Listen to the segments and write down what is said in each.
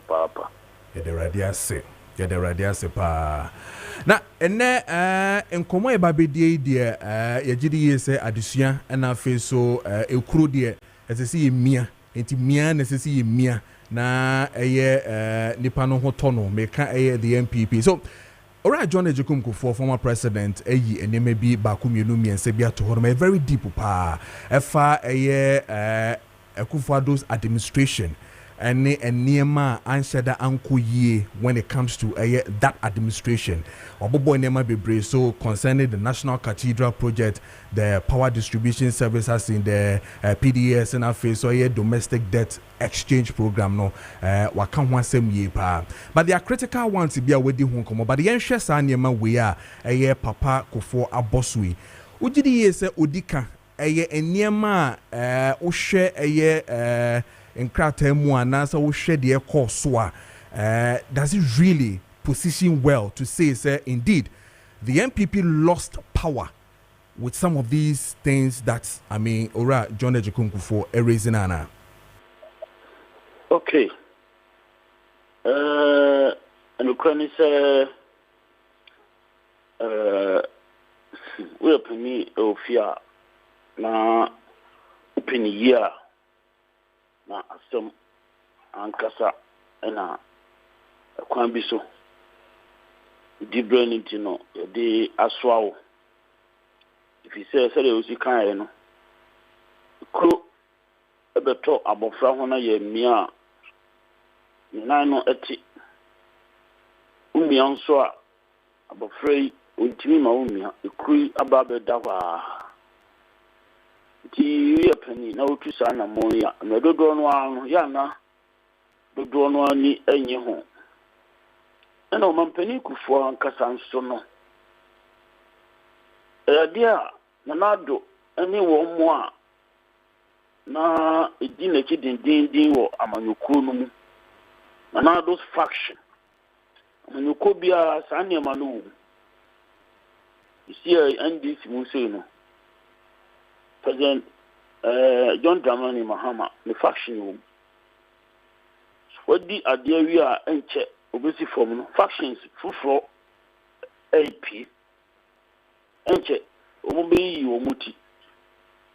papa. The radiase pa. Na ene enkomo e babedie die yegidi yese adesua na afi so ekuro die esese ye mia enti mia na esese ye mia na eye nipa no ho tono meka eye the MPP. So ora John Ejekum Kufuor former president eyi eneme bi ba ku mienu miense bi ato ho very deep pa efa eye Akufo-Addo's administration and niema anshada ankoye when it comes to that administration. Obobo niema bebre so concerning the National Cathedral project, the power distribution services in the PDS and after so domestic debt exchange program no waka ho asem ye pa. But there are critical ones to be awedi ho komo. But the enhwe sa niema we a Papa Kufuor abosui. Ugidi ye se odika niema ohwe Nkratamu anasa wo hwede e course does it really position well to say indeed the MPP lost power with some of these things that ora John Ejekum Kufuor raising ana? Okay. And Ukraine say we opini ofia na opini year na asem ankasa na kwan bi so di brain no de aswawo if you say the osi kan no kro ebeto abofra ho na ye mia nan no eti umia nso a abofra yi ontimi ma umia ekru aba be dawa ti yepani na otu sa na mo ya na dodo no anu ya na dodo no ani enye ho na o mampani Kufuor ankasa nso no dia na nado ani wo mo a na edi na ki dindindin wo amanyokuro no mu na nado faction amanyokuro bia sa ne ma no isi NDC mu sei no President John Dramani Mahama the faction room. What the idea we are enche obesi form no factions for AP enche omubeyi omuti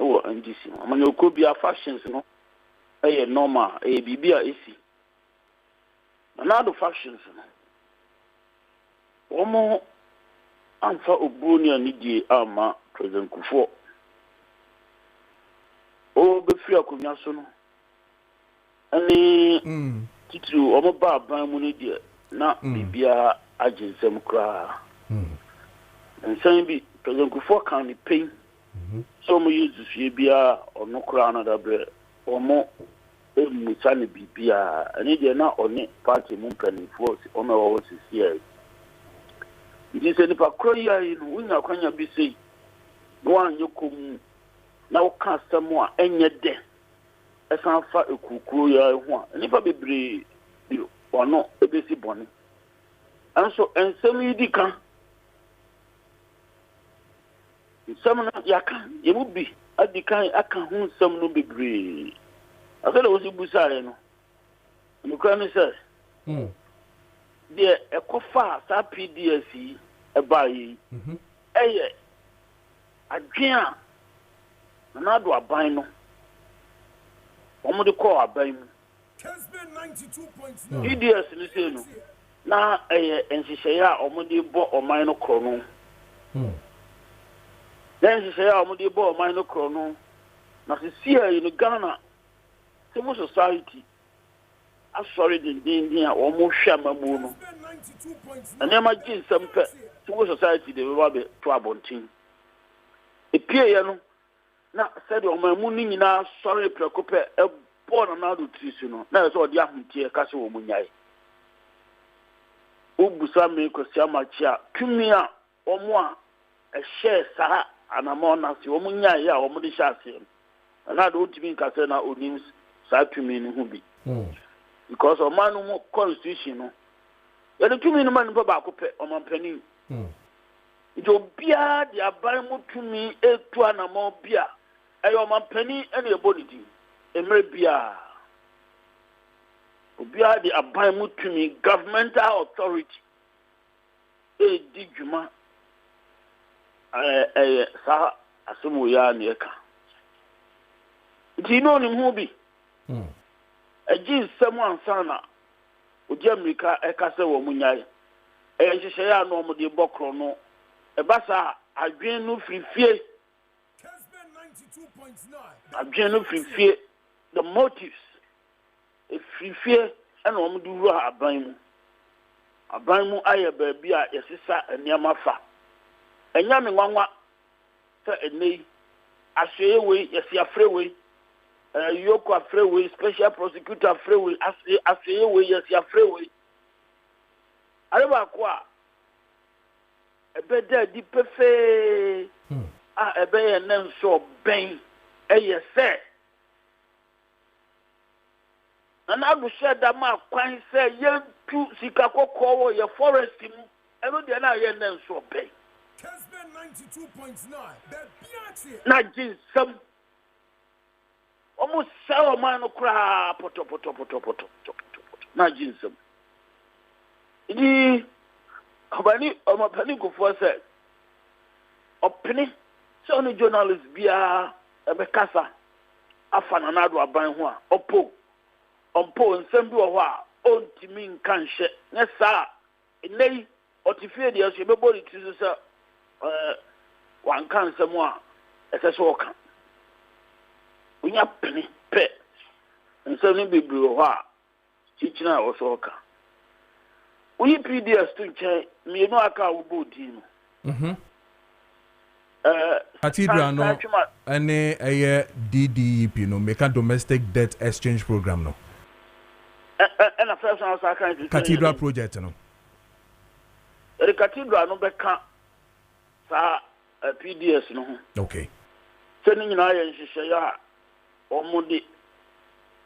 o NDC amanya okobia factions no normal bibia esi na do factions no omo amfa obroni anidie ama President Kufuor o be free akonya so no ani titru omo ba ban mu ne de na bibia agensem kra nsan bi President Kufuor kan ni pain so mo use fie bia ono kra na da bre omo emu sane bibia ani de na one party mu planifo omo wo sisi ndi se ni pa kro ya no unya kwanya bi sei no anyokom na woka samu a enye de esanfa ekukuru ya ho a nipa bebre ono ebesi boni anso ensem yidi kan nsem na yaka yemu bi adikan aka ho nsem no bebre afele wo si busare no nukra ni se de ekofa sa PDS ebayi eye adwen na do aban no omo de call aban mu Kessben 92.9 PDS ni se no na ensihye ya omo de bo oman no kro no ensihye ya omo de bo oman no kro no na se sia yi no Ghana civil society asori din a omo hwa mamu no na ma gin sempe civil society de be to abontin epie ye no na said o mamu ni nyina sorry preko pe e born na do trisu no na so odi ahuntie ka se wo munyai obusa me kwesi amachi a tumi a omo a e share sa anamo na se wo munyai a omo de shase na do tumi ka se na onim sa tumi ni hu bi because o manu mo constitution no ya de tumi no man ba ko pe o man pani jo bia de aban mo tumi etu anamo bia ayo man pani ene ebonidi emre bia obia the aban mu tumi governmental authority di dwuma sa asemu ya na eka ti no ni hu bi nsem ansana odi America eka se wo munyai hyehyɛ ya no mo de bokro no ebasa adwen no frifie Kessben 92.9. adwen no frifie the motives frifie and wo mo de ru aban mu aye ba bi a yesisa eniama fa enya me nwanwa se enei ahweye we yesi afrewe yoko afrewe special prosecutor afrewe ahweye we yesi afrewe areba kwa ebeda di pefe ebe ye nenso ben eye se na do sheda ma kwan se ye tu sika kokko wo ye forest mu eno de na ye nenso ben Kessben 92.9. The na jinsam almost saw man no kra poto na jinsam idi obani omapani ko for say opini so no journalist bia ebe kasa afana na do aban ho a ompo nsem bi wo ho a ontimi nkan hye ne sa enei otifie de so be body ti so wan kan nsem a ese so ka unya peni pe nsem ni bibiri wo ho a chichina wo so ka uyi PDS to nche mienu aka wo bodi no Cathedral no ane DDEP no make a domestic debt exchange program no and a first house I can Cathedral project no the Cathedral no beka sa PDS no okay sending in iron shaya omode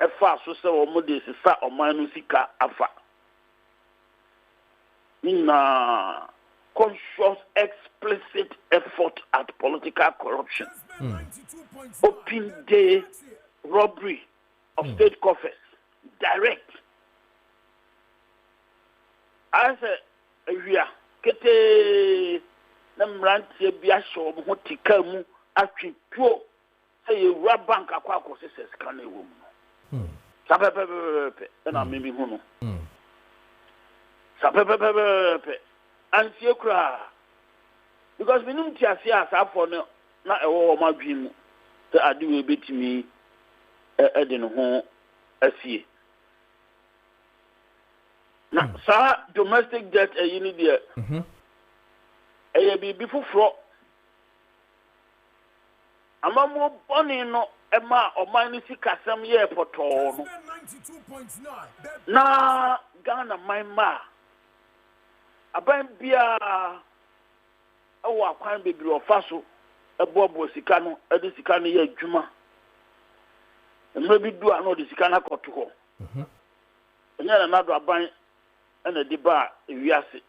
efa so se omode sisa omanu sika afa na conscious explicit effort at political corruption open day robbery of state coffers direct as a area kete na mrantie bia show mo tika mu atwetwo say you bank akwa processes kan ewo mu sapepepe na mimi hu no sapepepe antie kura because we num tiase asafo no na ewo ma dwin mu te ade we betimi de no ho asie na sa domestic debt yini de bi fufuro amamo boni no ema oman ni sikasam ye poto no na Ghana maima aban bia awo akwan bebiri ofaso ebobo sika no edi sika no ye adwuma emre bi du ano de sika na koto ho enya na do aban na di ba ewiase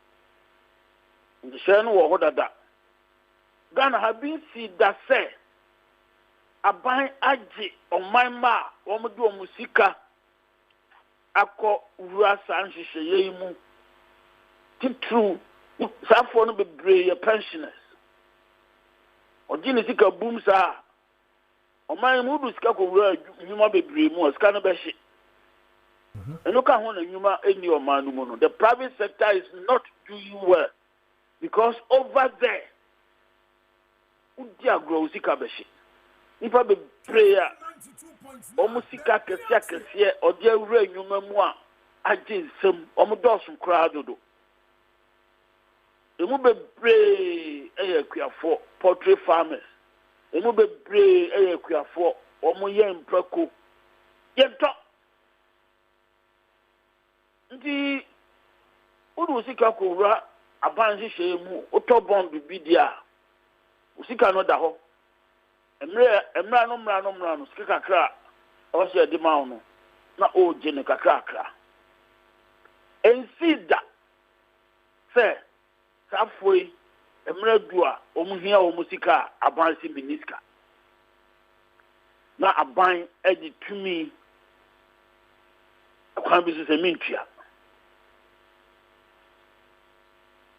ndishe no wo ho dada Ghana have been see that say aban agi oman ma wo mo do musika akọ wura san hyehyeye mu titru safo no bebre ye pensioners ogini sika boom sa oman mu du sika ko wura nyuma bebre mu sika no be hye eno ka ho na nyuma eni oman no mu no the private sector is not doing well because over there udi agro sika be hye ifa bebre ya omusika kese odi awura nyuma mu a agye nsem omudosun kra dodo emu bebre akuafo poultry farmers emu bebre akuafo omuye mprako yento ndi udu sika ko wura abanji shemu oto bond bi dia usika no da ho emra no sika kakra o se di ma no na o je ne kakra ensida se safoi emra dua omuhia omusika abansi miniska na aban edi tumi kwan bi so se mentua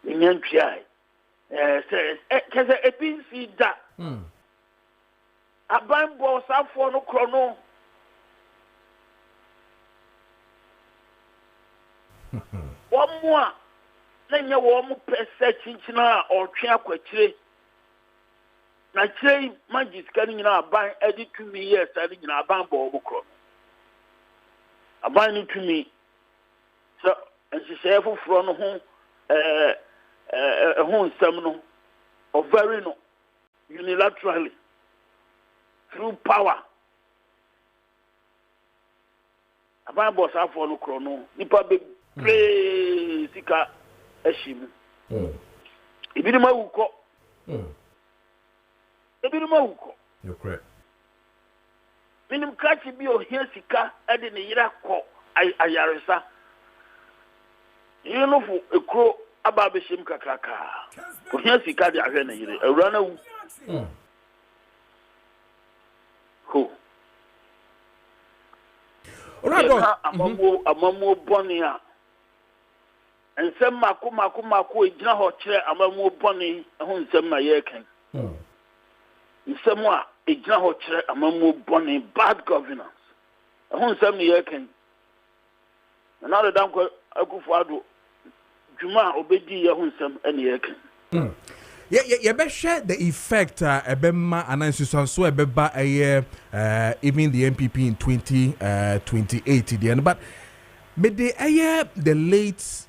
nyantua se kese epinsi da aban bo safo no kro no womo a na nya womo pese chinchina a otwe akwakire na chei magiska ni nyina aban edi 2 years ani nyina aban bo wo kro aban ni tumi so ensise foforo no ho ho nsam no or very no unilaterally through power aban boss afọ no kro no nipa be play sika ehim ebi ma wuko ebi ma wuko you're correct minim kachi bi ohia sika ade ne yira kọ ayaresa yinofu ekro aba be shim kakraka ohia sika de ahwe ne yire awura na wu ho Orado amamu boni a ensem mako ejina ho kire amamu boni ho nsem na ye kan nsem a ejina ho kire amamu boni bad governance ho nsem na ye kan na the Dankwah Akufo-Addo juma obedi ye ho nsem ene ye kan you be share the effect ebema anansusan so ebeba even the MPP in 2028 but the the late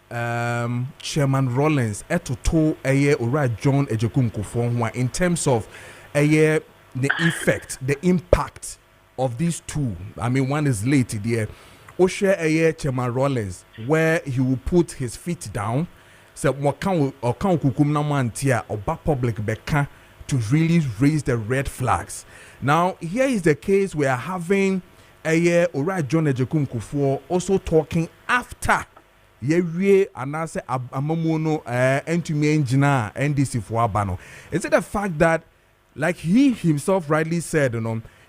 Chairman Rollins etoto ora John Ejekum-Kufuor in terms of the effect, the impact of these two. I mean, one is late there. Oshe Chairman Rollins, where he will put his feet down. So what can kukum na mantia oba public beka to really raise the red flags. Now here is the case we are having Ora John Ejekum-Kufuor also talking after yewie anase amamono entumi engineer NDC for abano. Is it the fact that like he himself rightly said,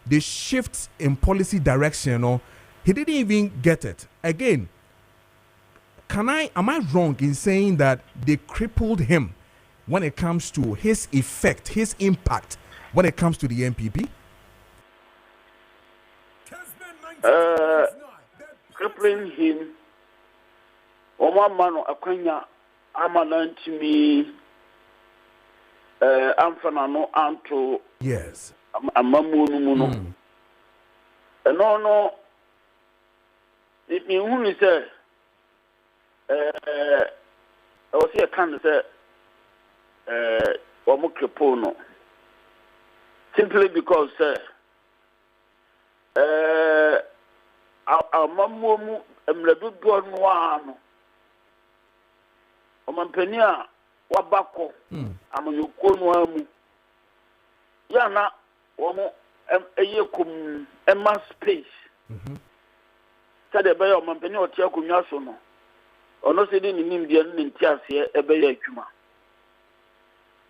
the shift in policy direction, he didn't even get it. Again, am I wrong in saying that they crippled him when it comes to his effect, his impact when it comes to the MPP? Crippling him. One man akwanya amanantimi amfana no anto yes amamu no no it me hu say I was here can say no simply because amamu emledu do no ano omampania wabako amanyuko no amu yana womo eyekum ema space sade be omampania otia kunwa so no ono se ni nim dia ni ntiase ebe ya adwuma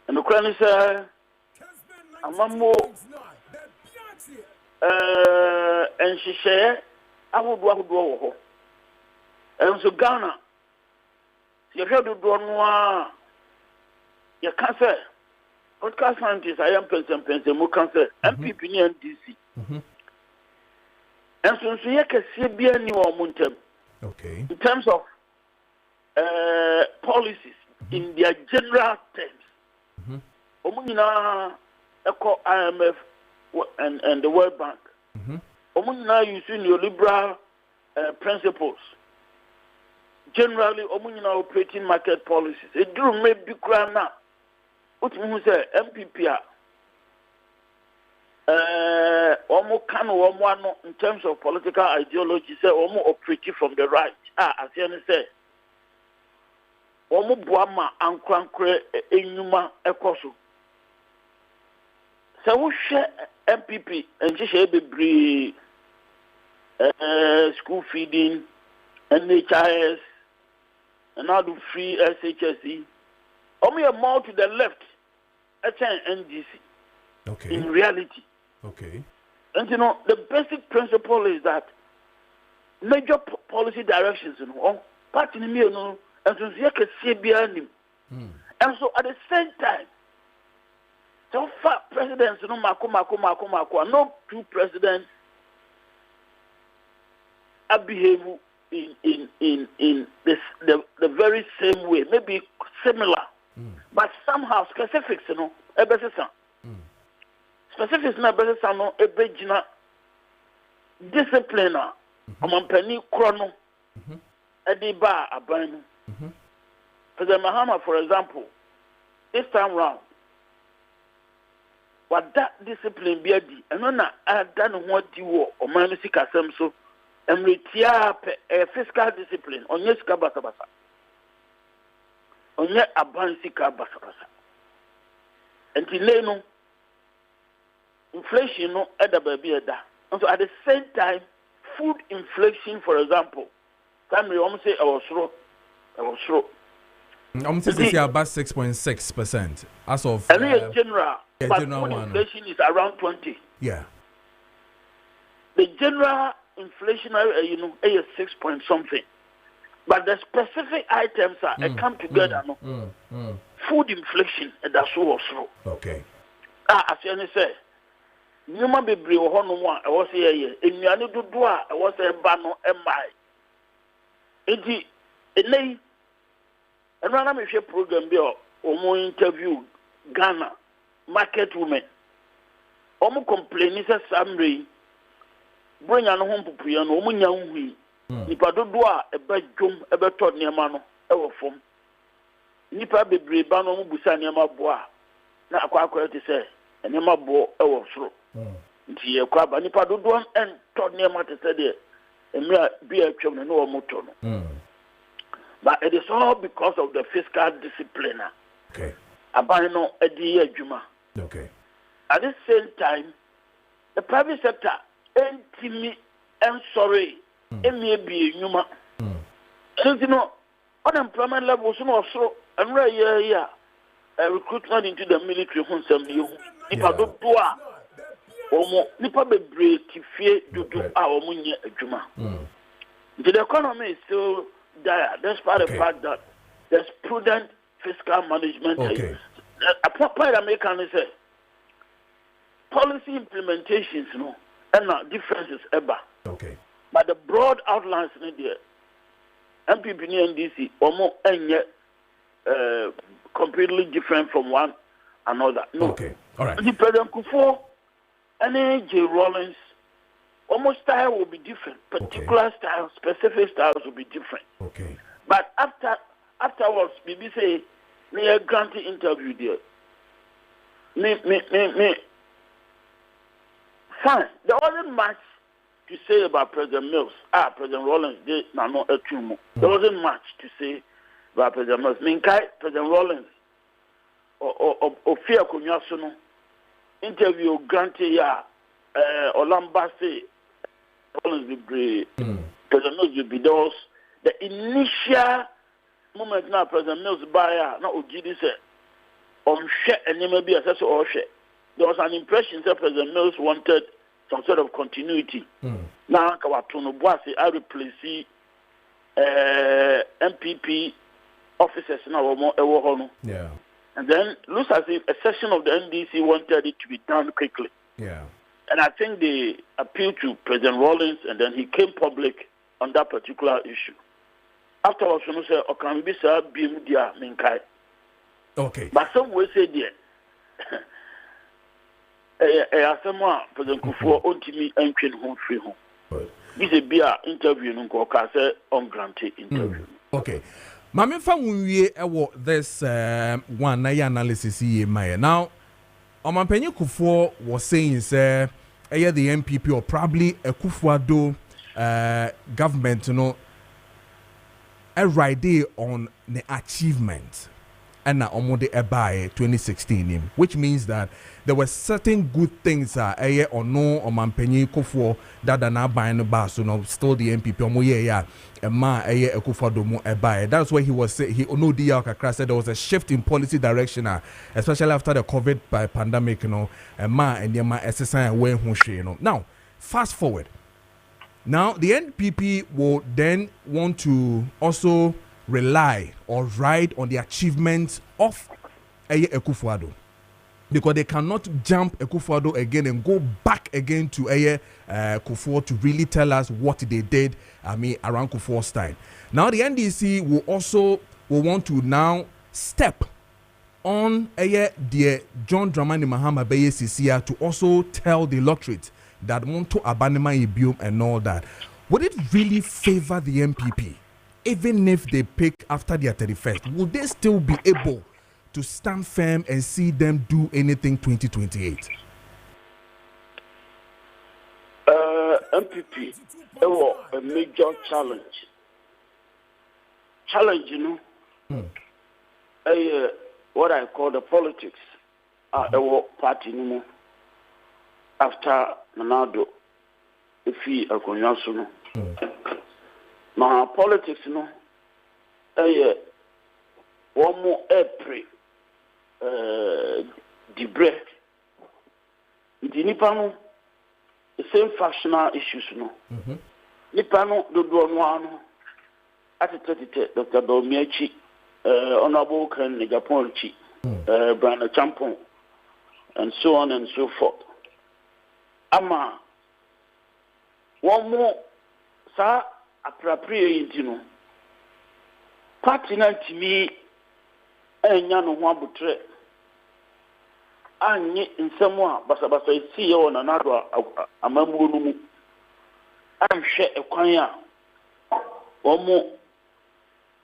enokra ni se amamo enhihye ahodo wo ho enso Ghana ye hwedo do no a ye ka se podcast scientists I am person mo kan se MPP ni NDC enso so ye kase bia ni wo mo ntem okay in terms of policies in their general terms. Omunina eco IMF and the World Bank. Omunina using neoliberal principles. Generally, omunina operating market policies. It do maybe crana. What you say MPP omo can omo in terms of political ideology say omo operating from the right. As you say. Omo buama ankrankre enyuma ekoso se wo hwe MPP enhye bebre school feeding NHIS and now do free SHSE omo more to the left NDC okay in reality okay and the basic principle is that major policy directions party ni me no and so here can see behind and so at the same time so far presidents no mako no two presidents are behaving in this the very same way, maybe similar, but somehow specifics specifics na better no ebegina discipline omampani krono ediba aban President Mahama, for example, this time round what that discipline be adi eno na ada no ho adi wo oman sika sem so emretia fiscal discipline onye sika basabasa onye aban sika basabasa enti no inflation no eda baby eda. And so at the same time food inflation, for example, family almost say I was slow almost say about 6.6% as of general, but general food inflation is around 20. Yeah, the general inflationary is 6 point something, but the specific items are come together. Food inflation and that's so slow. Okay. As you say, Numa be brave or no one. I was here. In Yanu do I was a bano and my. And when I program bill or more interview Ghana market women. Omo complain is a summary. Bring an home pupuyan, omo nyangui. Nipa do a bedroom, a better near mano, ever form. Nipa be brave bano busa near my bois. Now, quite to say, and near my boy, ever through. Nti ye kwa ba nipa dodo en to ne ma te se de emra bi atwam no moto no but it is all because of the fiscal discipline. Okay, aban no edi adwuma. Okay, at the same time the private sector entimi en sorry emi bi enuma so unemployment levels no so and yeah recruitment into the military hunsam you nipa dodo a omo nipa bebre tifie dudu a omo nye adwuma. The economy is still dire despite the fact that there's prudent fiscal management. Okay. A proper American say policy implementations and differences ever. Okay. But the broad outlines in there MPP and NDC omo enye completely different from one another. No. Okay. All right. The President Kufo and J. Rollins, almost style will be different. Particular styles, specific styles will be different. Okay. But afterwards, BBC me a granted interview there. Me. Fine. There wasn't much to say about President Mills. President Rollins did not know a tumor. There wasn't much to say about President Mills. President Rollins or Fear Kunyasuno. Interview granted Olambase President Mills will be those the initial moment now President Mills buyer now Ojidi said share and maybe assess or share. There was an impression that President Mills wanted some sort of continuity. Now Kawatuno Boise I replace MPP officers now yeah. And then looks as if a section of the NDC wanted it to be done quickly. Yeah. And I think they appealed to President Rollins, and then he came public on that particular issue. Afterwards, you say, "Okay, maybe sir, be media minkai." Okay. But some will say there. Someone President Kufo ontimi entwin home free home. This is a interview nko ka say ungranted interview. Okay. Mami fa wunwie ewo this one na ya analysis ye my now Omampenyi Kufuor was saying say the MPP or probably a Kufuor government a ride on the achievement and na omode by 2016 which means that there were certain good things or no Omampenyi Kufuor that na by no bar so still the MPP omoye that's why he was saying he said there was a shift in policy direction especially after the COVID pandemic and now fast forward Now, the NPP will then want to also rely or ride on the achievements of Eye Akufo-Addo, because they cannot jump Akufo-Addo again and go back again to Eye Kufuor to really tell us what they did, around Kufuor's time. Now, the NDC will want to now step on the John Dramani Mahama Beye Sisia to also tell the electorate that Monto Abanema Ibium and all that. Would it really favor the MPP, even if they pick after their 31st? Will they still be able to stand firm and see them do anything 2028? MPP, a major challenge. Challenge, what I call the politics. Party, after Nanado, if he a conyaso. Now, politics, one more April, Debre. The Nipano, the same factional issues, Nipano, the Duano, at the Dr. Domiachi, Honorable Ken Nigaponchi, Brandon Champon, and so on and so forth. Ama, one more, sir, appropriate, party to me, and Yano Wabutre. Anye in someone, Basabasa, see on another a mamumu. I'm sure a choir or more.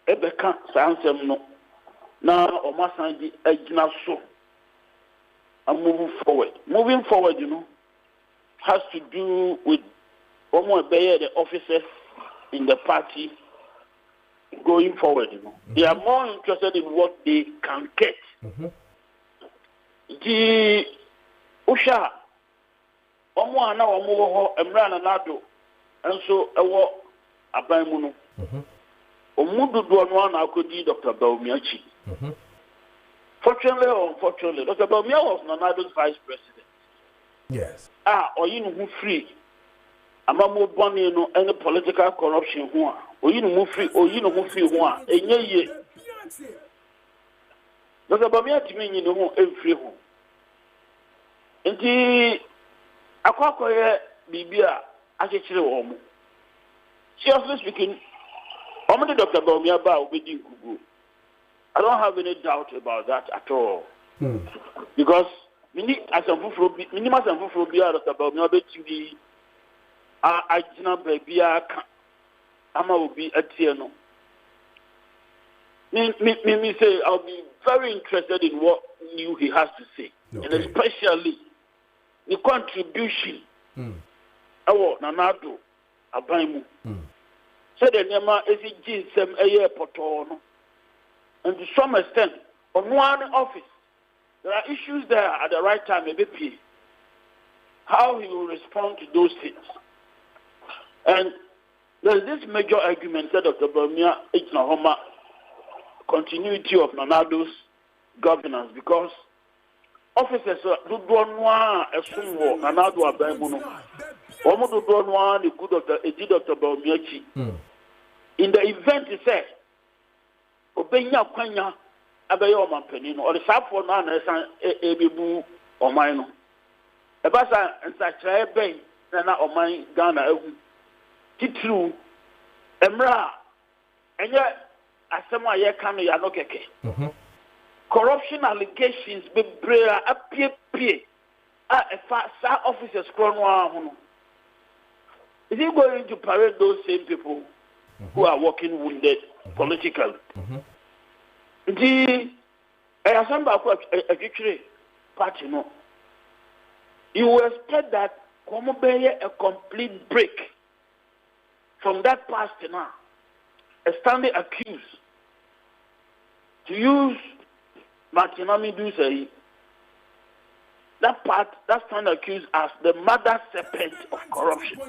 Ebeka Sansem no. Now, or Masandi, a so. I'm moving forward. Moving forward, has to do with almost the officers in the party going forward. They are more interested in what they can get. The Usha Omoana Omo Emrana Nado, and so a war Abamuno. Omudu Duanwana could be Dr. Baumiachi. Fortunately or unfortunately, Dr. Baumia was Nanado's vice president. Yes. Or you know who free. Amamo Bonnie no any political corruption who or you know who free or you know who free one. A year. Dr. Baumia to me, every home. And the Aquacoya Bibia, actually, seriously speaking, only Dr. Baumia will be Google. I don't have any doubt about that at all. Because minimum and Fufrobia, Dr. Baumia, TV, I did not be a Ama will be a Tiano. Me say I'll be very interested in what new he has to say, and especially the contribution. Nanado Abaimu. So the Nema is it some a year potono, and to some extent on one office there are issues there at the right time. Maybe how he will respond to those things, and there's this major argument that Dr. Bamia Itnahoma. Continuity of Nanado's governance, because officers do Donwa a sunwo Nanado Abamuno. Omo do Donwa the good Dr. Baumiachi. In the event he said Obenya Kwanya Abayo Mampenino or the Sapo Nana Ebibu or Mino. Ebasa and Sacha Bay Nana or mine Ghana Titru Emra and yet Asema ye kanu ya no keke. Corruption allegations be brea apie sa officers kronwa hono. Is he going to parade those same people who are working wounded politically? The Asamba actually party no. You expect that come be a complete break from that past now. A standing accused to use Martinami do say that stand accused as the mother serpent of corruption.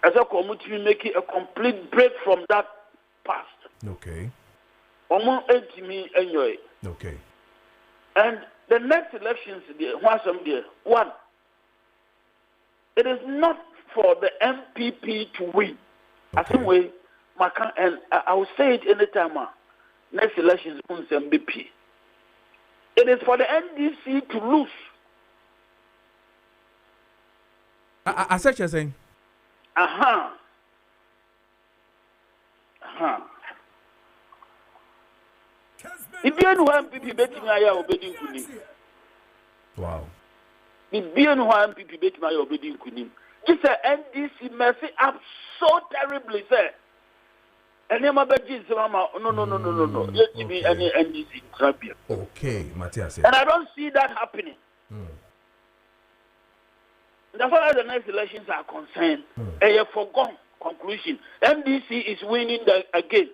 As a community making a complete break from that past. Okay. Almost 80 million anyway. Okay. And the next elections there, one, it is not for the MPP to win. I think and I will say it anytime. Next election is MPP. It is for the NDC to lose. I said you're saying. If you know MPP betting, I am obeying Kunim. Wow. If you know MPP betting, I am obeying Kunim. This NDC messy up so terribly, sir. And then my bedroom, no. Let me any NDC champion. Okay, Matthias. And I don't see that happening. As far as the next elections are concerned, a foregone conclusion. NDC is winning again.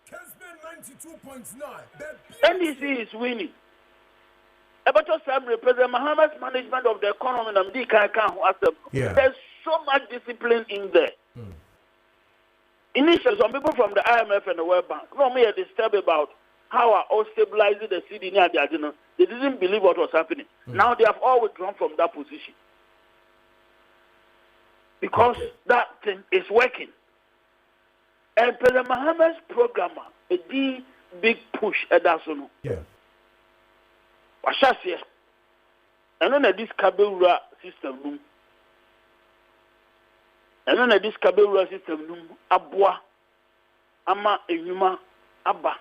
Kessben 92.9. NDC is winning. About some represent Muhammad's management of the economy and there's so much discipline in there. Initially, some people from the IMF and the World Bank are disturbed about how are all stabilizing the city near the agenda. They didn't believe what was happening. Now they have all withdrawn from that position. Because that thing is working. And President Muhammad's program, a big push at that zone. Yeah. Washasia. And then this Kabura system. And then this Kabura system, Abwa, Ama, Enyuma, Abba.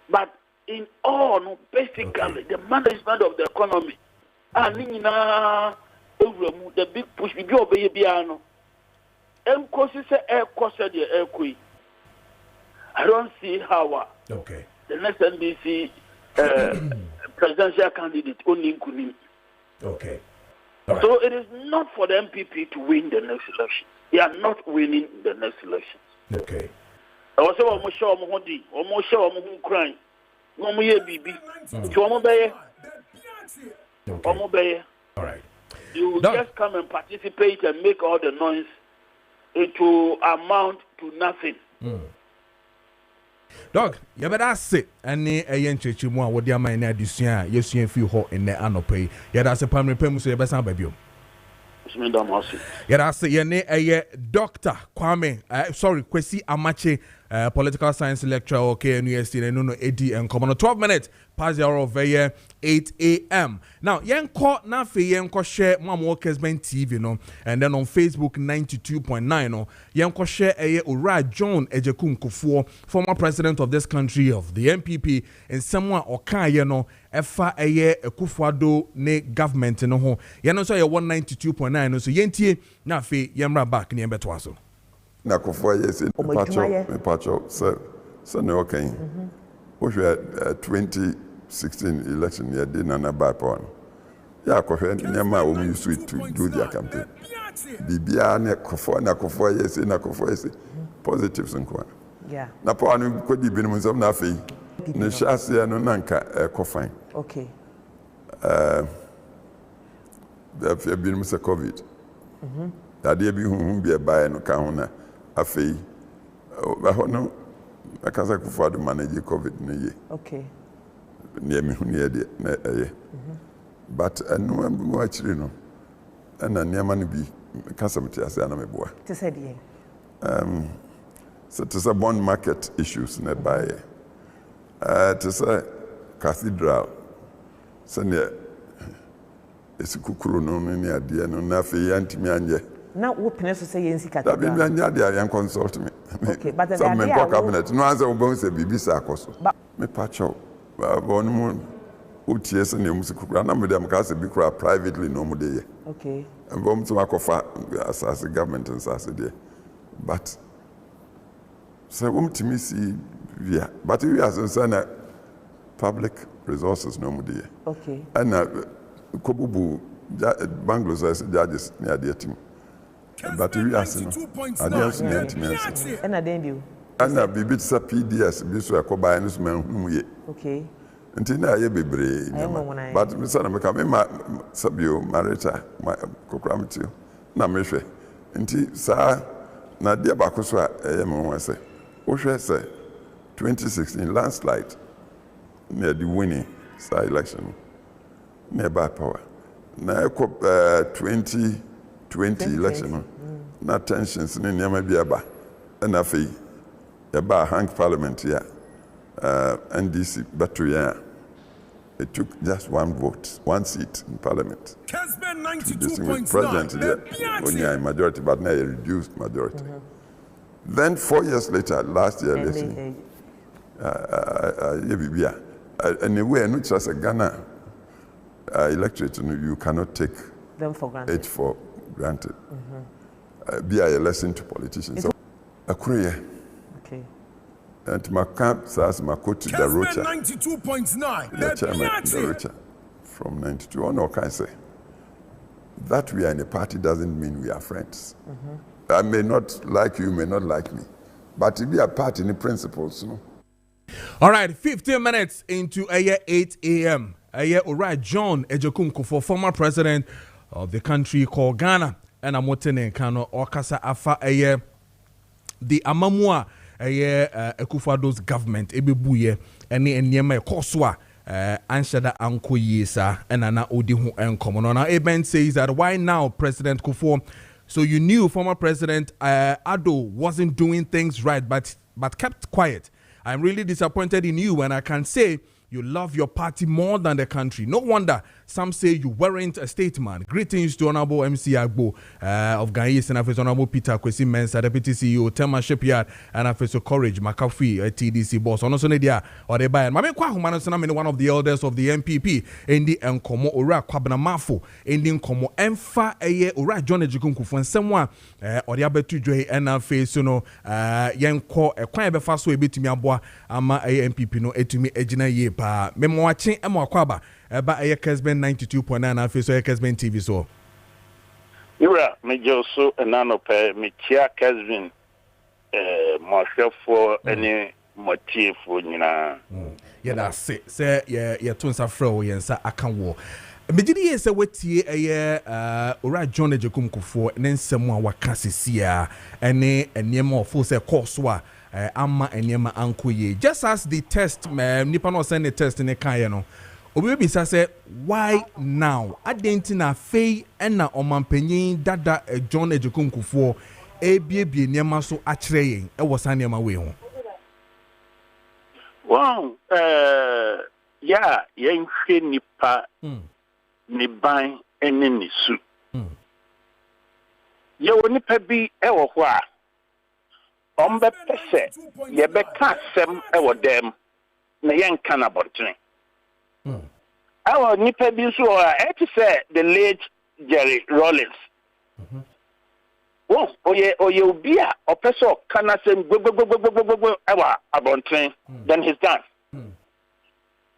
But in all, basically, the management of the economy, the big push, we go baby. I don't see how the next NDC presidential candidate only Kunim. Okay. Right. So it is not for the MPP to win the next election. They are not winning the next elections. Okay. I was almost sure I'm almost sure I'm crying. No more baby. All right. You will just come and participate and make all the noise. It will amount to nothing. Dog, you better say, and a young church, what your mind at this year, yes, you feel hot in the anopay. Yet, as a primary premise, you better baby. Yet, I say, a Dr. Kwame, Kwesi Amache, political science lecturer, okay, NUST, and no AD and common 12 minutes past the hour of 8 a.m. Now, Yanko, na fe Yanko share Mamo Kessben TV, no, and then on Facebook 92.9, no, Yanko share a Ura John Ejekun Kufuor, former president of this country of the MPP, and someone Okaya, no, Efa a Kufuado ne government, no, Yano so 192.9, no, so Yentie, na fe Yamra back near Betwaso. Na Kufuor, yes, in Pacho, so no, okay. We had 2016 election year, didn't have a bad Yeah, Kofi used to do their campaign. Bibia na Kufuor, yes, in a Kufuor, yes, positives and quoi. Yeah. Na Panu could be been some nafi. Nishasi and Nanka Kofine. Okay. There have been Mr. COVID. That there be whom be a buy no kahuna a fee. No, I can't say Kufuor manage COVID in a year. Okay. Near me, near the but I know actually no. And I near money be Casamity as an boy. To say, so to say bond market issues nearby. To say cathedral. So near it's a kukuru no near dear no nafi anti. Now, what Peneso say in Cathedral? That be the young consult me. Okay, but the some men cabinet. No answer will say Bibisa Coso. Me patch out. One moon. UTS and the music, and I'm with them because they cry privately no more day. Okay. And bomb to as a government and as a day. But so to me see, yeah, but we are concerned public resources no more day. Okay. And Kobubu Bangladesh judges near the team. But we are saying, I just need to and I didn't do. And I be bits of PDS, this were combined men. Okay. Until I be brave, but Mr. Namaka, my Sabio, Marita, my Cocramity, Namishe. Until Sir Nadia Bacoswa, I say, Osha say 2016 landslide near the winning side election, nearby power. Now, 20 20 election. Not tensions in Yama Biaba. And I feel about hang parliament here. NDC battery. It took just one vote, one seat in parliament. Kessben To distinguish president here, only a majority, but now a reduced majority. Then 4 years later, last year election, anyway, not just a Ghana electorate, you cannot take them for granted. it for granted. Be a lesson to politicians. So, a career. Okay. And my camp says my coach the Rocha. 92.9. The chairman the Rocha from 92. Oh no, can I say that we are in a party doesn't mean we are friends. I may not like you, may not like me, but if we are part in the principles, no. All right, 15 minutes into 8 a.m. Alright, John Ejokumko, former president of the country called Ghana, and I'm watching Kano Okasa Afa the Amamua Ekufado's government ebebuye ene enyema ekoswa anshada anko yesa enana odi ho enkomo no. Now Eben says that why now President Kufuor? So you knew former President Addo wasn't doing things right, but kept quiet. I'm really disappointed in you, and I can say you love your party more than the country. No wonder some say you weren't a statesman. Greetings to Honorable MC Agbo of Ghanaian and Honorable Peter Kwesi Mensah, Deputy CEO, Tema Shipyard, and Professor Courage McAfee, TDC boss. Ono Sonedia or the buyer. Mame Kwa Humana one of the elders of the MPP in the Nkomo Ora Kwabna Mafo in the Nkomo Emfa Ora John Ejikunku and someone or the Abetu Joy and face Yanko a Kwa Befaso Ebitimi Abwa Ama MPP no Etumi Ejina Ye pa Memo watching Emo Kwaba. Eba eye Kessben 92.9 afi so Kessben TV so. Ira me joso enano pe me tia Kessben mo any motif nyina. Yeah that say ye tonsa frɛ ye nsa aka wo. Me gidi ye se wetie eye ora John Ejekum Kufuor ne nsɛm a waka sesia ene enema ofo se course wa ama enema anko ye. Just as the test nipa no send the test ne kan ye no. Obi say why now? Adentina fei ena omampanyin dada John Ejekum Kufuor ebiebie niema so akyere yen e wosa niema we ho. Wow, yeah, yenhwe nipa ni ban ene ni su. Ye woni pa bi e wo ho a ombe pese ye be ka sem e wo dem na yenka na bortene. Our nipa bi so to say the late Jerry Rollins. Oh, oye obia opeso kana sem go ewa abonten then he's done.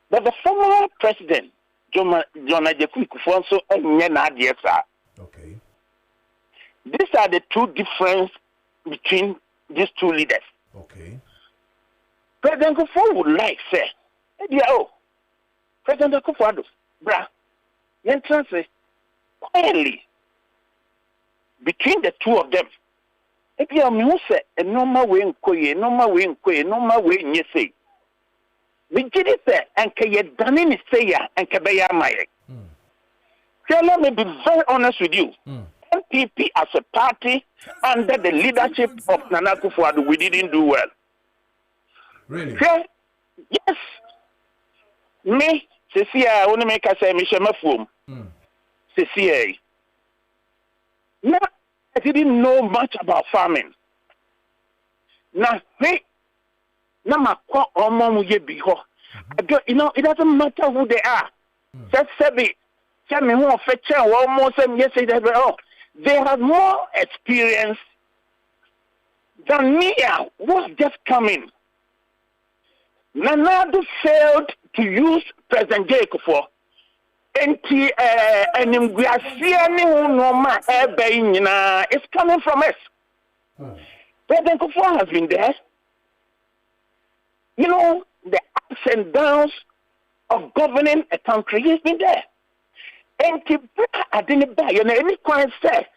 But the former president John Ejekum Kufuor so enye na ade sa. Okay. These are the two differences between these two leaders. Okay. President Kufuor would like say, President Kufuor, bra, yentrance quietly between the two of them. If you are me say a normal way in koye, normal way in ye say. We did it there and can you done in say ya and kabeya maye. So let me be very honest with you. MPP as a party under the leadership of Nana Kufuor, we didn't do well. Really? Yes. Me, Cecilia, I want to make a say, Michel Mafum. Cecilia. Now, I didn't know much about farming. Now, hey, now my call on mom ye be ho. It doesn't matter who they are. Just say tell me who fetch one more some yes, they have more experience than me who's just coming. Nanado failed to use President Kufuor. It's coming from us. President Kufuor has been there. You know, the ups and downs of governing a country, he's been there. And I didn't buy any coin say,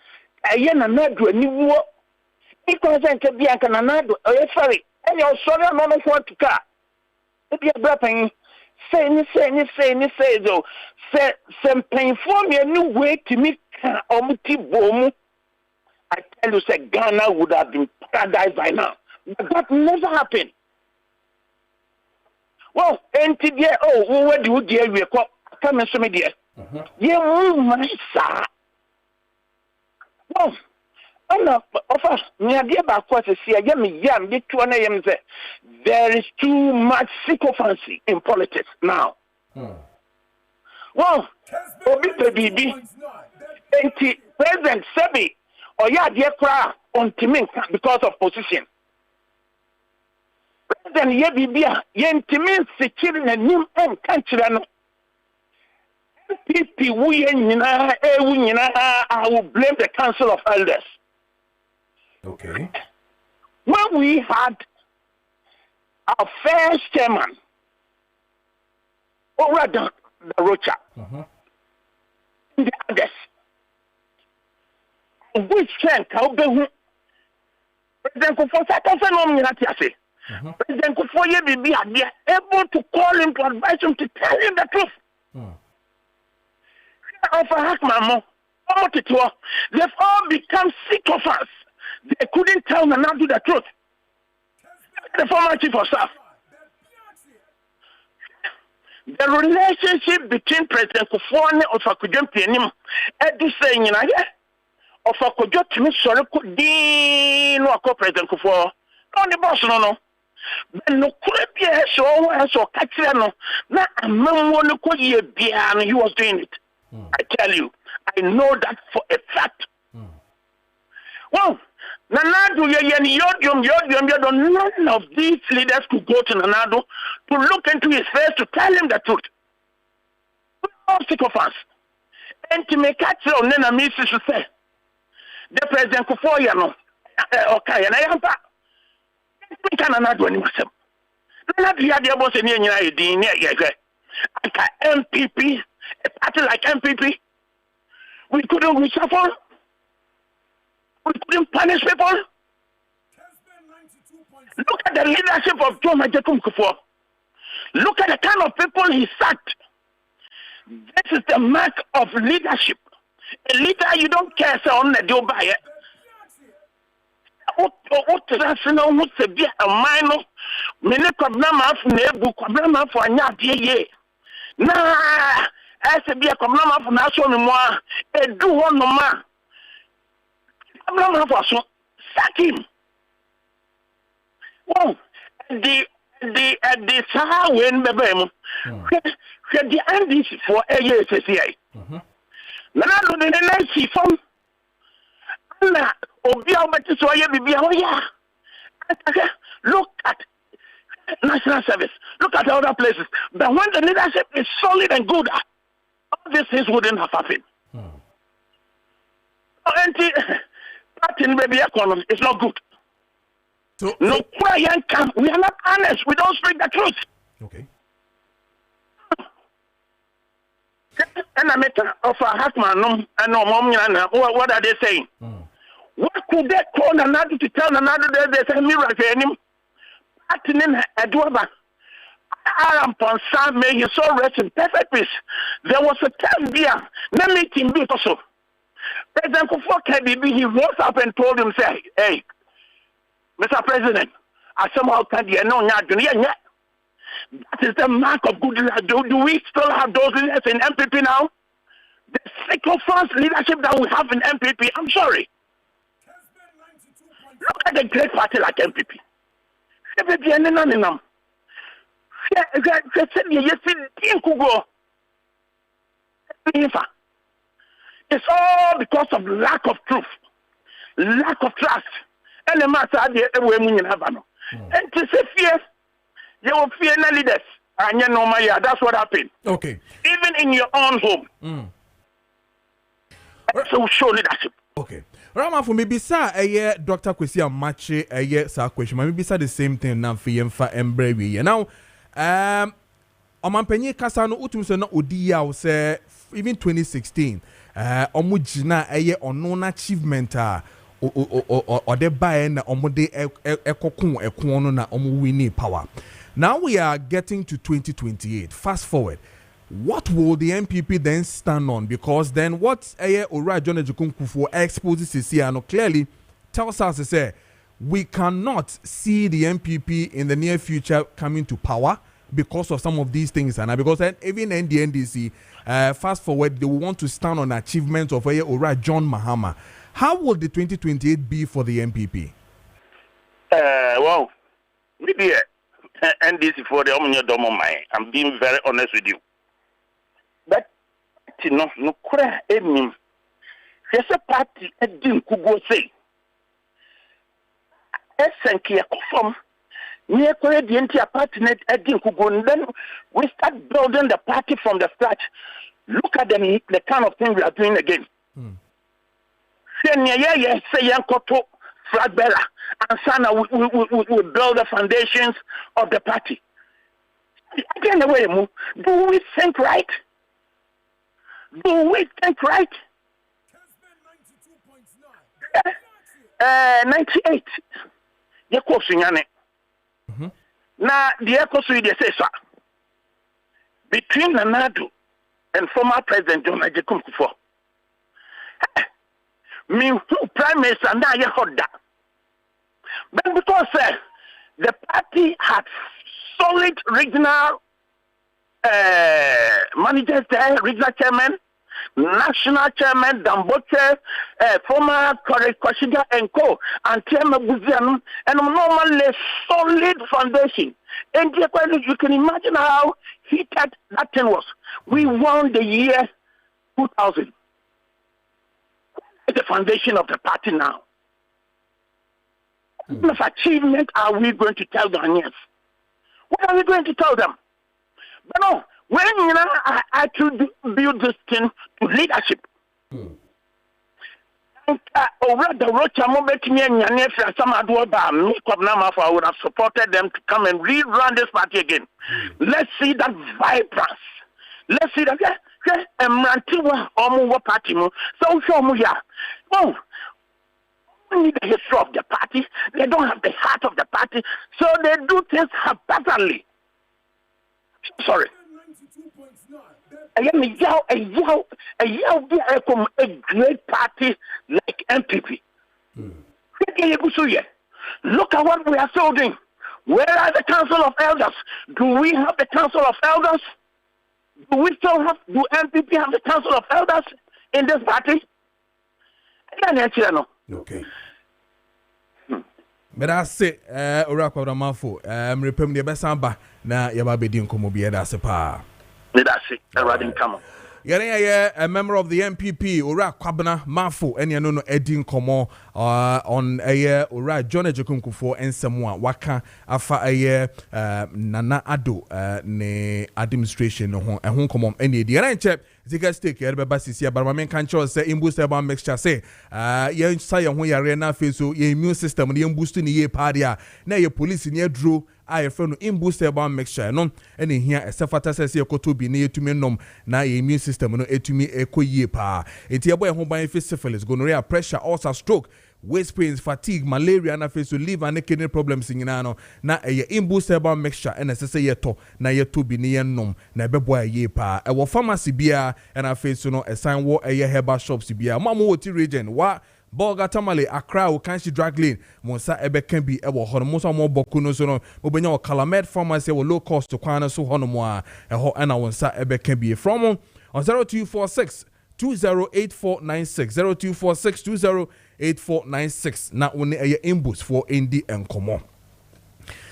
I am not doing any work. Because I can be a cananado, sorry, and you're sorry, I'm not want to car. If you're dropping, say, though, say, some pain for me a new way to make Omuti Bomu, I tell you, say Ghana would have been paradise by now. But that never happened. Well, where do you deal with? Come and show me there. My sir. Well, offer me a dear back what to see. I am young, big 2 a.m. There is too much sycophancy in politics now. Well, Obi Baby, President Sebi, or dear cry on Timin because of position. President Yebibia, Yen Timin securing a new country. I will blame the Council of Elders. Okay. When we had our first chairman, over the Rocha, the others, which can President Kufuor President Kufuor be able to call him to advise him to tell him the truth. They've all become sycophants. They couldn't tell Nana the truth. The former chief of staff. The relationship between President Kufuor and Kojo Preko Dankwah saying, of Kojo to me, sorry, could no President Kufuor. On the boss, no. But no, so catch no. Now, a man he was doing it. I tell you, I know that for a fact. Well, Nanado, none of these leaders could go to Nanado to look into his face to tell him the truth. All sycophants. And to make catch on Nena to say, the President Kufuor, okay, and I am back. We cannot do anything. Not the idea was in MPP, a party like MPP. We couldn't reshuffle. We couldn't punish people. Look at the leadership of John Majekum Kufuor. Look at the kind of people he sacked. This is the mark of leadership. A leader you don't care so on the do by it. What to be a minor? Many problema for nebu, problema for ye. Nah, as a be a problema for national memoir, a do one no man. Problema for so sack him. Well, the Sahara win Bebem. The Andes for a year, Nana the night phone. Look at national service. Look at other places. But when the leadership is solid and good, all these things wouldn't have happened. Baby economy is not good. So we are not honest. We don't speak the truth. Okay. And I met of a Hackman, and no mom, what are they saying? What could they call another to tell another that there's a miracle in him? Atinin Edwaba. Aram Ponsa, may his soul rest in perfect peace. There was a time there, no meeting be also. President Kufuor KPD, he rose up and told him, say, hey, Mr. President, I somehow can't hear no yet. That is the mark of good leadership. Do we still have those leaders in MPP now? The sycophant leadership that we have in MPP, I'm sorry. Look at the great party like MPP. It's all because of lack of truth, lack of trust. And the matter and to say fear, you will fear no leaders. And you know, that's what happened. Okay. Even in your own home. So show leadership. Okay. Rama for maybe sir Dr. Kwesi Maakye sir question. Maybe say the same thing now for yemfa embrace. Now Omanpenye kasa no utum se na odi ya say even 2016 omo gina ono na achievement or de buy na omo de ekokun no na omo winning power. Now we are getting to 2028. Fast forward. what will the MPP then stand on? Because then what Ora John Ejukunkufu exposes Sisiano clearly tells us to say we cannot see the MPP in the near future coming to power because of some of these things, and because even in the NDC, fast forward, they will want to stand on achievements of Ora John Mahama. How will the 2028 be for the MPP? Well, maybe NDC for the Omnia Domo Mai. I'm being very honest with you. But no cry any. There's a party at Dim Kugo say. Esenki from near the entire party net at Dim Kugo, and then we start building the party from the scratch. Look at the kind of thing we are doing again. Say Yankoto flag bearer, and Sana we build the foundations of the party. Again, the way do we think right? Do we think right? 98. The question, now the echo say between Nanado and former President John Ejukunkufu. Me who Prime Minister now you heard that. But because the party had solid regional managers there, regional chairman, national chairman, Damboche, former Kwashida and Co, and Chairman Buziano, and normally solid foundation. And you can imagine how heated that thing was. We won the year 2000. The foundation of the party now. What kind of achievement are we going to tell the Ghanaians? What are we going to tell them? But no, when I to build this thing to leadership. Over the Rocha moment, I would have supported them to come and rerun this party again. Let's see that vibrance. Let's see that. Mrantiwa Omo party mo so show mu ya. Oh, we need the history of the party. They don't have the heart of the party, so they do things haphazardly. Sorry. I am a great party like MPP. Look at what we are building. Where are the Council of Elders? Do we have the Council of Elders? Do we still have, do MPP have the Council of Elders in this party? Okay. But I say, Orakwa Ramafo, repem the best samba, na Yababedin Komobia, that's a pa. That's it, come on. A member of the MPP, Ora Kwabena Mafo, and Yanono Edin Komo on a year, Ora John Ejukunkufu and Samoa Waka Afa a year, Nana Ado, ne administration, and home come any the other chap. Zika stake everybody see but my can say in boost about mixture say you say when you are na face so your immune system the boost in the party na your police near draw I friend in boost about mixture no and here a sefata says your koto bi na yetumi nom na your immune system no etumi ekoyie pa enti eboy ho ban face syphilis gonorrhea pressure ulcer stroke waist pains, fatigue, malaria, na face to liver and kidney problems in no na imbustable mixture and say yeto na yeto bi ne nom na bebo ye pa e wo pharmacy bia and na face no a sign wo herbal shops bia mamo woti region wa Bolga Tamale Accra o Kanshi Drag Lane Monsa ebe can be ewo hono mo so mo boku no so no obenya o Calamed pharmacy wo low cost to kwana so hono mo a ho ana wonsa ebe can be from on 0246 208496 0246 208496 na one eye inbox for indi enkomo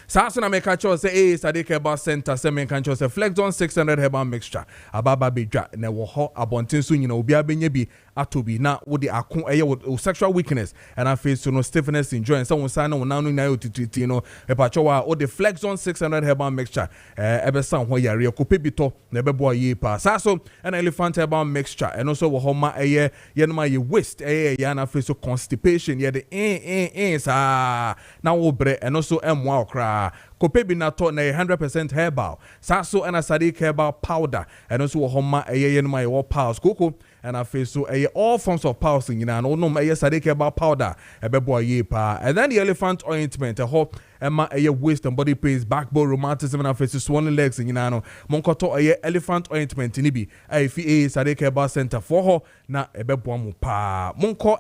Sasa na meka cho say Sadiq Herbal Center say meka cho say Flex on 600 herbal mixture ababa bedwa na wo ho abonten so nyina obi abenye bi atobi na wo de akon eye wo sexual weakness and I face no stiffness in joints so won say na won nanu na otititi no e pa cho wa wo de Flex on 600 herbal mixture ebe san ho yare ko pebito na ebe bo ye pa saso and elephant herbal mixture and also wo ho ma eye ye no ma ye waste ya na face so constipation ye de sa na wo bre and also emwa okra kope bi na to na 100% herbal saso and Sadiq herbal powder and also homa eye no my war pals koko and I face so all forms of pals in na no Sadiq herbal powder ebebo ye pa and then the elephant ointment a hop Emma waist and body pains, backbone rheumatism and face swollen legs in Yinano. Monkoto elephant ointment in Ibi. AFA Sadiq Herbal Center for her na ebeboamu pa. Monko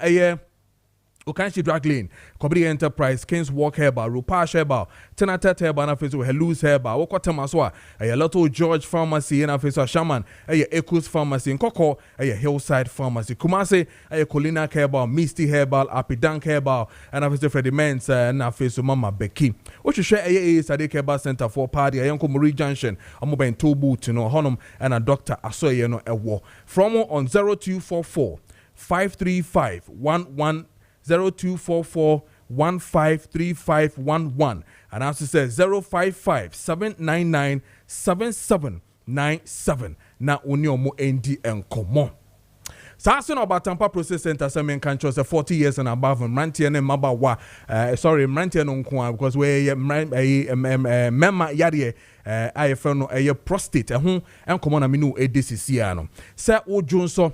Okanshi Drag Lane, KPD Enterprise, Kings Walk Herbal, Rupash Herbal, Tenatet Herbal, and face Helus Herbal, Wokotamaswa, a Lotto George Pharmacy, and face Shaman, a Ekus Pharmacy, in Koko, a Hillside Pharmacy, Kumase, a Colina Herbal, Misty Herbal, Apidank Herbal, and face Freddie Mens, and face Mama Becky. What you share a Sadiq Herbal Center for Party, a Yonko Marie Junction, a mobile Tobu, to know Honum, and a doctor Asoyeno Ewo. From on 0244 535 11 0244 153511 and also says 055 799 7797 na onyomo endi enkomo. Sasun about Tampa Process Center semen country 40 years and above Mrantia and Mabawa Mrantia no kwa because we mema yade I found a prostate ho enkomo na minu edisisi ano. Say o Jonso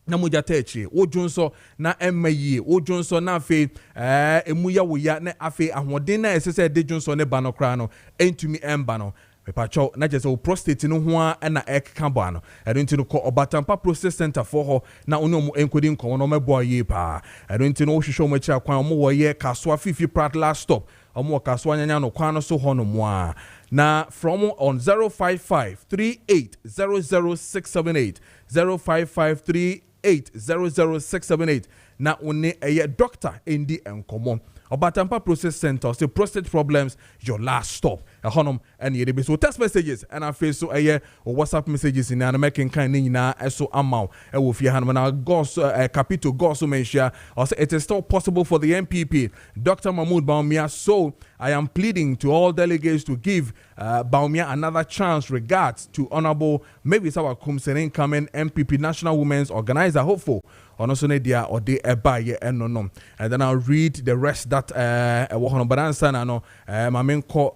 na moja techi wo dwonso na emayi wo dwonso na afi emuya woya na afi ahoden na esese de dwonso ne ba no kra no entumi emba no mepacho na jese wo prostate no ho a na ekka ba no ero no ko Obatampa Process Center for ho na ono mu enkodi nko no mebo ye pa ero no wo hwehwe mo kira kwan mo wo ye kasoa fifi prat last stop omo kasoa nyanya no kwan no so ho no mo a na from on 055 3800678 055 3800678 na one doctor indi enkomo Obatampa Process Center say prostate problems your last stop honum and ye be so text messages and I face so WhatsApp messages in American kind na so amount e wo fie hanum na gos capital gos mention also it is still possible for the MPP Dr. Mahmoud Baumia, so I am pleading to all delegates to give Baumia another chance. Regards to Honorable maybe Sawa Kumsen incoming MPP National Women's Organizer hopeful on also dia or de ebaye no and then I'll read the rest that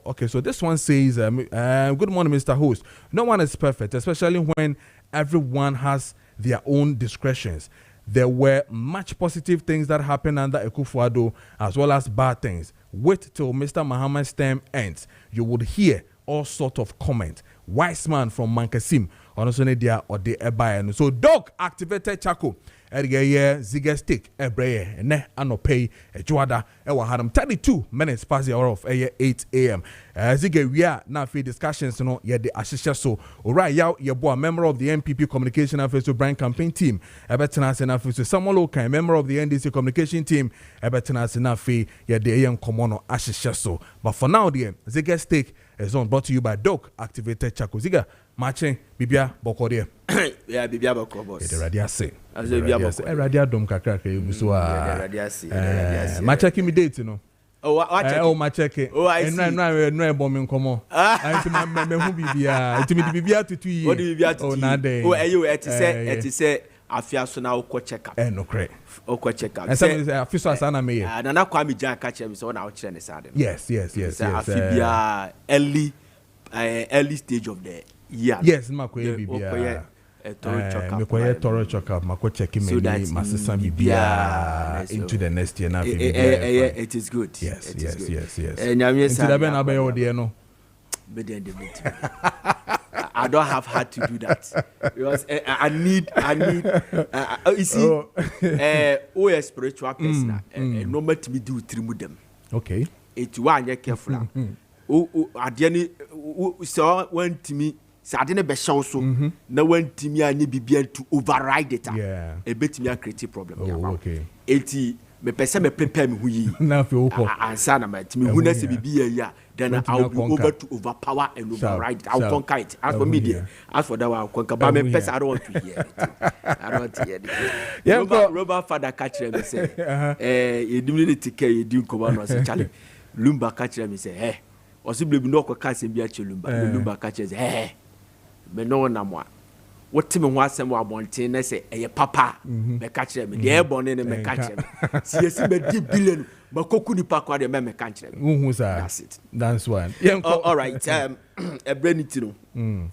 okay, so this one says good morning Mr. Host. No one is perfect, especially when everyone has their own discretions. There were much positive things that happened under Akufo-Addo as well as bad things. Wait till Mr. Muhammad's term ends. You would hear all sorts of comments. Wise man from Mankasim on also dia or de ebaye. So dog activated Chaco. Ziga stick ebreye ne anopay juada ewa hadam 32 minutes past the hour of 8 a.m. Ziga we are now for discussions no ye de ashisha so alright yaw ye boy member of the MPP communication affairs to brand campaign team ebetena se na for Samuel Okan member of the NDC communication team ebetena se na for ye de yen komono ashisha so but for now the Ziga stick is on brought to you by Doc Activated Chaco. Ziga Maakye bibia bokode yeah bibia bokode boss the radio say as bibia bokode radio dom kakra ka yuso a radio say Maakye me date no Maakye no e bom nkomo anti me hu bibia anti me bibia to 2 years what bibia to na den et say afia so na uko check up no cre uko check up and some afia so asana me na na kwa mi jan ka che me so na wo kire ne sade yes afia early stage of the year yes makwe bibia toro chock up mako check me masesa bibia into the next year na it is good yes nyame sa into the ben abayo de no I don't have had to do that because I need you see we are spiritual person no matter me do trimu them okay it one you careful ade so want me sade ne be show so na want me ani bibia to override it e betimi a create problem okay eti me pese me prepare me hu yi na fe uko ansa na matimi hu na se bibia ya then I'll be over to overpower and override it. I'll conquer it. As for media, as for that I'll conquer. But me pese I don't want to hear it. I don't want to hear it. Yeah, Robert father catch me say you do take care you do come on say Charlie Lumba catch me say hey osi blebi no ko ka se bia che Lumba catch say hey me no na mo what Tim and Watson were wanting, I say, a papa, me catch them, the airborne and me catch them. See, a billion, but Kokuni Park, the me catch them. That's it. That's one. All right, a brain to know.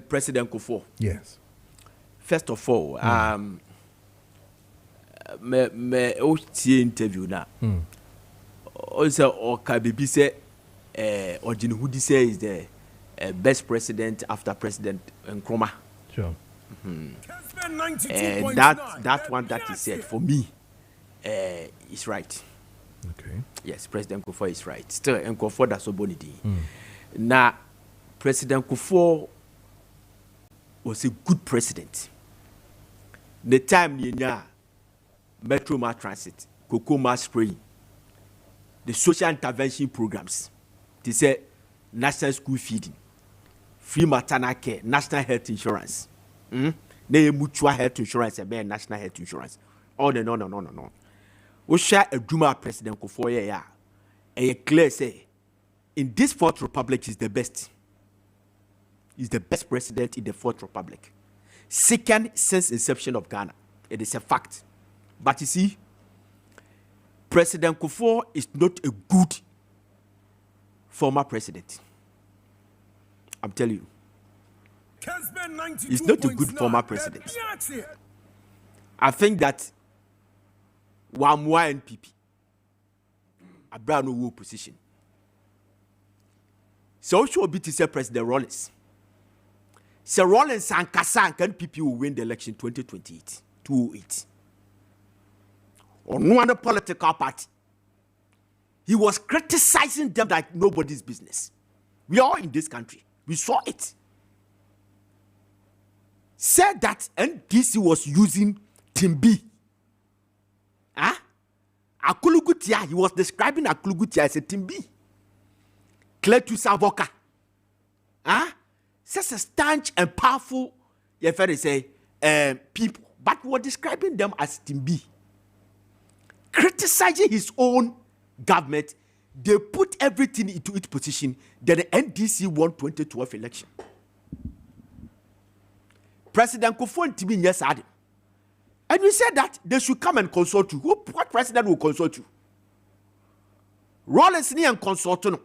President Kufuor. Yes. First of all, me interview now. Also, or Kabibi say, or Jinhudi say is the best president after President Nkrumah. Sure. That one that he said for me is right. Okay. Yes, President Kufuor is right. Still, Nkrumah that's so bonity. Now, President Kufuor was a good president. The time near Metro Mass Transit, Cocoa Mass Spray, the social intervention programs, they say national school feeding, free maternal care, national health insurance, mutual health insurance, and national health insurance. Oh, no. We share a Duma President Kufuor, yeah, and clear say, in this Fourth Republic is the best. He's the best president in the Fourth Republic. Second since inception of Ghana. It is a fact. But you see, President Kufuor is not a good former president. I'm telling you. He's not a good former president. I think that Wamwa NPP, a brand new position. So should be to say President Rollins. Sir Rollins and Kassan can NPP will win the election 2028. 208. Or no other political party. He was criticizing them like nobody's business. We are in this country. We saw it. Said that NDC was using Timbi. Akulugutia, he was describing Akulugutia as a Timbi. Kletu Savoka. Such a staunch and powerful, you say, people. But we were describing them as Timbi. Criticizing his own government, they put everything into its position. Then the NDC won 2012 election. President Kufuor and Timbi, yes, Adam. And we said that they should come and consult you. What president will consult you? Rollins and consult you.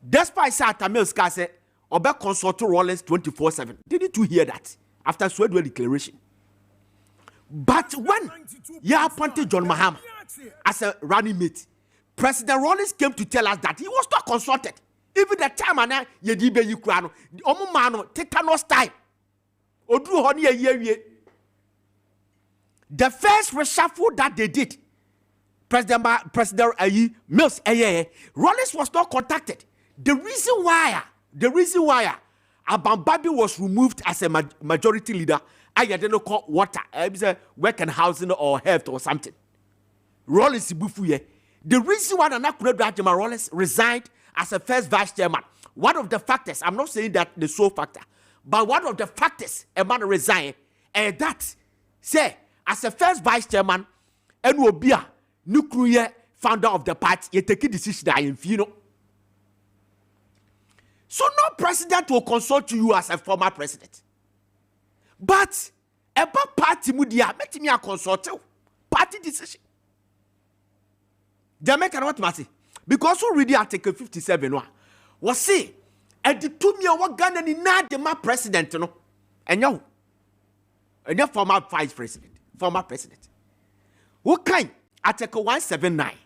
Despite Satamil Ska said, Oba consult Rollins 24/7. Didn't you hear that? After Swedwell declaration. But when you appointed John Mahama as a running mate, President Rollins came to tell us that he was not consulted. Even the time and Yedibe Ukrano, the Omumano, tetanus time. Odru Honi a year. The first reshuffle that they did, President Mills Rollins was not contacted. The reason why Abambabi was removed as a majority leader, I don't call water, work and housing or health or something. Rollins Bufuye. The reason why Nana Rollins resigned as a first vice chairman, one of the factors, I'm not saying that the sole factor, but one of the factors a man resigned, and that say as a first vice chairman, and will be a nuclear founder of the party, you take a decision that you know. So no president will consult you as a former president. But about party mudia, make me a consult party decision. Jamaica what must because we read Article 57 was say at the 2 year what Ghana ni na the ma president no and your former vice president, former president. What kind Article 179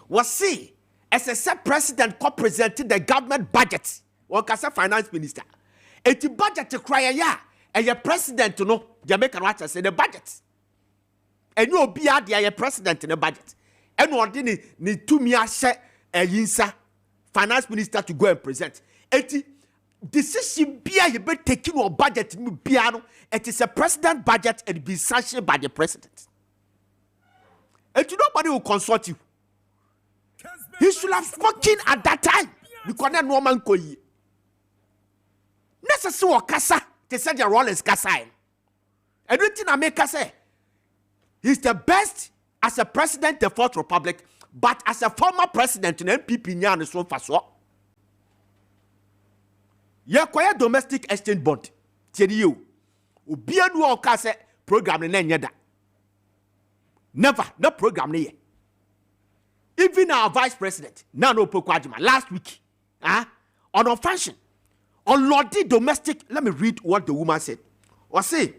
was say as a president co-presented the government budget. One kasa finance minister. Eti budget to cry ya. And your president to know Jamaican watchers say the budget. And you be at the president in the budget. And one didn't need 2 years a yinsa finance minister to go and present. Eti decision be a be taking or budget piano. It is a president budget and be sanctioned by the president. And nobody will consult you. He should have spoken at that time. Because no woman ko yi. Necessary kasa to say the Rollins kasa. Everything I make say, he's the best as a president of the Fourth Republic, but as a former president in NPP nyan so far so. You acquire domestic exchange bond. tiedi you. Ubia do all case program in nyeda. Never, no program ne. Even our vice president, Nano Pokwajima, last week, on a function, on Lordy domestic, let me read what the woman said. Or say,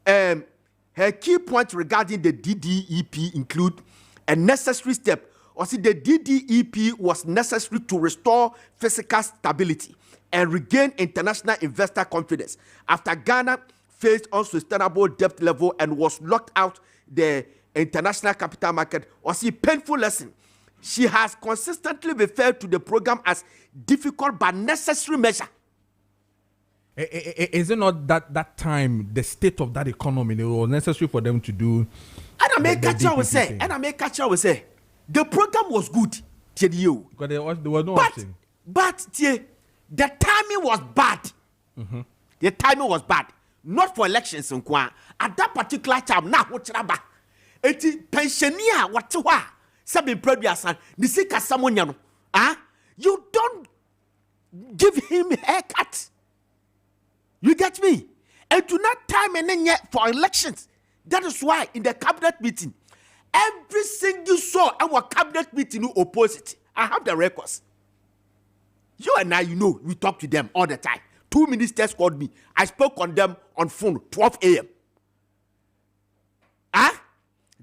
her key points regarding the DDEP include a necessary step. Or see, the DDEP was necessary to restore physical stability and regain international investor confidence after Ghana faced unsustainable debt level and was locked out the international capital market. Or see, painful lesson. She has consistently referred to the program as difficult but necessary measure. Is it not that time, the state of that economy, it was necessary for them to do? And I make catch will say, the program was good. Because there was no option. But the timing was bad. Mm-hmm. The timing was bad. Not for elections in Kwa. At that particular time, now what's raba? Eti pensioner what to wa? Sabi previous and nisika samunyano. You don't give him a haircut. You get me? And do not time and then yet for elections. That is why in the cabinet meeting, every single saw our cabinet meeting who oppose it. I have the records. You and I, we talk to them all the time. 2 ministers called me. I spoke on them on phone 12 a.m.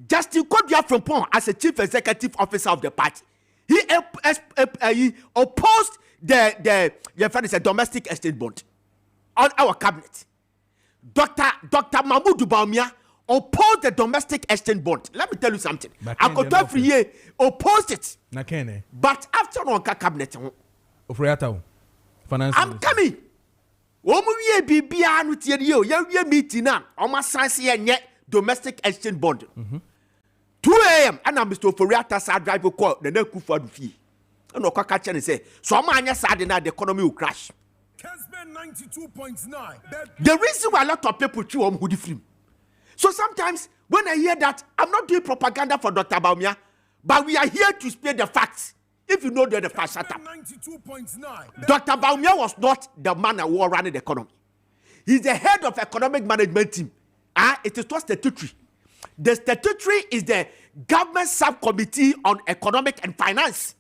Justin Kojo from Pong as a chief executive officer of the party. He opposed the domestic estate bond on our cabinet. Dr. Mahmoud Baumia opposed the domestic exchange bond. Let me tell you something. Akoto opposed it. But after on cabinet, I'm coming. Meeting domestic exchange bond. 2 a.m. and I'm Mr. Foriata sa drive call the next for the fee. And no catch and say, so I'm sad the economy will crash. Kessben 92.9. The reason why a lot of people chew on hoodie film. So sometimes when I hear that, I'm not doing propaganda for Dr. Baumia, but we are here to spread the facts. If you know the facts, shut up. Dr. Baumia was not the man who was running the economy. He's the head of economic management team. It is not statutory. The statutory is the government subcommittee on economic and finance,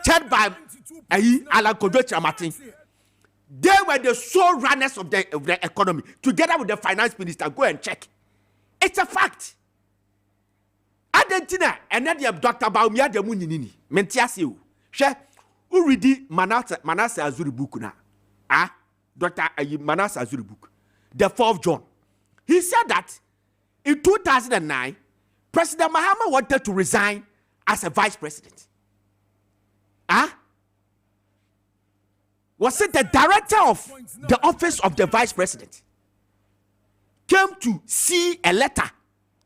chaired by Alan Kojo Martin. They were the sole runners of the economy, together with the finance minister. Go and check. It's a fact. Adentina, and then the Dr. Baumia de Muninini. Mentiasi, she who read the Manasseh Azuri book now. Dr. Manasseh Azuri book. The 4th John. He said that in 2009, President Mahama wanted to resign as a vice president. Was it the director of the office of the vice president came to see a letter,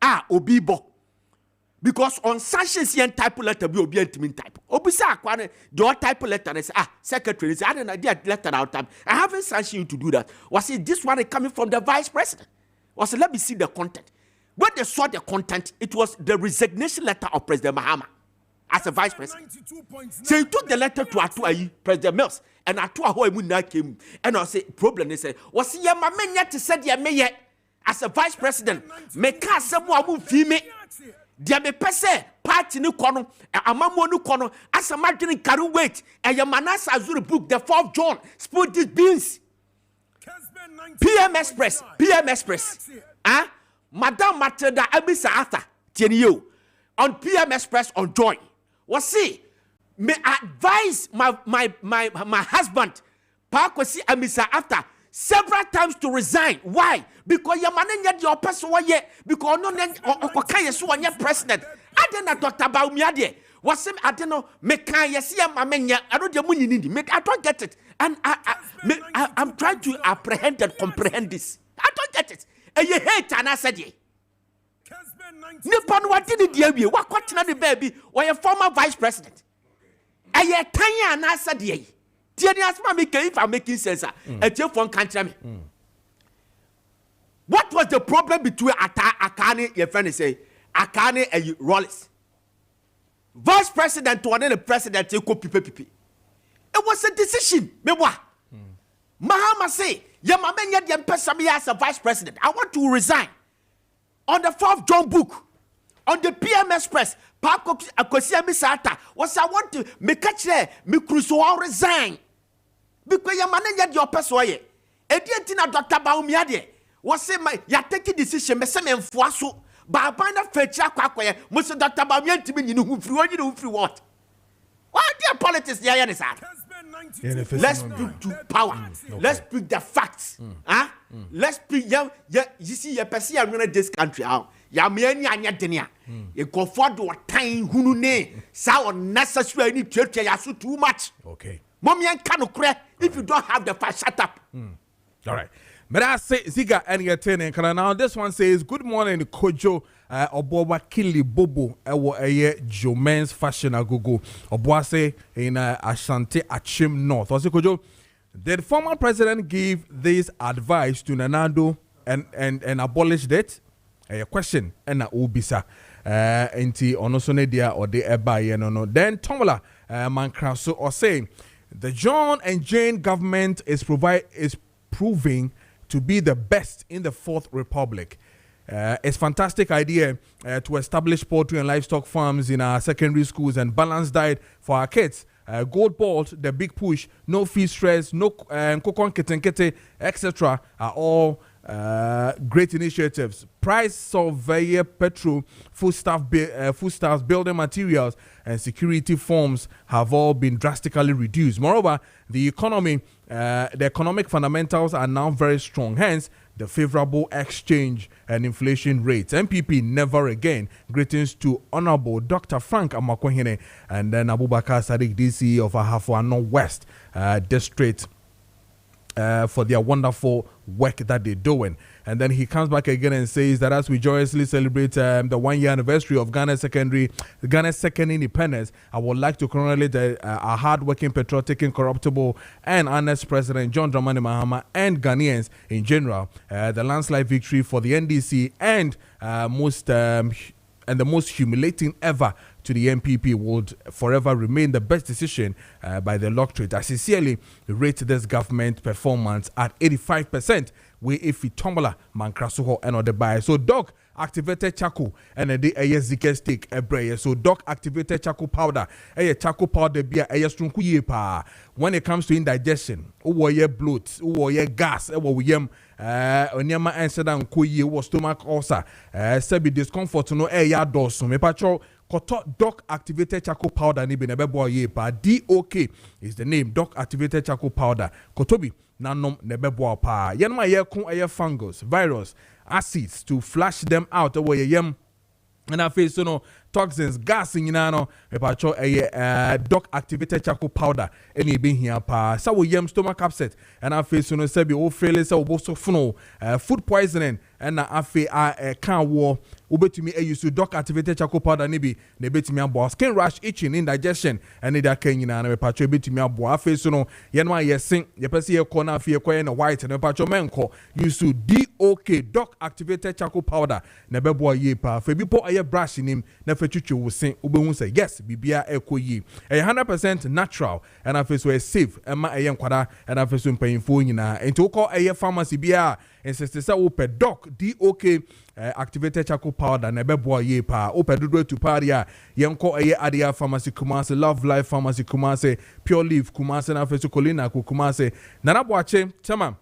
Obibo, because on sanctions here type letter be obi intimate type. Obisa akwane the type letter and say secretary say I don't idea letter out time. I haven't sanctioned you to do that. Was it this one coming from the vice president? Was it, let me see the content. When they saw the content, it was the resignation letter of President Mahama as a vice president. So he took the letter to Atu President Mills, and Atu Ahoy came. And I say, problem is, was he a man yet to say, as a vice president, make us someone who feel me. Dia me pese party ni kono amamo ni kono as a margin carry weight and your Manasseh Azuri book the 4th John spoon these beans. PM Express. Madame Matilda Abisa Arthur Tienio on PM Express on Joy. Was see me advise my husband Pakwesi Amisa Arthur several times to resign. Why? Because your man yet your person yet because no then president. I didn't Dr. Baumia was him I don't know make I see my mania. I don't get it. And I'm trying to apprehend and comprehend this. I don't get it. And you hate and I said ye. Nippon what did it what the baby or your former vice president? And you tanya and I said ye. If I'm making sense, a phone can't tell me. What was the problem between Akane, your friend say, Akane and Rollis? Vice president to another president, it was a decision. Mahama say, Yamamenya the Pesami as a vice president. I want to resign. On the 4th John book, on the PMS press, Pako Akosia Misata, was I want to make a chair, me cruise resign. Because Yamania your persuade. Ediatina Dr. Baumiade was say my ya taking decision, Messam and Fuasu, Babana Fetcha Quaque, Mr. Dr. Baumian to be you know free what? Why dear politics the iron is at? Let's speak to power. Let's speak the facts. Let's speak you see your person running this country out. Ya me anya denia. You go forward to time who ne so unnecessary any church ya so too much. Okay. Mommy and cannot cry if you don't have the fight. Shut up. All right. But I say Ziga and your turning. Now this one says, good morning, Kojo Obowa Kili Bobo Ewo Eye Jomen's Fashion Agogo. Oboase in Ashanti Achim North. Also, Kojo, did former president give this advice to Nanado and abolished it? A question and a ubisa. Enti onosonedia or de eba no. Then Tomola Mankraso or saying the John and Jane government is proving to be the best in the Fourth Republic. It's a fantastic idea to establish poultry and livestock farms in our secondary schools and balanced diet for our kids. Gold Bolt, the big push, no fee stress, no kokon kete, etc. are all great initiatives. Price of petrol, foodstuffs, building materials, and security forms have all been drastically reduced. Moreover, the economic fundamentals are now very strong. Hence, the favorable exchange and inflation rates. MPP never again. Greetings to Honorable Dr. Frank Amakwehene and then Abubakar Sadiq, DC of Ahafo West District. For their wonderful work that they're doing. And then he comes back again and says that as we joyously celebrate the 1-year anniversary of Ghana's second independence, I would like to congratulate our hard-working, patriotic, incorruptible, and honest President John Dramani Mahama and Ghanaians in general. The landslide victory for the NDC and the most humiliating ever to the MPP would forever remain the best decision by the electorate. I sincerely rate this government performance at 85%. We if it tombola mankrasuho and other buy. So dog activated charcoal and a zike stick a brayer. So dog activated charcoal powder. A charcoal powder beer a strunku pa. When it comes to indigestion, ye bloat, ye gas, yem onyama answer down kuye was stomach ulcer. Sebi discomfort no ya dorsum. Me patrol Koto Doc Activated Charcoal Powder ni benebebo ye pa. DOK is the name. Doc Activated Charcoal Powder. Kotobi nanom nebebo pa. Yenma ye kun aye fungus, virus, acids to flush them out away yem. And I face toxins, gas in no me pacho a Doc Activated Charcoal Powder any being here pa. So we yem stomach upset and I face sebi o fail so boso funo food poisoning and I fe can war ubetumi use Doc Activated Charcoal Powder nibi ne betumi abo skin rash, itching, indigestion and ida ken nyina na me pacho betumi abo afe so no yenwa yesin ye pese ye corner afi ye koye na white na pacho menko use DOK Doc Activated Charcoal Powder na bebo ye pa fe bi po aye brush nim na fe chuchu wo sin ubehun say yes bibia ekoyi 100% natural and afe so safe ema aye nkwada and afe so mpanyimfo nyina enti ko aye pharmacy bia insist say wo pe Doc DOK Activated Charcoal Powder na bebo ye pa open dodo to paria yenko eye adia pharmacy Kumase, Love Life Pharmacy Kumase, Pure Leaf Kumase na fesu Kolina ku Kumase nana boache chama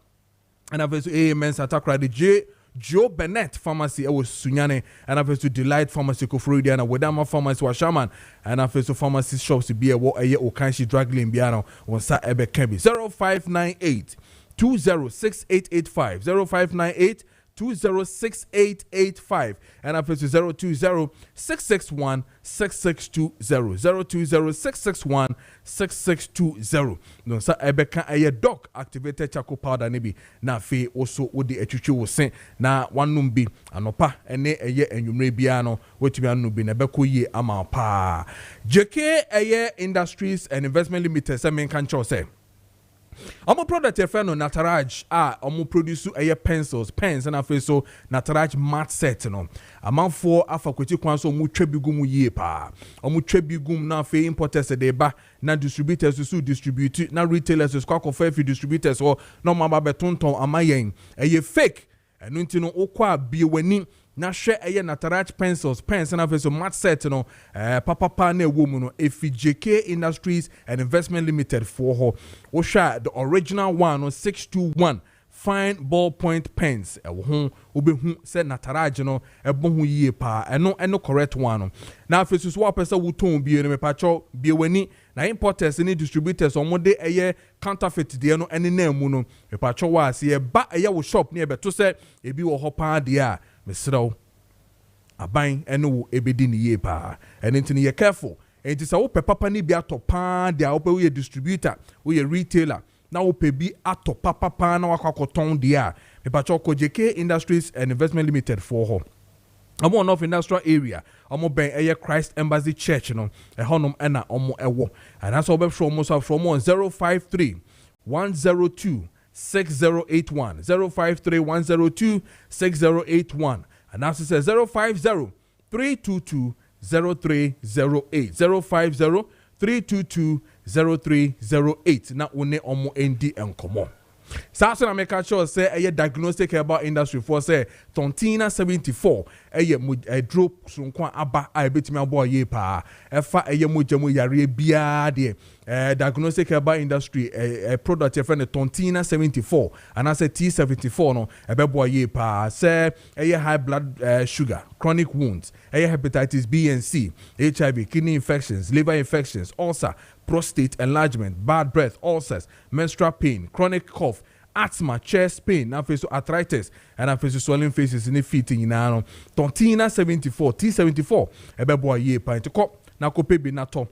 na fesu amen satakra de Joe Bennett Pharmacy was Sunyane and I to Delight Pharmacy Kofrudia and Wedama Pharmacy was Shaman and I to pharmacy shops to be a wo aye okanshi drug limbiano on sa ebe kembi 0598 206885 0598 206885 and up to 020-661-6620 020-661-6620 no sa ebeka aye Doc Activated Charcoal Powder nibi na fe also wodi etwetwe wo sen na wanum bi anopa ene eye enwumre bia no wetumi anu bi na beko yi ama pa JK Aye Industries and Investment Limited se men kan cho se Omo product your friend no Nataraj omo produce pencils, pens and afi so Nataraj mat set no. Amanfo afa kweti kwan so omo twa bigum yie pa. Omo twa bigum na afi importers de ba na distributors so distribute na retailers so kwa for distributors so no mama betonton amayen. Eye fake. Enu nti no okwa bie wani na hwe eye Nataraj pencils, pens and afi so mat set no papa na ewo mu no JK Industries and Investment Limited for ho. Osha the original one on 621 fine ballpoint pens ho obehu se Nataraj no ebohu yie pa eno correct one no na afi so wa pesa wuton bie no me pacho bie wani na importers ni distributors omode eye counterfeit de no ene na mu no me pacho wa se ba eye wo shop ne beto se ebi wo ho pa de a mesrew aban ene wo ebedi ni yie pa ene ntini ye careful enti sa wo pe papa ni bi atopa de a wo pe wo distributor wo retailer na wo pe bi atopa na wakwakoton de a me pacho JK Industries and Investment Limited for ho omo one of industrial area omo ben eye Christ Embassy Church no honum ena omo ewo and that's obe from mo from 053 102 6081 053 102 6081 and that's says 050 322 0308 050 322 0308 na one omo endi enkomo. Sasa na make sure say a diagnostic about industry for say Tontina 74 a drop sunkwa aba a betimi abo ye pa efa mojamu yare bia de diagnostic about industry a product e friend Tontina 74 and I say T74 no ebebo ye pa say high blood sugar, chronic wounds, hepatitis B and C, HIV, kidney infections, liver infections, ulcer, prostate enlargement, bad breath, ulcers, menstrual pain, chronic cough, asthma, chest pain, na face arthritis, and na face swelling faces in the feet in no. Tontina 74, T74, ebebo ye pa into cop na kope na to.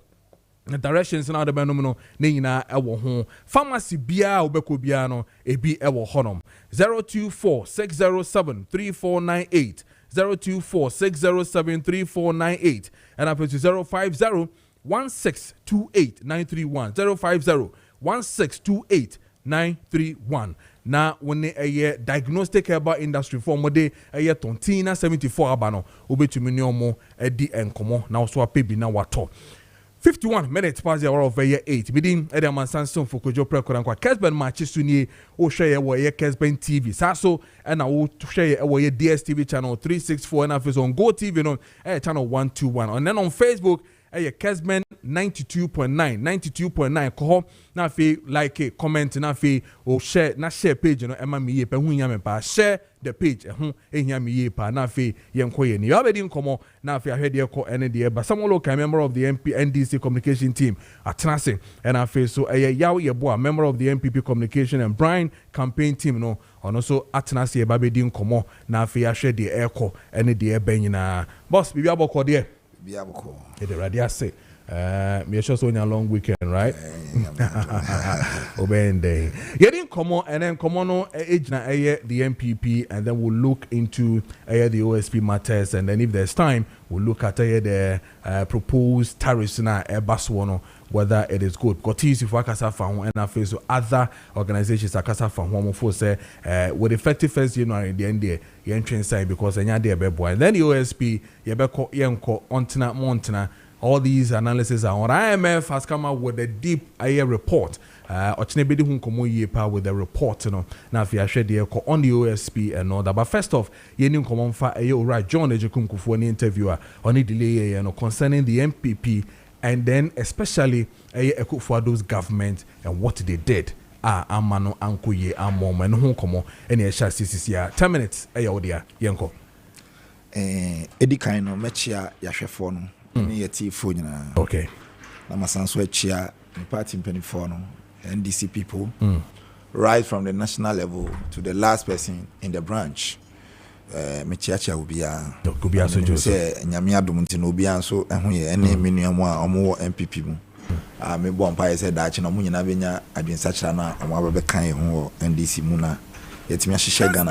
The directions na the benomino ne nyina ewo ho. Pharmacy bia obeko bia no ebi ewo honom. 024 607 3498 024 607 3498 and up to 050 1628 931 050 1628 931. Na when a diagnostic about industry for mode a Tontina 74 abano obetumi ne omo edi enkomo na so apebi na wato 51 minutes past the hour of 8 bidin Edaman Sanson for Kojo Preko Dankwah Kessben Maakye suni o share wo ye Kessben TV saso and o share wo ye DSTV channel 364 and after on Go TV no channel 121 and then on Facebook Kessben 92.9 ko na fe like comment na fe o share page no ema mi ye pe hu nya me pa share the page hu ehia mi ye pa na fe yenko ye ni abedi nkomo na fe ahwede ko ene de ba some local member of the NDC communication team atrase and afe so yaw ye bo a member of the MPP communication and Brian campaign team no ono so atrase ba bedi nkomo na fe ahwede eko ene de ba nyina boss bibi aboko de Biaboko. The radio say, me sure so a long weekend, right? Obende. Getting common and then common age na the MPP, and then we'll look into the OSP matters, and then if there's time, we'll look at the proposed tariffs na Baswono, whether it is good. Because if we kasa found and I feel so other organizations are kasa found one for say with effective 1st January in the end there, you entrance side because enya dey bebo. And then the OSP yebeko yenko ontina montana. All these analyses are on. IMF has come out with a deep report. Ochinebedi hun komo ye pa with the report, you know. Now if you share the on the OSP and all that. But first off, ye nim komo fa right John Ejekum Kufuor an interviewer on the delay you know concerning the MPP and then especially Akufo-Addo's government and what they did. Amano ankuye amom and hun komo any sha CCC 10 minutes odia yenko. Edi kaino mechia yahwefo no. Ni yeti fo nyina. Okay. Na masanso achia the party mpenifo no NDC people right from the national level to the last person in the branch. Mechiacha obia. Obia so say nyame adom nti no obia so eho ye ene menuamu a omo MPP mu. Me bo mpa say da chi no mu nyina benya adwensachira na omo ababe kan ho NDC mu na President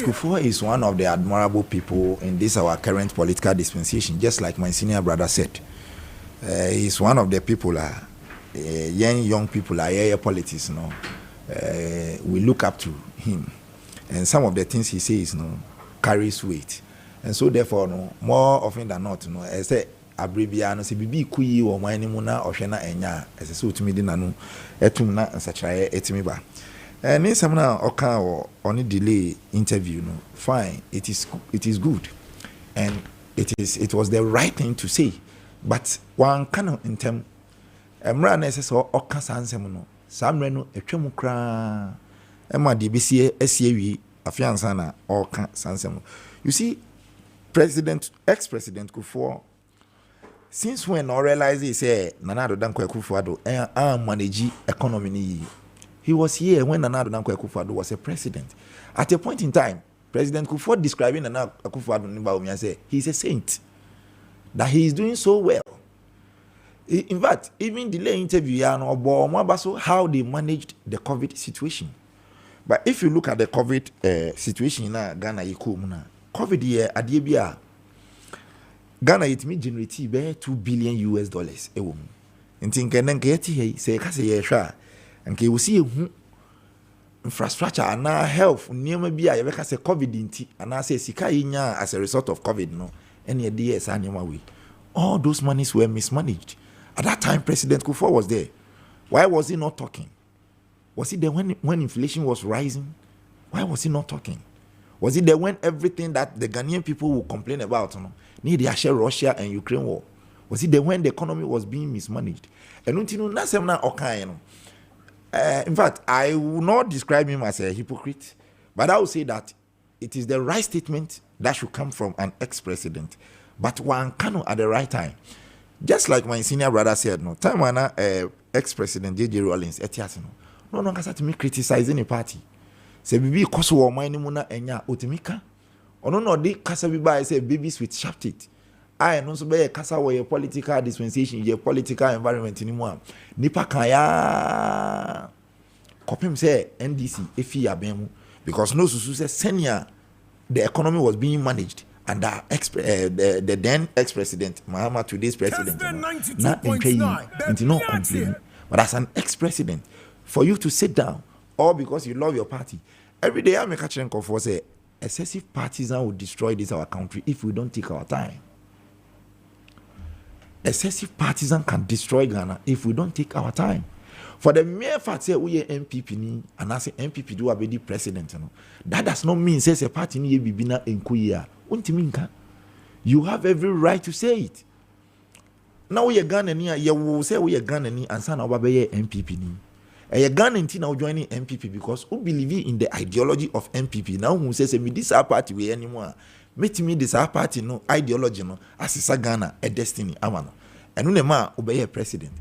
Kufuor is one of the admirable people in this our current political dispensation, just like my senior brother said. He's one of the people young people are politics, we look up to him, and some of the things he says, carries weight, and so therefore, more often than not, I say abbreviation, say bibi kuyi or mine muna or shena enya, as a suit me dinanu, etumna and such a etimiba. And in some now or only delay interview, fine, it is good, and it was the right thing to say, but one cannot in term. Emra na ese so oka sansem no samre no etwem kra ema de besie asiewi afiansa na oka sansem. You see, ex-president Kufuor, since when I realized he say Nana Addo Dankwa Akufo-Addo manage economy ni, he was here when Nana Addo Dankwa Akufo-Addo was a president. At a point in time, President Kufuor describing Nana Akufo-Addo and say he's a saint, that he is doing so well. In fact, even delay interview how they managed the COVID situation. But if you look at the COVID situation in Ghana, COVID year adibia Ghana it me generate $2 billion US. And think and then get here say kase and we see infrastructure and health near maybe I say COVID inti and I say sika inya as a result of COVID no any DS anima way. All those monies were mismanaged. At that time, President Kufuor was there. Why was he not talking? Was he there when inflation was rising? Why was he not talking? Was he there when everything that the Ghanaian people would complain about, need to share Russia and Ukraine war? Was he there when the economy was being mismanaged? And in fact, I will not describe him as a hypocrite, but I will say that it is the right statement that should come from an ex-president, but one cannot at the right time. Just like my senior brother said, time when ex-president J.J. Rawlings no kasa to me criticizing a party. Say bibi koso wo man mu na enya otimika. Ono no de kasa bi ba say babies with sharp teeth. I no so be kasa wo your political dispensation, your political environment ni mu am. Nipa kan ya kopim say NDC efi aben mu because no susu say senior the economy was being managed. And the then ex-president, Mahama, today's president, not complaining. But as an ex-president, for you to sit down, or because you love your party, every day I make a chance for say, excessive partisan will destroy this our country if we don't take our time. Excessive partisan can destroy Ghana if we don't take our time. For the mere fact say we are MPP ni, and I say MPP do be the president, that does not mean say a party ni bibina enkuya. You have every right to say it. Now we are Ghanaian, you will say we are Ghanaian and son of MPP ni. A Ghanaian now joining MPP because who believe in the ideology of MPP. Now who says me this our party we anymore. Meet me this our party no ideology no as is a Ghana a destiny amano. And unema obey a president.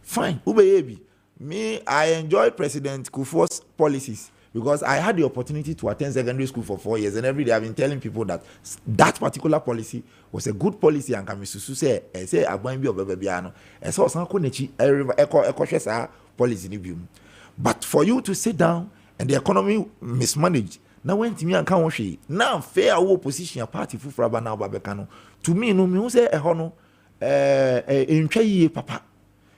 Fine, obey me. I enjoy President Kufuor's policies. Because I had the opportunity to attend secondary school for 4 years, and every day I've been telling people that that particular policy was a good policy. And Kamisusu say I'm going to be obebiano. And so some policy. But for you to sit down and the economy mismanaged, now when to me and can't now fair opposition party for now babekano to me no me say a hono papa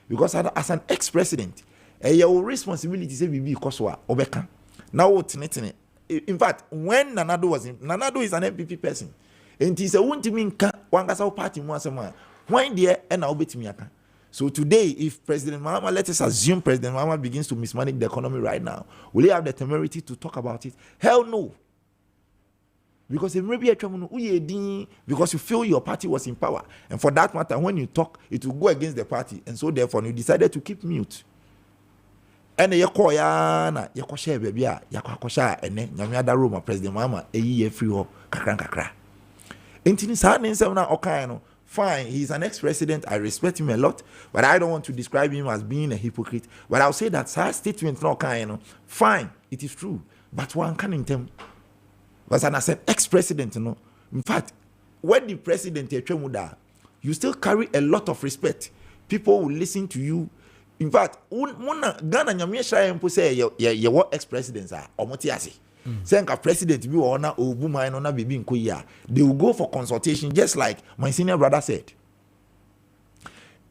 because as an ex-president, your responsibility say be koswa obeka. Now what in fact, when Nanado is an MPP person, and he said, "Won't mean one party once a month? Why there and I'll bet me." So today, if President Mahama, let us assume President Mahama begins to mismanage the economy right now, will he have the temerity to talk about it? Hell no. Because it may be a because you feel your party was in power, and for that matter, when you talk, it will go against the party, and so therefore you decided to keep mute. And ye call ya na ye ko share baby a ya ko sha ene nyame ada Roma President Mahama eyi free ho kakra entini sa ne nsem na okan no fine, he's an ex-president, I respect him a lot, but I don't want to describe him as being a hypocrite. But I'll say that sa statement no kan fine, it is true, but one can in term was an ex-president in fact when the president you still carry a lot of respect. People will listen to you. In fact, Ghana nyame sha empo say ye what ex-presidents are omotiase. Saying a president be or na obuma no na bibi nkoyi, they will go for consultation just like my senior brother said.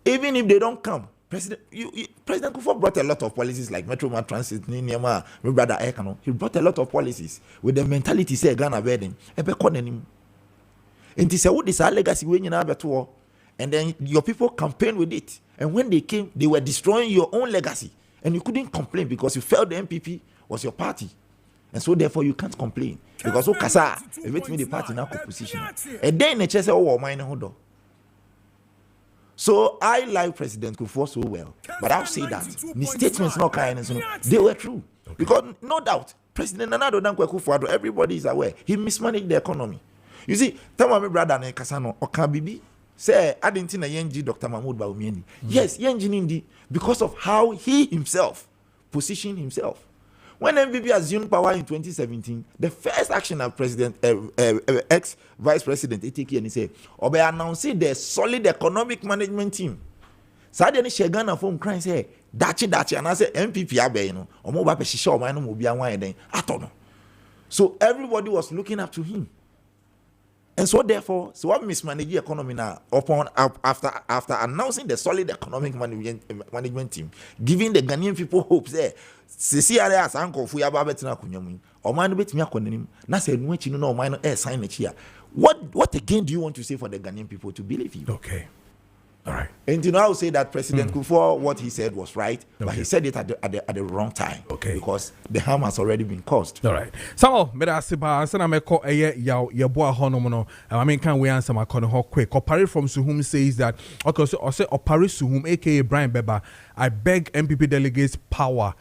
Even if they don't come, President Kufuor brought a lot of policies like Metro Transit, my brother Ekano. He brought a lot of policies with the mentality say Ghana wedding. And he said, "What is our legacy when you have a tour?" And then your people campaigned with it. And when they came, they were destroying your own legacy, and you couldn't complain because you felt the MPP was your party, and so therefore you can't complain because Okasa, everything the party now position. And then the chess oh mine hold. So I like President Kufuor so well, but I'll say that the statements not kind, they were true. Okay. Because no doubt, President Dankwah Kufuor, everybody is aware, he mismanaged the economy. You see, tell my brother Kasano Okabibi say I didn't think Yenji Dr. Mahmoud Baumieni. Yes, Yenji Nindi, because of how he himself positioned himself. When MPP assumed power in 2017, the first action of President, ex-Vice President Etiki, and he said, "Obe announcing the solid economic management team." Suddenly, Shegana from crying say, "Dachi," and I said, "MPP abe no, omo ba pe shisha omo no mo bi anwan eden atono." So everybody was looking up to him, and so therefore, so what mismanage the economy now? After announcing the solid economic management team, giving the Ghanaian people hopes there. Sisi are as uncle for Yababetina Kunyamin, or man bet me a conim, Nasa which you know, minor air sign it here. What again do you want to say for the Ghanaian people to believe you? Okay. All right. And you know, I will say that President Kufuor, what he said was right, but he said it at the wrong time. Okay. Because the harm has already been caused. All right. Some me da siba sana me ko ya boa hono no. I mean can we answer my corner quick. Opare from Suhum says that okay, so Opare Suhum aka Brian Beba, I beg MPP delegates power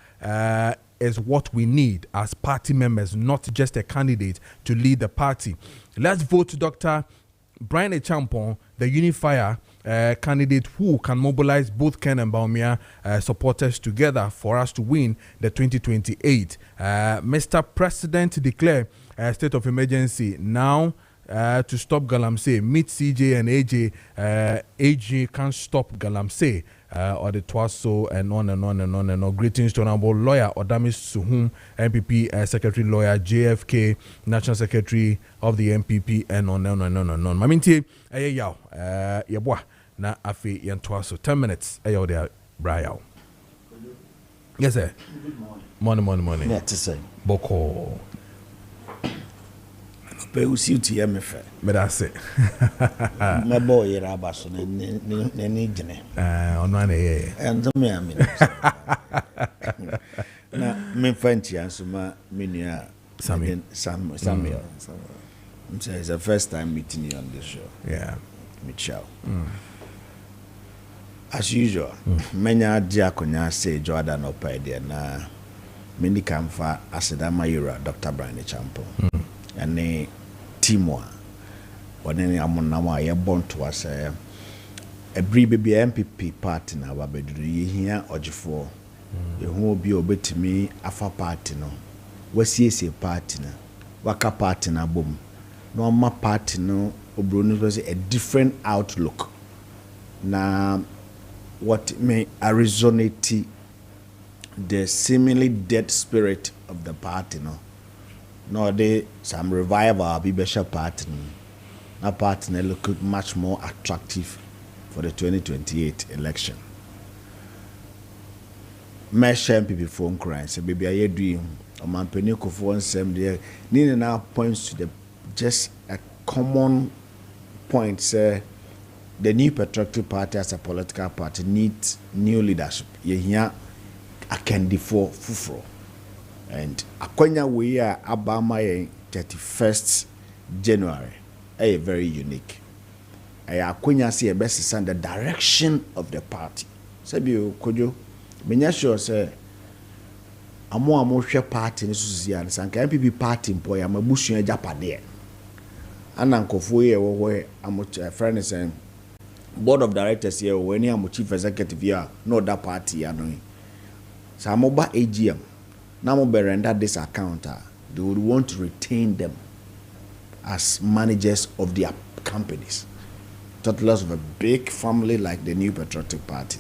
is what we need as party members, not just a candidate to lead the party. Let's vote Dr. Brian Echampong, the unifier candidate who can mobilize both Ken and Baumia supporters together for us to win the 2028. Mr. President declare a state of emergency now to stop Galamsey. Meet CJ and AJ. AJ can't stop Galamsey. Or the Twaso and on and on and on and on. Greetings to honorable lawyer Odamis Suhum, MPP Secretary Lawyer JFK, National Secretary of the MPP and on and on and on and on. Maminti, yaw, yabwa na afi yan Twaso. 10 minutes, ayo there, Brian. Yes, sir. Morning. Yeah, to say. Boko. Pe usi uti ya mefe. Me da se. Me bo yera abaso ne ni jene. Ono na ye. Ando me ami. Na me fanti ansuma menua Samuel. It's the first time meeting you on this show. Yeah. Michelle. As usual, menya diakonya say Jordan opede na many kamfa asedama yura Dr. Brian Echampong. And Timwa, or any amonama, you're born to us a brief baby MPP party now, but do you hear or for you who be obey to me afa party no, what's yes a party na, waka party na boom, no my party no, Obruno was a different outlook. Now, what may resonate the seemingly dead spirit of the party no. No, they some revival be better partner. That partner look much more attractive for the 2028 election. My MPP phone crying, so baby I doing a man peniko for one same day. Nina now points to the just a common point, say the new patriotic party as a political party needs new leadership. You hear a candy for fufro. And akwanya we are Abama 31st January. Very unique. Akwanya see a best send the direction of the party. Sabi Kojo, menya sure say amo hwe party ni susu ya sanka MPP party mpo ya mabusu ya japade. Ana nkofo ye wo amo friend saying board of directors here when amo chief executive here no that party ya no. Sa mo ba AGM now, render this account, they would want to retain them as managers of their companies. Totalers of a big family like the New Patriotic Party.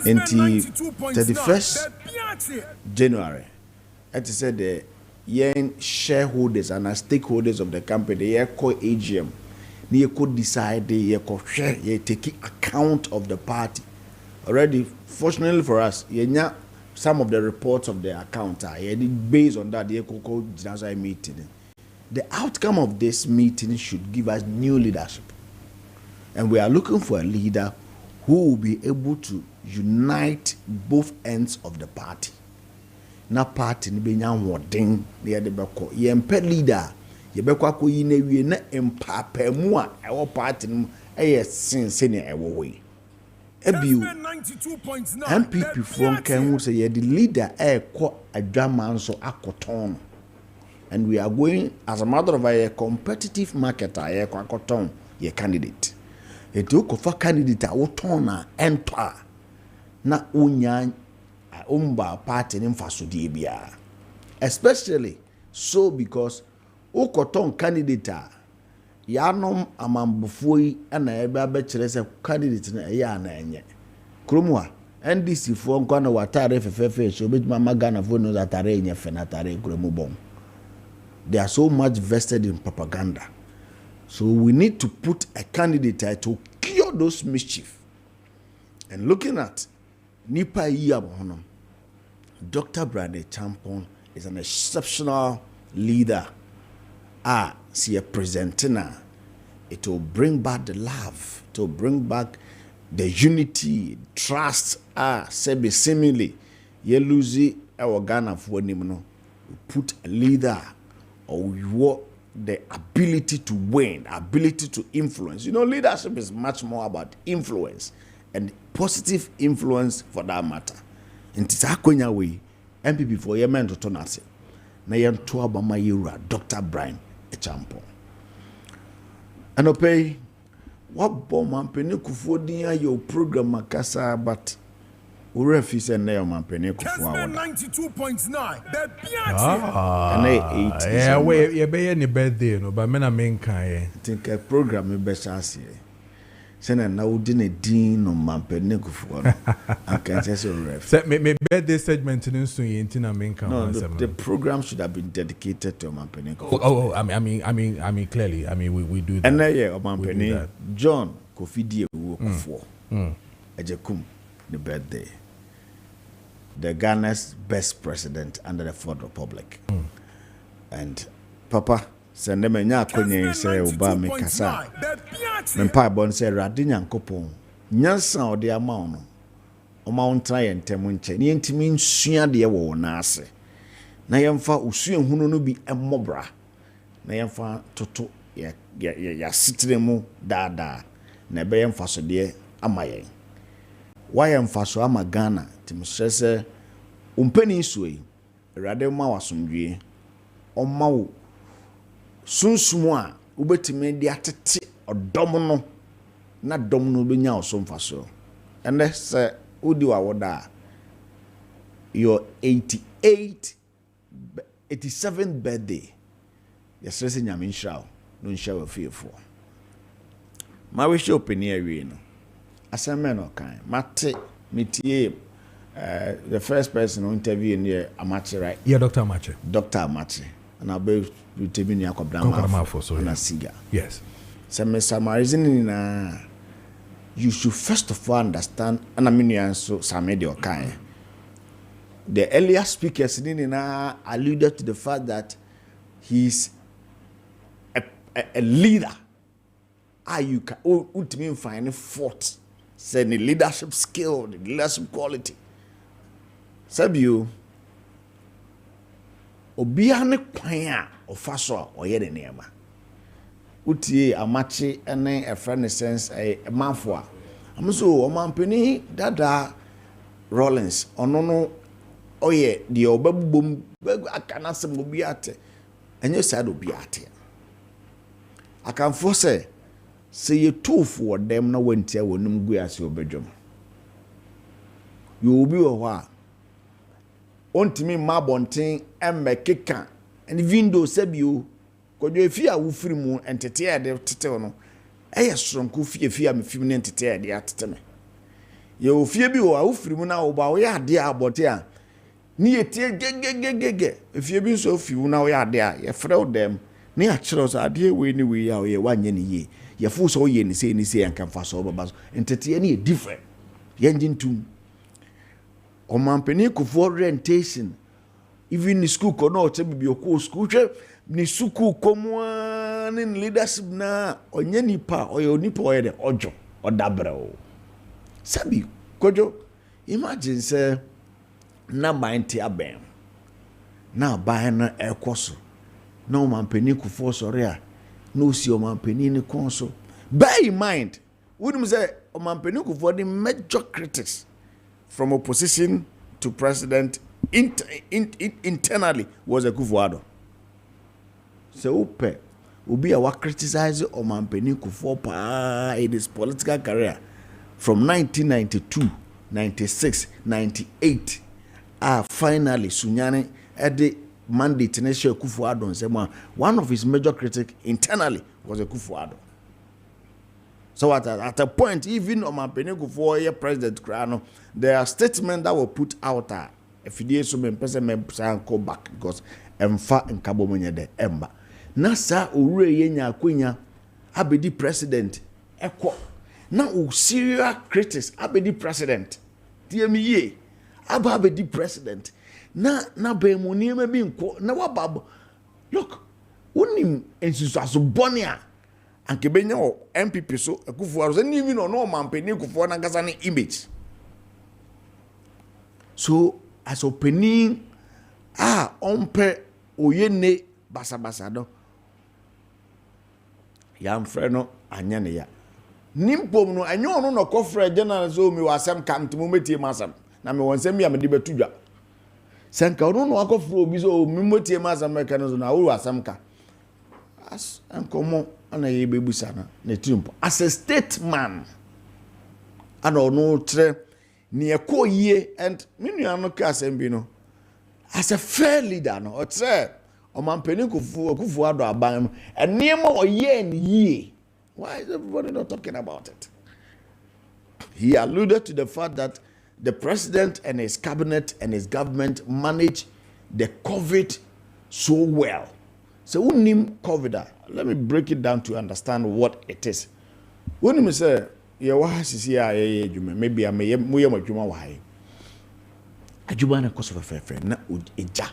Until 31st January, it said the young shareholders and stakeholders of the company, they call AGM, they could decide, they could share, they take account of the party already, fortunately for us, some of the reports of the account are based on that. The meeting. The outcome of this meeting should give us new leadership, and we are looking for a leader who will be able to unite both ends of the party. Na party ni be nya wodin na de beko ye mpa leader ye beko akoyi na wie na empapamu a ewo party no sense ne ewo we ebiu MPP from kan hu say ye the leader ekọ adwama nso akoton, and we are going as a matter of a competitive marketer ye kwa akoton ye candidate etu ko fa candidate a woton na enter na unya umba party in fasudi bia, especially so because ukoton candidate yanom amambufuyi ana ebe abekire se candidate na ya na enye kromwa NDC fo nkwa na watare fefefe so betuma magana fo no atare enye fe na tare kromu bom. They are so much vested in propaganda, so we need to put a candidate to cure those mischief. And looking at nipa yi abonom, Dr. Bradley Champon is an exceptional leader. See a presenter. It will bring back the love. It will bring back the unity, trust. Sebi seemingly, ye lose our Ghana for no. Put a leader or the ability to win, ability to influence. You know, leadership is much more about influence and positive influence for that matter. Nti sakonya we MPP for yemen to tonase na yen to abama yura Dr. Brian Echampo anope what bomb mampeni kufuo din ayo program akasa, but urefi se na yo mampeni kufuo awon 92.9 yeah we ye be any birthday no but me na menkan ye think a program be chance sena na udi ne din no mampeni kufuo no akan say ref say me birthday segment in so yenti na menkan. No, the program should have been dedicated to mampeni kufuo. I mean clearly we do that. And yeah mampeni John Kofi Die kufuo ejekum the birthday, the Ghana's best president under the Fourth Republic. And Papa send them nya konye say oba me kasa me pa bon say rade nyankopon nyansa ode ama no oma wontra ye ntem nche ne ntimi nsua de wo na ase na yemfa usua hunu no bi emmobra na yemfa toto ya sitire mu dada na be yemfa so de ama yen wa yemfa so ama Ghana timsese umpeni suyi rade ma wasomdwe oma wo sunsumu a ubetime de atete odom no na dom no benya osomfa so ene se udi wa woda your 87th birthday yesrese nyame nshraw no nshraw fiefo ma we show peni awie no aseme no kan mate metie the first person who interviewed here Amache, right? Yeah, Dr. Amache. Dr. Amache. And I'll be interviewing you a Siga. Yes. So Mr. reasoning you should first of all understand, and I mean you answer Samedi Okai. The earlier speakers alluded to the fact that he's a leader. You can ultimately find a fault. Say the leadership skill, the leadership quality. Sabio obia ne kwan a ofaso a oye de nema utie Amache ene a friend sense a manfo a amso o mampeni dada Rollins ono no oye de obabubom akana sem obia ate enye sad obia ate akanfo se ye tofo dem na wantia wonum gu ase obedwom you obi wo ha ontimi mabonten emmekeka and window sabio Kojo efi a wofiri mu entete ya de tetew no eye soronko fie a mefim ne entete ya de ateteme ye ofie bi wo a wofiri mu na wo ba wo ya de abote a ni etie gegegege efie bi nso ofi wo na wo ya de a ye frew dem ni a kire so ade we ni we ya wo ye wanye ni ye ye fu so ye ni se anka fa so baba so entete ya ni different Yengin to Omampeni for orientation. Even the school could not be your school. Ni suku komwa ni leadership na onye nipa oyo nipa oyede ojo odabra o sabi Kojo imagine say na mind abem na ban na ekoso na o mampeni kufo sori a na osi o mampeni ni konso bear in mind wouldn't say o mampeni kufo the major critics from opposition to president internally was a Kufuor. So upe ubi awa criticize Omampeni Kufuor pa in his political career from 1992, 96, 98. Finally Sunyane at the mandate Tenesha Kufuor. One of his major critics internally was a Kufuor. So at a point, even Omampeni Kufuor, President Krano, there are statements that were put out there. If you do so, person go back because emfa nkabo monye de emba. Nasa ure yenya akwenya abedi president ekwo. Na o serious critics abedi president. TME abedi president. Na be moni me bi nko na wababo. Look, unim ensusu asobonea anke benya o MPP so Kufuor so even no Omampeni Kufuor na ngasa ni image. So as opening ompe oyene basabasa do yam freno anya ne ya nimpom no anya ono no kofre general so mi wasem kam timo metie masam na me wonsem ya me de betudwa senka ono no akofre obi so mi metie masam me kan so na wo wasem ka as ankomo ana ye bebusa na trimpo as a statesman ana ono tre ni ekoyie and minu ano ka sembi no as a fair leader no o tre Omampeni Kufuor do aban and niema oye and ye. Why is everybody not talking about it? He alluded to the fact that the president and his cabinet and his government manage the COVID so well. So unim COVID, let me break it down to understand what it is. When you say ya wahasisi ya maybe I may muye majuma wahi. Ajuma na koso fefe na eja.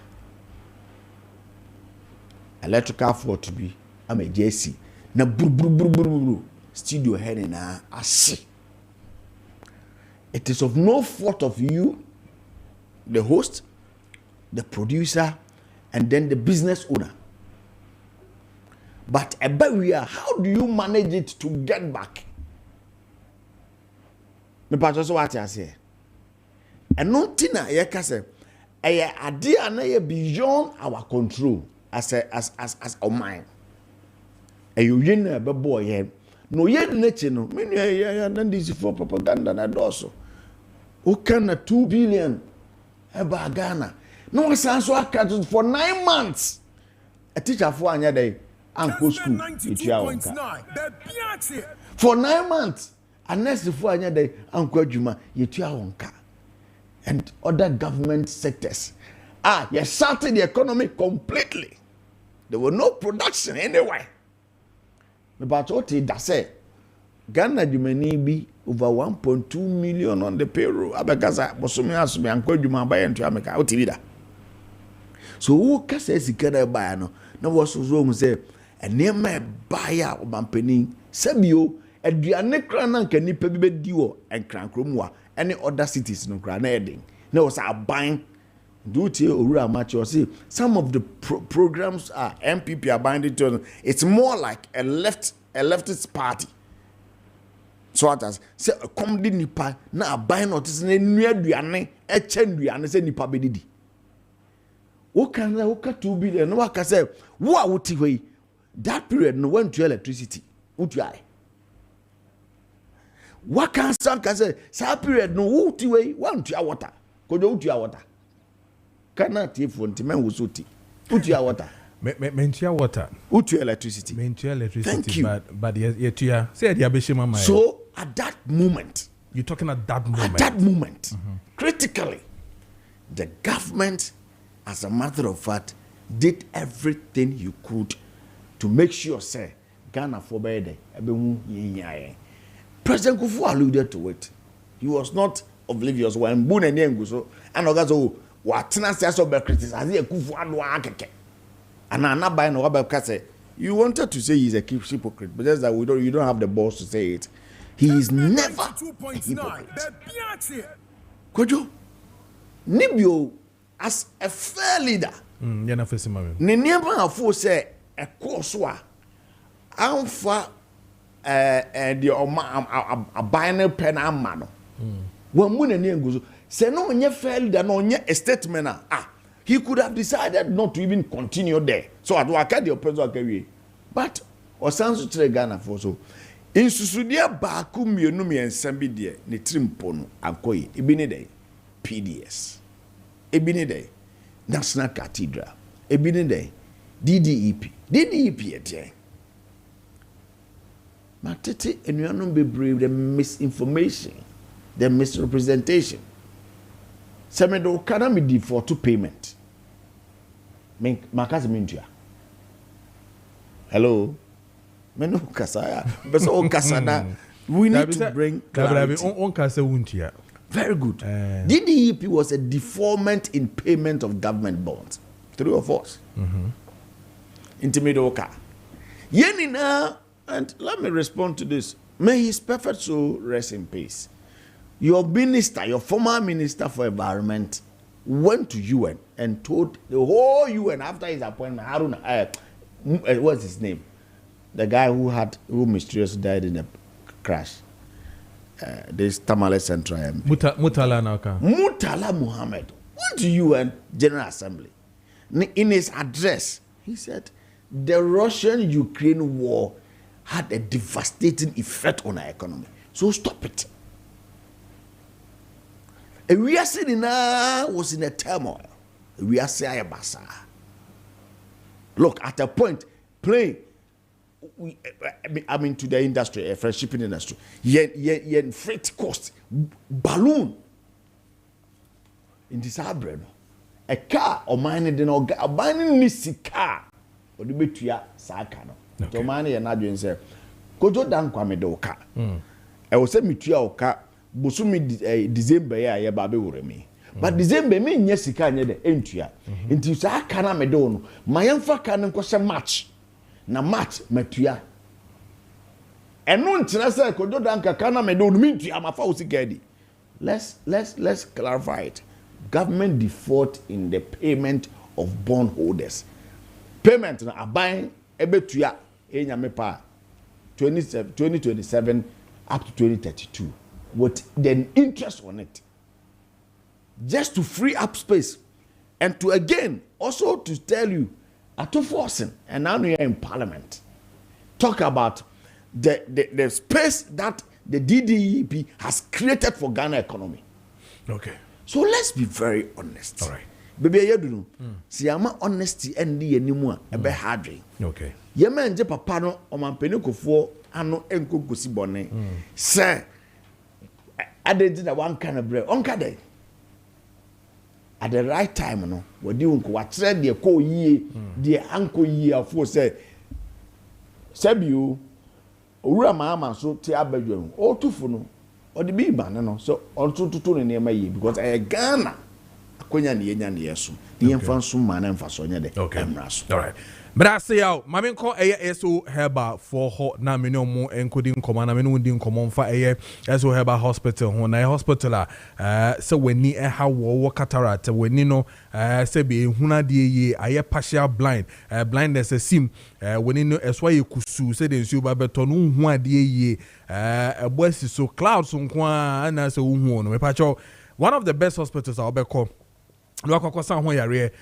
Electrical fault to be I'm a JC. Na bru studio head na asi. It is of no fault of you, the host, the producer, and then the business owner. But about how do you manage it to get back? Me pato so what I say. And no tina ye ka say eye ade ana beyond our control as our mind. E you na be boy ye. No ye neche no. Me ya na this for propaganda na doso. O kana 2 billion e ba Ghana. No one so aka for 9 months. A teacher for anya dey anko school for 9 months. Unless the four anya dey anko adwuma yetua wonka. And other government sectors. You shutting the economy completely. There was no production anyway. But what did I say? Ghana Jumani be over 1.2 million on the payroll. Abagaza bosumi asumi anko adwuma buy into America. What did that? So who can say sikana buy no? No was wrong say a name buyer of Mampeni Sebio aduane kra na nka nipa bi bediwo enkrankromuwa any other cities no kra na edin na was a buying duty owura match or see some of the programs are MPP are binding to it's more like a leftist party so as say come di nipa na buy notice na enu aduane e che aduane say nipa bedidi wo kan na wo ka 2 billion no waka say wo a wuti hoi that period no went to electricity wutu ai what can some can say sa period no wuti we want to water Kojo wutu water kana tifu ntimen wusuti wutu water mentia water wutu electricity thank you. but yetua say dia be shema mai so at that moment you're talking at that moment critically the government as a matter of fact did everything you could to make sure say Ghana for bede ebe hu yiyaye. President Kufuor alluded to it. He was not oblivious when Boone and Yengu so and Ogazo what Tenasa so be criticize a kufu and and I'm not buying no you wanted to say he's a hypocrite, but just that you don't have the balls to say it. He is never a hypocrite. Kojo, Nibio as a fair leader. Never afo say a course Alpha the binary pen and man. When Moon and Yengu say no nye fair leader, no nye a statement. He could have decided not to even continue there. So I do a the personal career. But Osansu to Ghana for so. In Susudia Baku Mionumi and Sambidia, ne Trimpono, Akoy, Ebinide, PDS, Ebinide, National Cathedral, Ebinide, DDEP again. Matete and you are not be brave, the misinformation, the misrepresentation. Semedo cannot be default to payment. Makazi Mintia. Hello? Meno Kasaya. But so Kasana. We need to bring clarity. Very good. DDEP was a deferment in payment of government bonds. 3 or 4. Intimidoka. Yenina, and let me respond to this. May his perfect soul rest in peace. Your minister, your former minister for environment, went to UN and told the whole UN after his appointment, Haruna, what's his name? The guy who mysteriously died in a crash. This Tamale Central MP. Murtala Muhammad went to UN General Assembly. In his address, he said, the Russian-Ukraine war had a devastating effect on our economy. So stop it. We are sitting was in a turmoil. We are saying basa. Look, at a point, play. I mean, to the industry, fresh shipping industry. Yen freight cost balloon. In this abreno, a car or mining the no mining nisi car or the betuya sakano. To mining and adjoin say, Kojo Dankwah me do car. I was say metuya oka. Busumi December ya babe uremi. But December me nye sika nye de entua. Nti sa kana me do no. Mayemfa kana nko se match. Na match metua. Eno ntina se Kojo Dankwah kana me do no mintua mafa usika di. Let's clarify it. Government default in the payment of bond holders. Payment na aban ebetua enyame pa 2027 up to 2032. With the interest on it, just to free up space, and to again also to tell you, to forcing, and now we are in Parliament, talk about the space that the DDEP has created for Ghana economy. Okay. So let's be very honest. All right. Baby, you do. See, I'm honesty and the anymore a be hard. Okay. Yema nje papa no o mampeni kofo ano enko gosi bone. Sir. Added that one kind of bread. Day. At the right time, no, what do you what said the co ye, the uncle ye of force say, Sabu, Ura Mama, so tear bedroom, or two for no, or the big man, no, so also to turn near my ye, because I Ghana, a quenya yen yesu, the infant soon man and for Sonia de. Okay, all right. But I say out, Mammy call ASO Herba for hot na many more encoding command. I mean, we didn't come on for ASO Herba Hospital. When I hospital, so when ni how war cataract, when you know, say be huna di I partial blind, blindness a sim, when you know, as why you could sue, say the super beton, who di a boy so clouds on qua and as a woman. One of the best hospitals I'll be called. No akokosa ho yare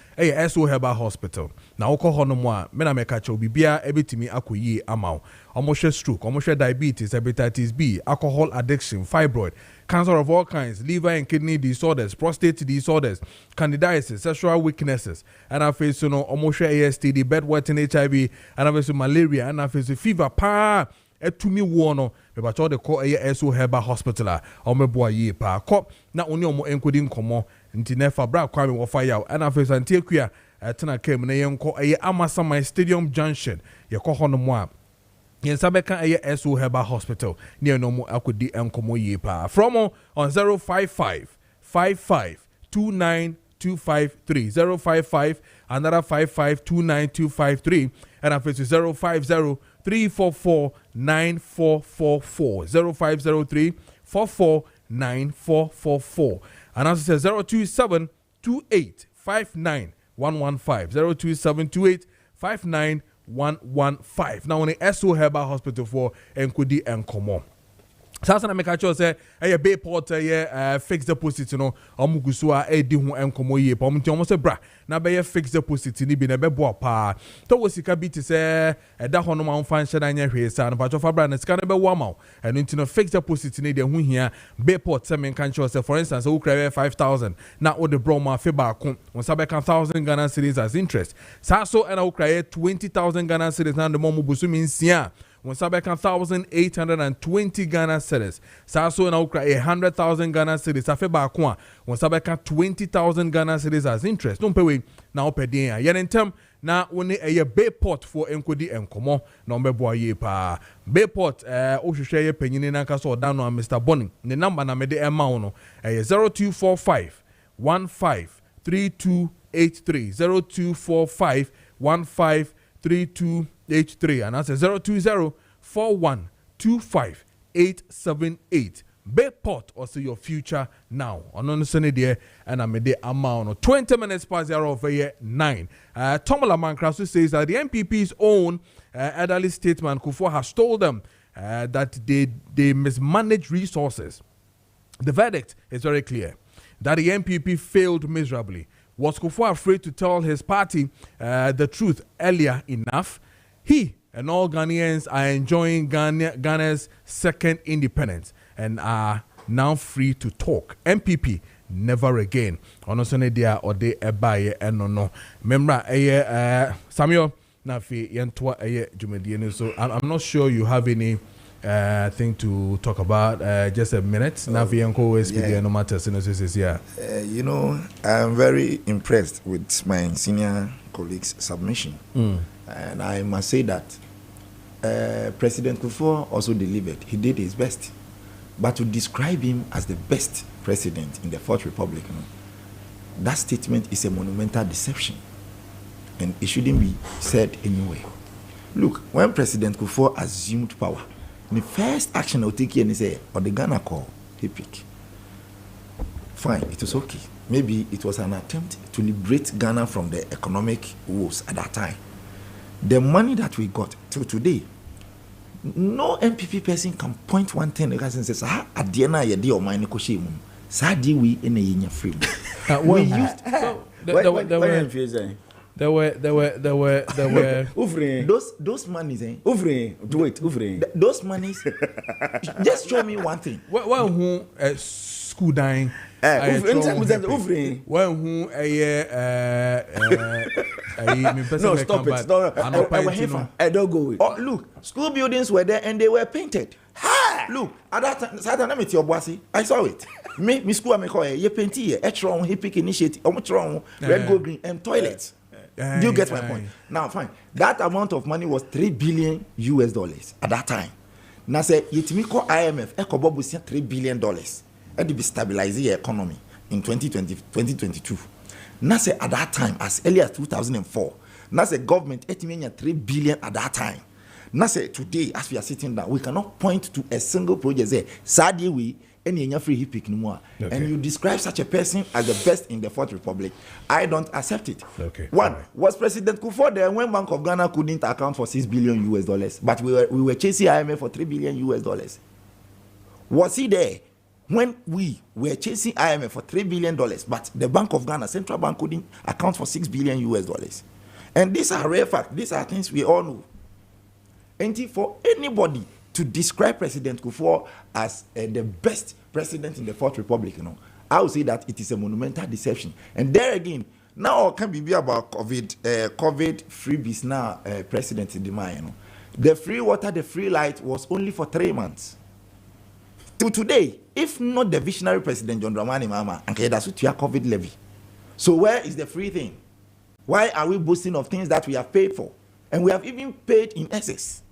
SO Herba Hospital na okọ no mo a me na meka cha obibia ebetimi akoyi amaw omohwe stroke omohwe diabetes hepatitis B alcohol addiction fibroid cancer of all kinds liver and kidney disorders prostate disorders candidiasis sexual weaknesses and afeso no omohwe ASTD bedwetting HIV and afeso malaria and afeso fever pa etumi wo no me ba de call SO Herba Hospital o meboa yi pa ko na oni omo enkodi nkomo nti nefa bra kwame wo fire and afeso antiekua tena kem na yenko amasama stadium junction ye ko hono mo a Yensabeka eye SO Herbal Hospital near no mo akodi enkomo ye pa from on 055 55 29253 055 another 55 29253 and after 050 344 9444 0503 44 9444 and also says 027 28 59 115 027 28 59 115. Now on the SO Herbal Hospital for Enkudi and Komo. Sasa na meka cho say Bayport fixed deposit no omugusua di ho enkomo ye pa omti omo se bra na be fixed deposit ni bi na be bo pa to wo sika bi ti say da ho no ma mfa nhye na nya hwe sa no pa cho fa bra na sika na be wo ma eno nti no fixed deposit ni de ho hia Bayport se menka cho say for instance wo kra 5,000 na wo de bro ma fe ba ko won sa be kan 1,000 Ghana cedis as interest sa so na wo kra 20,000 Ghana cedis na de mo busu mi nsia when Sabeka 1,820 Ghana cedis. Saso na ukra 100,000 Ghana cedis. Safe ba kwa when Sabeka 20,000 Ghana cedis as interest. Don't pay we now pay dia. Yen in term na one a Bayport for enkodi enkomo na mbebo ye pa. Bayport o hwehwe ye panyini na nka so dano a Mr. Bonning. The number na me de ema no 0245 153283 0245 153283 and that's 020 4125 878. Bayport also your future now. On the Sunday there and I'm a amount 20 minutes past 0 over here 9. Tomola Mankrasu says that the MPP's own elderly statesman Kufuor has told them that they mismanage resources. The verdict is very clear that the MPP failed miserably. Was Kufuor afraid to tell his party the truth earlier enough? He and all Ghanaians are enjoying Ghana's second independence and are now free to talk. MPP, never again. Onosone dia ode ebaye enono. Memra Samuel Nafi yentwa jumedie. So I'm not sure you have any thing to talk about. Just a minute. Nafi yenko SPD no matter since yeah. You know, I'm very impressed with my senior colleagues' submission. And I must say that President Kufuor also delivered. He did his best. But to describe him as the best president in the Fourth Republic, that statement is a monumental deception. And it shouldn't be said anyway. Look, when President Kufuor assumed power, the first action I'll take is say, or the Ghana call, he pick. Fine, it was okay. Maybe it was an attempt to liberate Ghana from the economic woes at that time. The money that we got till today, no MPP person can point one thing and say, at the end of the day, or my negotiation, Sadi we in a year free. We used there were those monies, those monies. Just show me one thing. Well, who school dying? When who no, stop it. Don't go. Oh, look, school buildings were there and they were painted. Look, at that time, I saw it. Me school I call ye paint here, he pick initiative, red, gold, green, and toilets. Do you get my point? Now, fine. That amount of money was $3 billion at that time. Now, say, Yitimiko IMF, Ekobobu $3 billion. And be stabilizing the economy in 2022. Now, say, at that time, as early as 2004, now, say, government, $3 billion at that time. Now, say, today, as we are sitting down, we cannot point to a single project there. Sadly, we any free pick no more. Okay. And you describe such a person as the best in the Fourth Republic. I don't accept it. Okay. One, was President Kufuor there when Bank of Ghana couldn't account for $6 billion, but we were chasing IMF for $3 billion. Was he there when we were chasing IMF for $3 billion, but the Bank of Ghana, Central Bank, couldn't account for $6 billion? And these are rare facts. These are things we all know. And for anybody to describe President Kufuor as the best president in the Fourth Republic, I would say that it is a monumental deception. And there again, now can be about COVID freebies now, president in the mind. The free water, the free light was only for 3 months. To today, if not the visionary president John Dramani Mahama, and that's what you are COVID levy. So where is the free thing? Why are we boasting of things that we have paid for? And we have even paid in excess.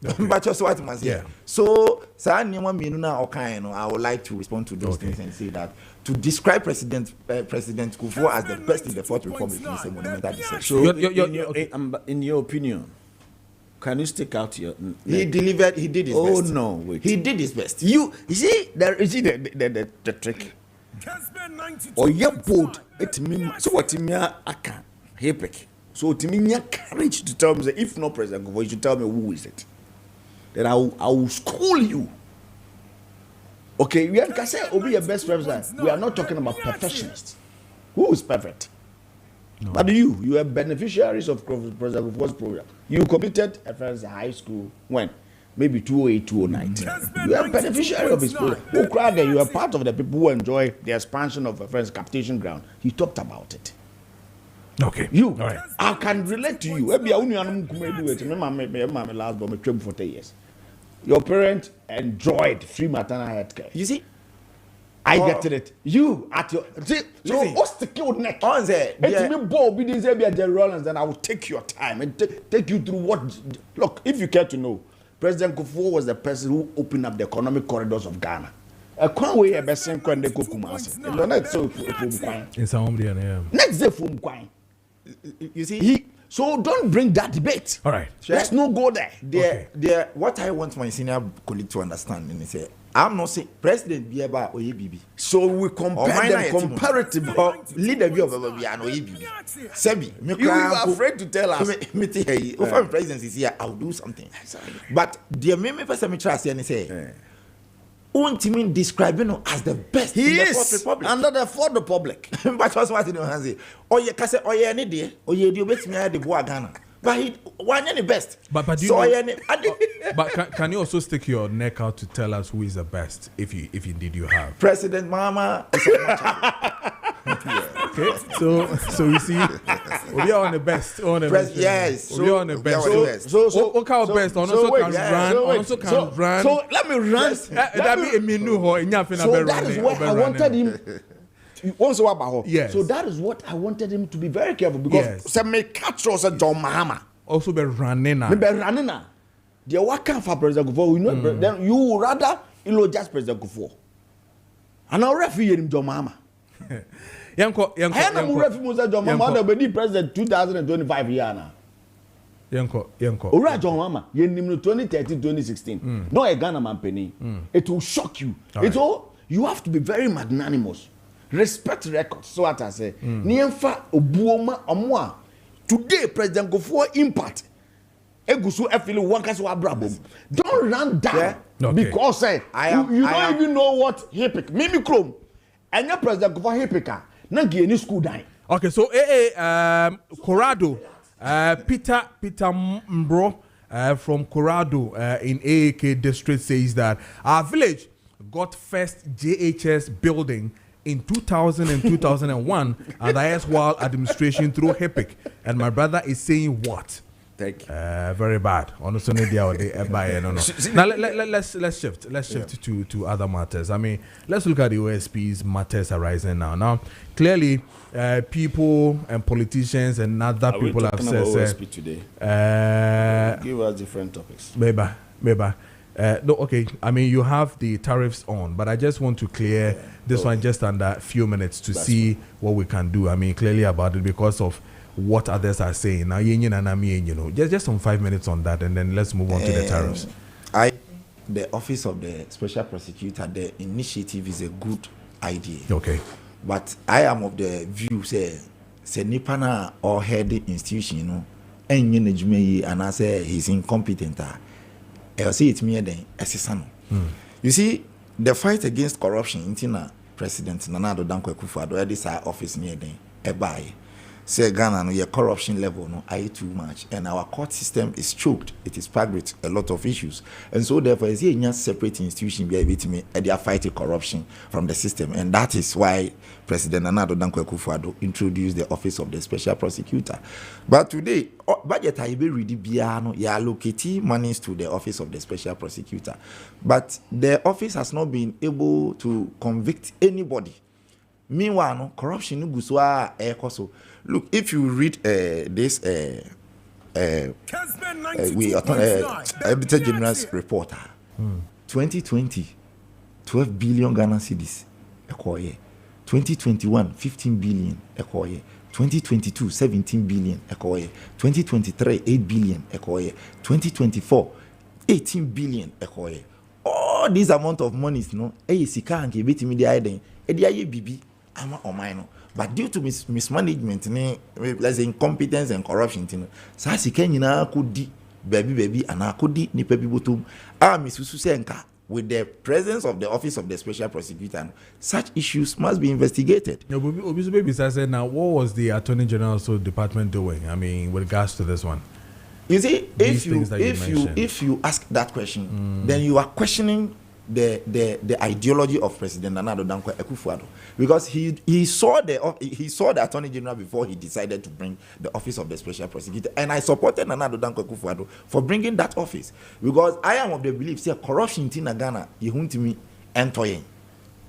But just what must yeah. So I would like to respond to those things and say that to describe President Kufuor as the best in the Fourth Republic is a monumental deception. In your opinion, can you stick out your? He delivered. He did his best. Oh no, wait. He did his best. You see, there is the trick. Or your boat, it means so what me aka hepek. So it means courage to tell me that if not President Kufuor, you should tell me who is it. Then I will school you. Okay, we can say Obi your best president. We are not talking about perfectionists. Who is perfect? No. But you are beneficiaries of President Kufuor's program. You committed at first high school when? Maybe 2008, 2009. You are a beneficiary of his program. Who cried that you are part of the people who enjoy the expansion of a friend's capitation ground. He talked about it. Okay. You, right. I can relate to you. Maybe I only remember last born for 10 years. Your parents enjoyed free maternal health care. You see? I get it. You at your so what's the killed neck? On there, me Bob didn't say be a Jerry Rollins, then I will take your time and take you through what. Look, if you care to know, President Kufuor was the person who opened up the economic corridors of Ghana. A quan way a best and they go Kumasi. The next so in some yeah. Next day from Quine. You see, so don't bring that debate. All right. Let's not go there. What I want my senior colleague to understand and say, I'm not saying President Biaba or EBB. So we compare them comparatively. Leader view of Biaba or EBB. Sebi, you are afraid to tell us. If I'm president is here, I'll do something. But the main person trust and say, Untimin describing as the best he in the is Fourth Republic. Under the Fourth Republic. But what's what you know, Hansi? Oh, you can say, oh, yeah, any day, oh, yeah, you bet me at the Boa Ghana. But he won any best. But do you so know, but can you also stick your neck out to tell us who is the best, if indeed you have? President Mama. Okay, so you see, we are on the best. Yes, we are on the best. So what kind of best? Also can run. So let me run. That be a menu ho. So that is what I wanted him. Yes. So that is what I wanted him to be very careful because some may catch us at John Mahama. Also be running now. Be running now. The working for President Kufuor, we know then you rather just President Kufuor. And I'll referee him John Mahama. Yanko. I am referee John Mahama. Be president 2025 year now. Yanko. Ora John Mahama. You name 2013, 2016. No a Ghana man penny. It will shock you. It's all you have to be very magnanimous. Respect records. So what I say. Niemfa obuoma amwa. Today President Kufuor impact. Egusu efili wankaso abrabom. Don't run down because you don't even know what hippic. Mimi Chrome. And your President Kufuor hippica. Nangi any school dying. Okay, so Corrado, Peter Mbro from Corrado in AAK district says that our village got first JHS building in 2000 and 2001 and the erstwhile administration through HEPIC. And my brother is saying what? Thank you. Very bad. Honestly, no. Now let's shift to other matters. I mean, let's look at the OSP's matters arising now. Now, clearly, people and politicians and other people have said OSP today. Give us different topics. Maybe. No, okay. I mean, you have the tariffs on, but I just want to clear this one just under a few minutes to see what we can do. I mean, clearly about it because of what others are saying. Now, just some 5 minutes on that, and then let's move on to the tariffs. The office of the special prosecutor, the initiative is a good idea. Okay. But I am of the view, say Nipana or head institution, and I say he's incompetent. I'll say it's me then, You see, the fight against corruption, President Nana Dankwah Kufuor, this our office near then, say Ghana, your corruption level no too much, and our court system is choked. It is packed with a lot of issues, and so therefore, is a separate institution be able to me they are fighting corruption from the system, and that is why President Nana Dankwah Kufuor introduced the office of the special prosecutor. But today, budget I be ready biano you allocate monies to the office of the special prosecutor, but the office has not been able to convict anybody. Meanwhile, corruption guswa ekoso. Look, if you read this we Editor General's reporter. 2020, 12 billion Ghana cedis. 2021, 15 billion. 2022, 17 billion. 2023, 8 billion. 2024, 18 billion. All these amount of monies, no, sika anke beti mi di aiden. Edi aye bibi ama omai. But due to mismanagement, let's say incompetence and corruption, sa sika nyina akodi baby and akodi ni pebi botum. Misusu senka. With the presence of the Office of the Special Prosecutor, such issues must be investigated. No, but I said, now, what was the Attorney General's department doing? I mean, with regards to this one. You see, if you ask that question, then you are questioning the ideology of President Nana Addo Dankwa Akufo-Addo, because he saw the Attorney General before he decided to bring the Office of the Special Prosecutor, and I supported Nana Addo Dankwa Akufo-Addo for bringing that office, because I am of the belief say corruption in Ghana yehuntimi entoyen.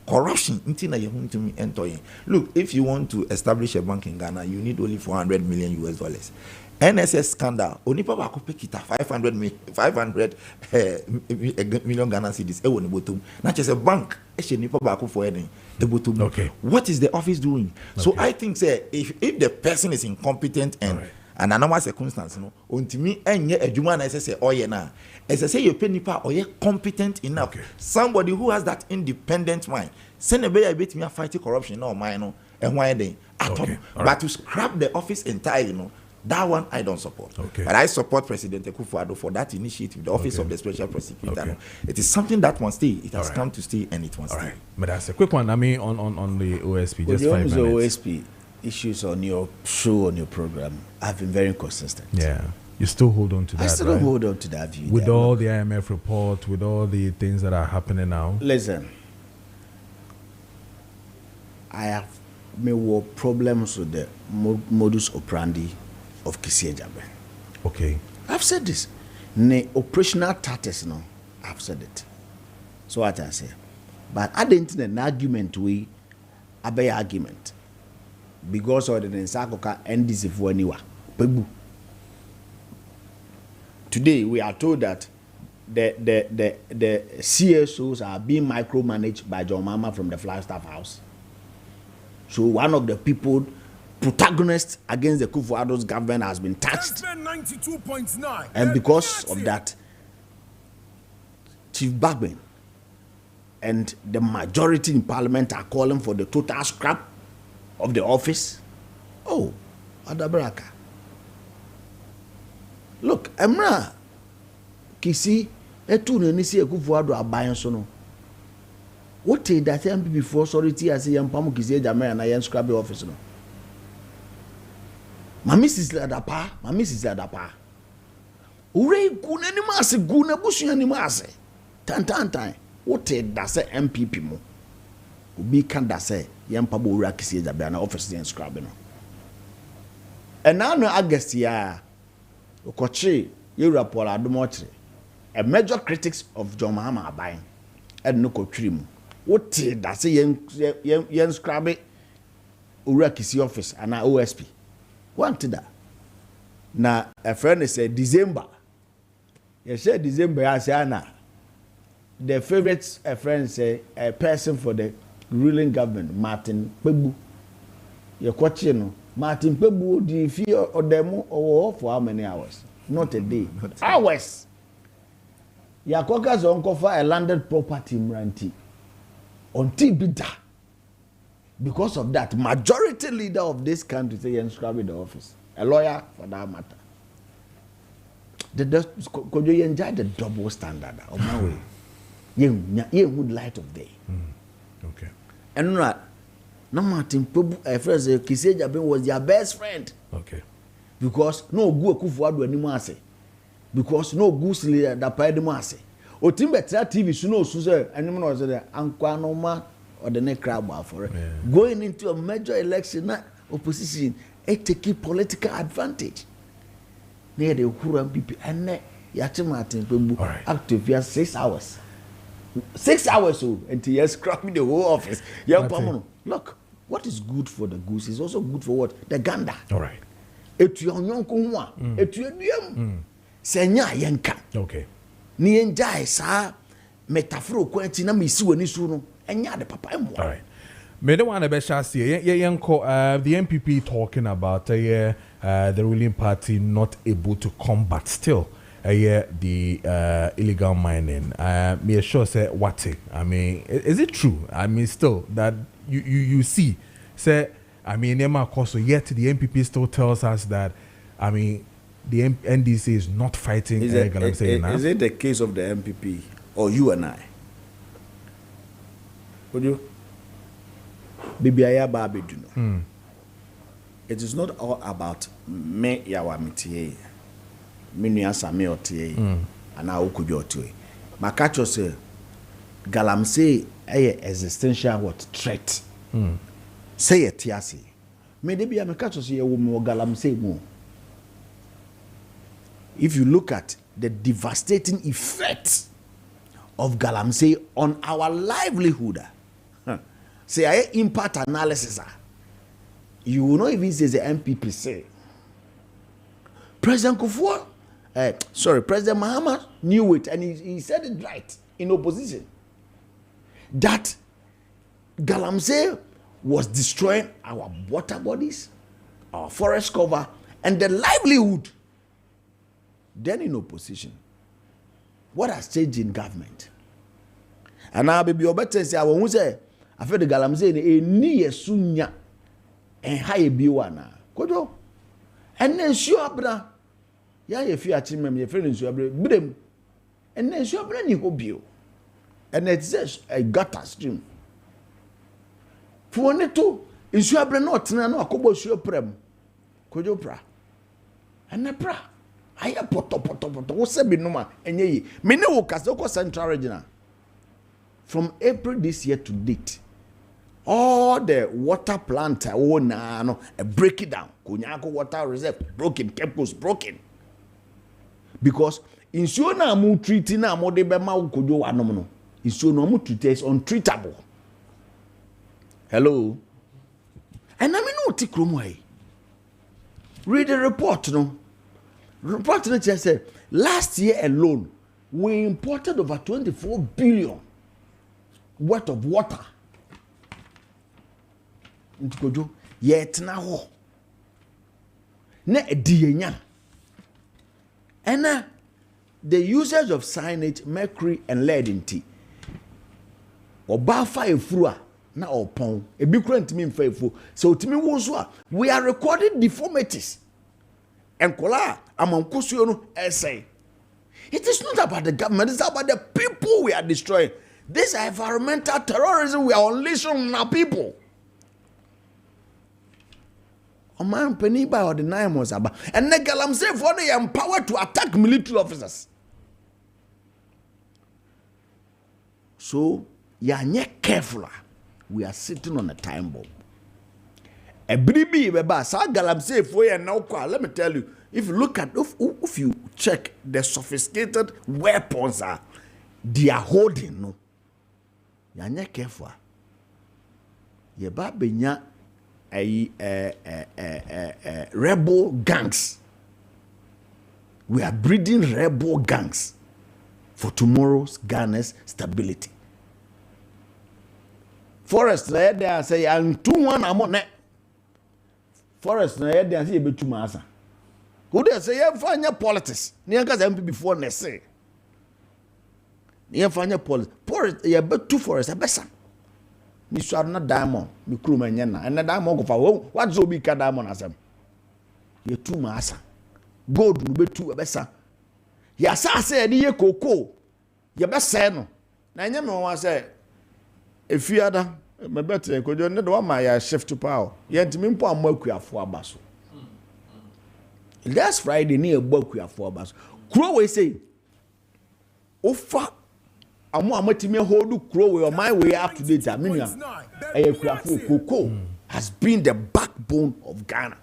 Corruption in yehuntimi entoyen. Look, if you want to establish a bank in Ghana, you need only $400 million. NSS scandal, only papa ko pekita 500 million Ghana cedis. E woni botum. Na chese bank e she ni papa ko for eden. E botum. Okay. What is the office doing? Okay. So I think say if the person is incompetent and an normal circumstance, no, ontimi enye adwuma na say oye na. Say you pay nipa oye competent enough. Okay. Somebody who has that independent mind. Send a better bit me fight corruption no mind no. E why den. But to scrap the office entirely, no. That one I don't support. Okay. But I support President Akufo-Addo for that initiative, the Office of the Special Prosecutor. Okay. It is something that must stay. It has come to stay and it must stay. Right. But that's a quick one. I mean, on the OSP, just 5 minutes. The OSP issues on your show, on your program, have been very consistent. Yeah. You still hold on to that, I still hold on to that view. With all the IMF report, with all the things that are happening now. Listen, I have made problems with the modus operandi of Kessben. Okay. I've said this. The operational tactics, no, I've said it. So what I say. But I didn't an argument we a argument. Because of the Nsakoka NDC for anyone. Today we are told that the CSOs are being micromanaged by John Mama from the Flagstaff House. So one of the people protagonist against the Akufo-Addo's government has been touched. And because of that, Chief Bagman and the majority in parliament are calling for the total scrap of the office. Oh, Adabraka. Look, Emra Kisi etu nisi Akufo-Addo abayan so no. What did that MPP before authority as yam pamu Kisi Jamaica na yen scrap the office no? Mrs. Ladapa. Ure gune ni mase gune busuya ni mase. Tan. What did that say MPP mo? Ubi kan da say yam pabo ura Kisi Jamaica na office yen scrap no. And now no August ya. Okoche ye rapport adumotre. A major critics of John Mahama Abayin and no kotrim. What did that say yen scrap it ura Kisi office and OSP? Want that? Now a friend said December. You said December as the favorite a friend say a person for the ruling government, Martin Pebu. Your question, Martin Pebu, do you feel or demo or for how many hours? Not a day. Hours. Yakoka's uncle for a landed property Mranti on Tibita. Because of that, majority leader of this country say inscribe the office. A lawyer for that matter. Could you enjoy the double standard of my way? You would light of day. Okay. And not no Martin Pebu a friend say Kisi Jamaica was their best friend. Okay. Because no go Akufo-Addo anymore say. Because no goose leader that paid the say. O Timbetra TV so say anyone was there Ankwa no ma or the next crowd for it. Yeah. Going into a major election, opposition, it take political advantage. Near the Ukuran people and Yachi Martin Pebu active here 6 hours. 6 hours so until you're scrapping the whole office. Look, what is good for the goose is also good for what? The gander. All right. etu onyonko ho a etu aduam se nya yenka okay ni enjae sa metaphor kwanti na mesi wani su no enya de papa emo all right me the one be shasi the MPP talking about the ruling party not able to combat still the illegal mining. Me sure say what? I mean, is it true? I mean, still that you see, say, I mean, yet the MPP still tells us that, I mean, the NDC is not fighting illegal. Is it the case of the MPP or you and I? Would you? Bibi Babi do know. It is not all about me yawamitie. Minu asame otie ana okubi otie makacho say galamsey existential what threat say etiase me de bia makacho say ye wo me galamsey mu. If you look at the devastating effects of galamsey on our livelihood, say I impact analysis, you will not even say the MPP say President Kufuor President Mahama knew it and he said it right in opposition that galamsey was destroying our water bodies, our forest cover, and the livelihood. Then in opposition, what has changed in government? And now baby obete say I won't say I feel the galamsey ni yesunya and high biwana kojo and then sure abra ya ye fi achimem ye friend nsu abra brem and then nsu abra ni hobio and it says a gutter stream for ne to nsu abra na otena na akobo nsu prem kojo pra and na pra aya poto wo se bi noma enye yi me ne wo kase ko central regional from April this year to date all the water plant no break it down Kunyako water reserve broken, Kepco's broken. Because insuo na mu treaty na mo de be ma Kojo anom no insuo no mu treat is untreatable. Hello. And I mean no ti kromo ai. Read the report no. Report no just said last year alone we imported over 24 billion worth of water. Into Kojo yet na ho. Na edienya. And the usage of cyanide, mercury, and lead in tea. Oba fire frua na opon. A big current mean faithful. So to me was we are recording deformities. And kola among kusuyono essay. It is not about the government, it's about the people we are destroying. This environmental terrorism we are unleashing on our people. Man penny by or the 9 months about and the galamsey for they empowered to attack military officers. So you are not careful. We are sitting on a time bomb. A bribi beba sa galamsey for you now. Let me tell you, if you look at if you check the sophisticated weapons they are holding, no, you are not careful. You ba benya rebel gangs. We are breeding rebel gangs for tomorrow's Ghana's stability. Forest there say and 2-1 among Forest there say be 2 masa. Who they say you find your politics. Near guys MP before they say. You find your politics. Forest you be 2 forest a better. Mi swar na diamond mi kru manya na and diamond go fa what zo bi ka diamond asem ye tu ma asa gold no be tu ebesa ya sa say ye koko ye be say no na nya me won say efiada me betre Kojo ne do ma ya shift to power ye ntimi mpo amakuafo abaso last Friday ni egbakuafo abaso kro we say ofa amatimi hold crow we on my way up to date. Cocoa has been the backbone of Ghana.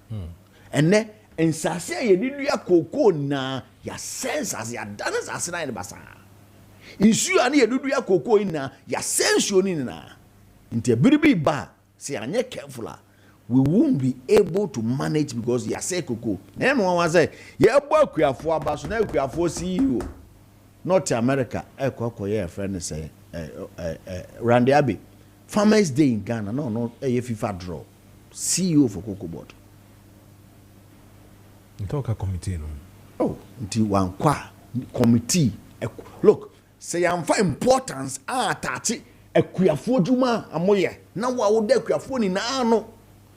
And then in Sase ye did ya cocoa na ya sense as ya done as na in basa. In sure ani ye do ya cocoa in na ya sense you na. Inte biribi ba say anye careful we won't be able to manage because you say Koko. Everyone was say, yeah, boy, we are for about now we are for CEO. Not America. A friend say, Randy Abbey, Farmers Day in Ghana. No, a FIFA draw. CEO for Cocoa Board. You talk a committee, no? Oh, until one committee. Look, say I'm for importance. Tati. Ekuafo dwuma amoye na wa wo da ekuafo ni na no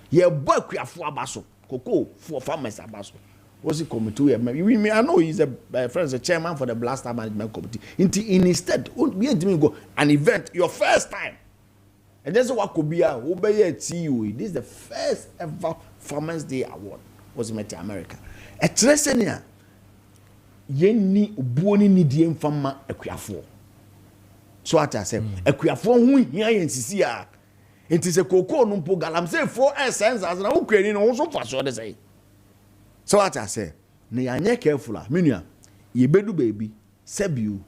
ye bo ekuafo abaso Koko for farmers abaso what's the committee we I know he's a friend a chairman for the blaster management committee instead we ain't go an event your first time and that's what could be a CEO. This is the first ever Farmers Day award was met in America a tresenia yenni obuoni ni die mfama ekuafo. So what I say, ekuafo hu hia yensisi a enti se Koko no mpo galamsey for essence as na ukwani no so fa so de say. So what I say, ne anye careful a menua ye bedu baby sebiu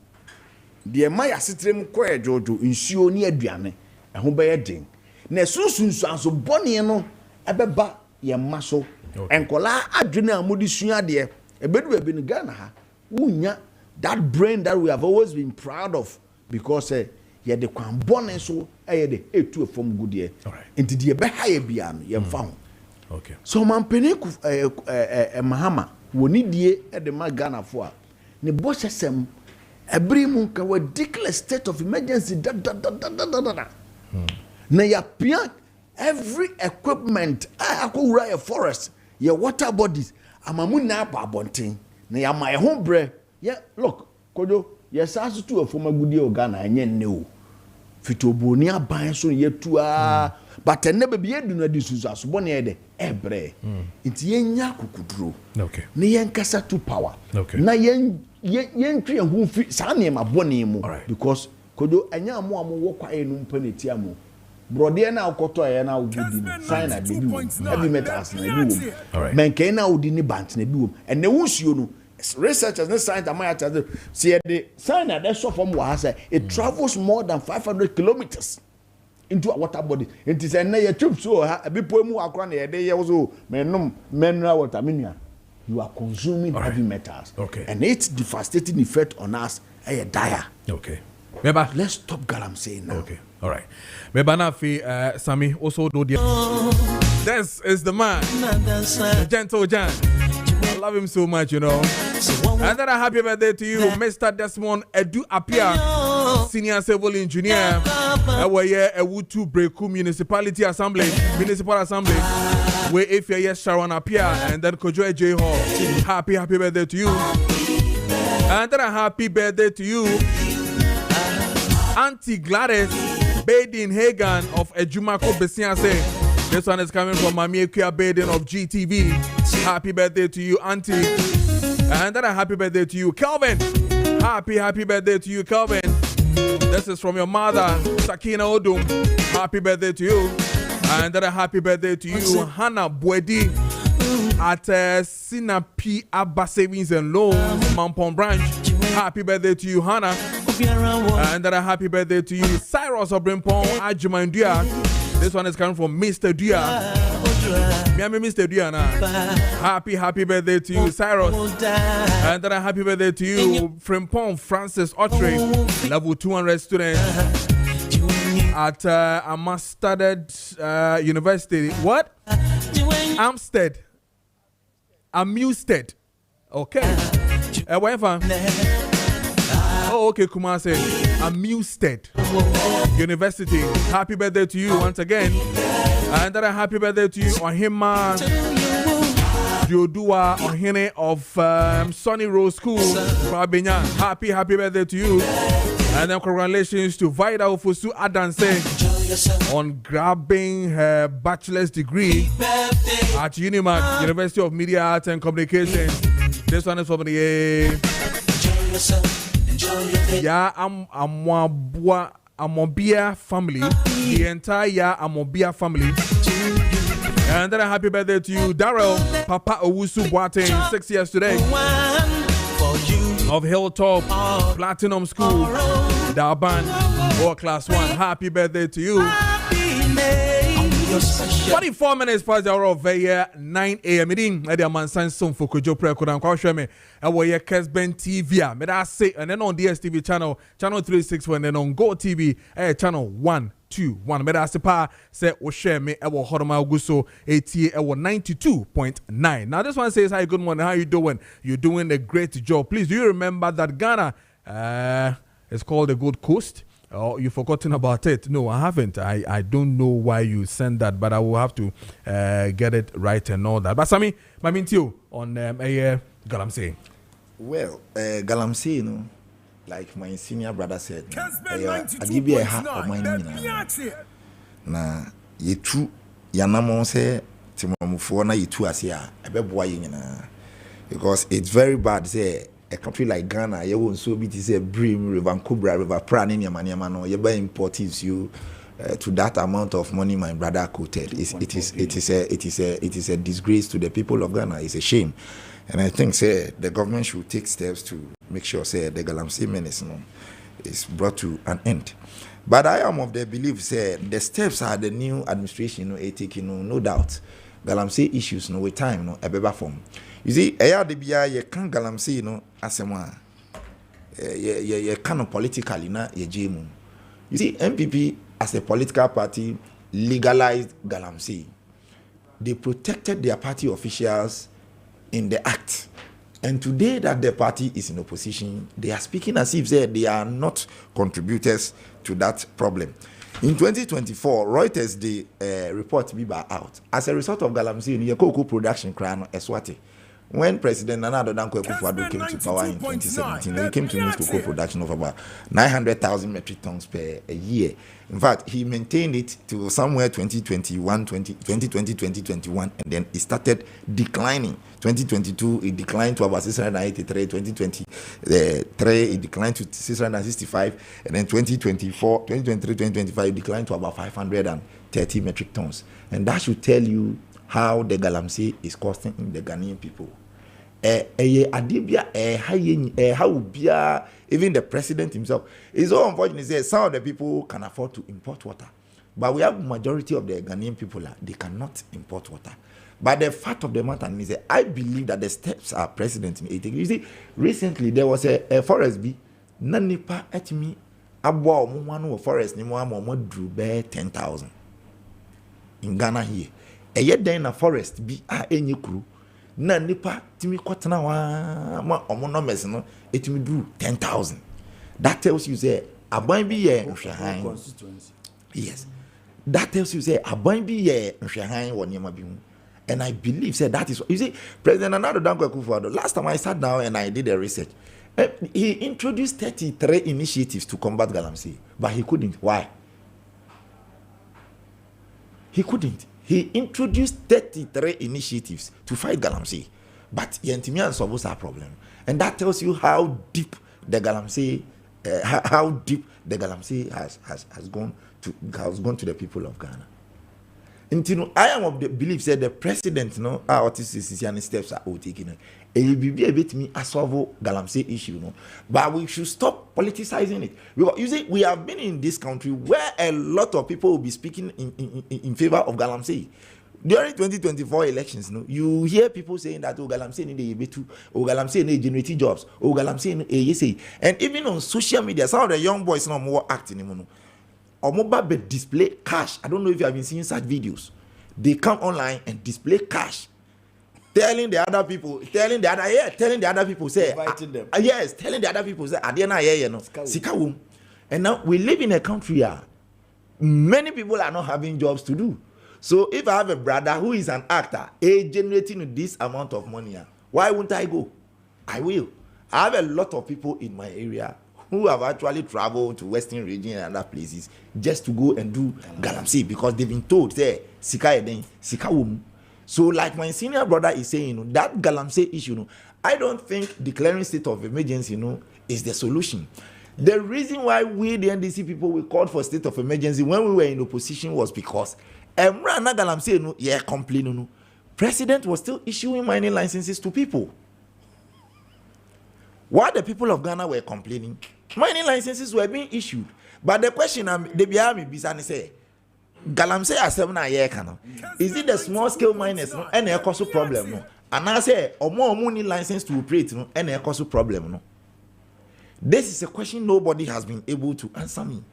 de ma ya setrem ko ejojo nsuo ni aduane ho be ye den na sunsunsu anso bone no ebeba ye ma so enkola adwene amudi sua de ebedu baby no Ghana ha unya that brain that we have always been proud of. Because ye de kwan bone so ye de etu efom gudie enti de be ha ye bia no ye mfa ho okay so man peniku mahama woni die e de ma Ghana fo a ne bo sesem ebri mu ka we declare state of emergency na ya pia every equipment akowura a forest ye water bodies amamu na ba bonten na ya ma ho bre ye look Kojo yes as to a former good year Ghana and no fitoboni aban so yetu but never be do na disusu as bone de ebre nti yenya kukuduro okay ne yenkasa to power okay na yen twe hu fi sa ne ma bone mu because Kojo anya mo wo kwa enu mpaneti amu brode na akoto ye na ugudi sign na bi wo heavy metals na bi wo menke na udi ni bant na bi wo ene wunsuo no researchers and science say the sign that so from was it travels more than 500 kilometers into a water body. It is a near trip so a bit poem akran a day also mineral water mineral. You are consuming heavy metals. Okay. And its devastating effect on us a dire. Okay. Meba, let's stop Galam saying now. Okay. All right. Meba na fi Sammy also do the this is the man. The gentle Jan. I love him so much, you know. And then a happy birthday to you, Mr. Desmond Edu Apia, Senior Civil Engineer. We're here at Kojo Preko Municipal Assembly. Where if you're here, Sharon Apia, and then Kojo J Hall. Happy birthday to you. And then a happy birthday to you, Auntie Gladys Baden Hagan of Ejumako Besianse. This one is coming from Maakye Baden of GTV. Happy birthday to you, Auntie. And then a happy birthday to you, Kelvin. Happy birthday to you, Kelvin. This is from your mother, Sakina Odum. Happy birthday to you. And then a happy birthday to you, Hannah Bwedi at Sinapi Abba Savings and Loans, Mampong Branch. Happy birthday to you, Hannah. And then a happy birthday to you, Cyrus of Brimpong, Ajumandia. This one is coming from Mr. Dia. Miami Mr. Dia now. Happy birthday to you, Cyrus. And then a happy birthday to you, Frimpong Francis Otre, level 200 student at Amsterdam University. What? Amstead. Okay. Wherever. Oh, okay, Kumase. Amstead University. Happy birthday to you once again. And then a happy birthday to you, Ohima Diodua Ohene of Sunny Rose School, Babenya. Happy birthday to you. And then congratulations to Vida Ofosu Adanse on grabbing her bachelor's degree at Unimac, University of Media Arts and Communication. This one is from the Amobia family, the entire Amobia family. And then a happy birthday to you, Darrell Papa Owusu Boateng, 6 years today, of Hilltop Platinum School, Darban, or Class 1. Happy birthday to you. 24 minutes past the hour of 9 a.m. Meeting at the Amansan Song for Kojo Preko Dankwah. Show me our Kessben TV. Me that say, and then on DSTV channel 364, and then on Go TV channel 121. Me that say say o share me our Horoma Guso ATA our 92.9. Now this one says, hi, good morning. How you doing? You're doing a great job. Please, do you remember that Ghana is called the Gold Coast? Oh, you've forgotten about it. No, I haven't. I don't know why you sent that, but I will have to get it right and all that. But Sammy, my mean on Galamsey. Well, Galamsey, you know, like my senior brother said, I give you a hat of my name. Na ye true, Yanamon say, Timomufona, you two as here, a beboy, because it's very bad, say. A country like Ghana, you won't so be to say Brim, River Cobra, River Pran in your money, man, you buy imports you to that amount of money my brother quoted. It is a disgrace to the people of Ghana. It's a shame. And I think say the government should take steps to make sure say the Galamsey menace is brought to an end. But I am of the belief say the steps are the new administration taking no doubt. Galamsey issues with time a better form. You see, you can't Galamsey, asema. You can't politically na You see, MPP as a political party legalized Galamsey. They protected their party officials in the act. And today that the party is in opposition, they are speaking as if they are not contributors to that problem. In 2024, Reuters the report Biba out. As a result of Galamsey, the cocoa production crown Eswati. When President Nana Addo Dankwa came to power in 2017, he came to meet cocoa production of about 900,000 metric tons per year. In fact, he maintained it to somewhere 2020, 2021, and then it started declining. 2022, it declined to about 683. 2023, it declined to 665. And then 2024, 2023, 2025, it declined to about 530 metric tons. And that should tell you how the Galamsey is costing the Ghanaian people. Even the president himself. It's so unfortunate that some of the people can afford to import water. But we have majority of the Ghanaian people, they cannot import water. But the fact of the matter is that I believe that the steps our president may take. You see, recently there was a forest bee. Nanipa at me, abo one forest ni mo drew bear 10,000 in Ghana here. A yet then a forest be any crew. Na nipa timi kwatena wa ma omono mesno etimi drew 10,000. That tells you say aban bi ye constituency. Yes. That tells you say aban bi ye nhwehan wo niam bi hu. And I believe say that is you see President Nana Addo Dankwa last time I sat down and I did a research. He introduced 33 initiatives to combat Galamsey, but he couldn't. Why? He couldn't. He introduced 33 initiatives to fight Galamsey, but Yentimian solves our problem, and that tells you how deep the Galamsey, has gone to the people of Ghana. And I am of the belief that the president, our steps are all taken. It will be a bit me a solve Galamsey issue, but we should stop politicizing it. Because you see, we have been in this country where a lot of people will be speaking in favor of Galamsey. During 2024 elections, you hear people saying that Galamsey need a betu, Galamsey need generating jobs, Galamsey need and even on social media, some of the young boys now more acting. Or mobile display cash. I don't know if you have been seeing such videos. They come online and display cash, telling the other people, telling the other people say, inviting them. Yes, telling the other people say, Adiana Sikawum. And now we live in a country where many people are not having jobs to do. So if I have a brother who is an actor, generating this amount of money, why won't I go? I will. I have a lot of people in my area who have actually traveled to Western region and other places just to go and do Galamsey because they've been told, say, Sika Eden, Sika Wum. So, like my senior brother is saying, that Galamsey issue, I don't think declaring state of emergency, is the solution. The reason why we, the NDC people, we called for state of emergency when we were in opposition was because Emrana Galamsey, complaining. President was still issuing mining licenses to people. While the people of Ghana were complaining, mining licenses were being issued. But the question they be me say, galamsey asem na ye ka no. Is it the small scale miners no and e cause problem no? And I say omo need license to operate no and e cause problem no. This is a question nobody has been able to answer me.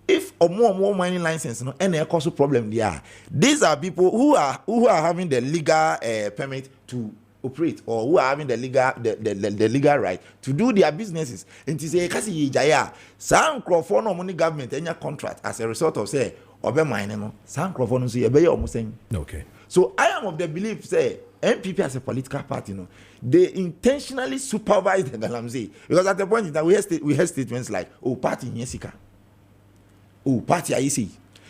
If more mining license no and a cause problem there, these are people who are having the legal permit to operate, or who are having the legal right to do their businesses. And to say kasi jaya some crofon no money government any contract as a result of say obe mining no some crofon no say ebe almost saying. Okay. So I am of the belief say MPP as a political party, no, they intentionally supervise the galamsey, because at the point that we have statements like, oh, party in Yesika. Oh, party IEC.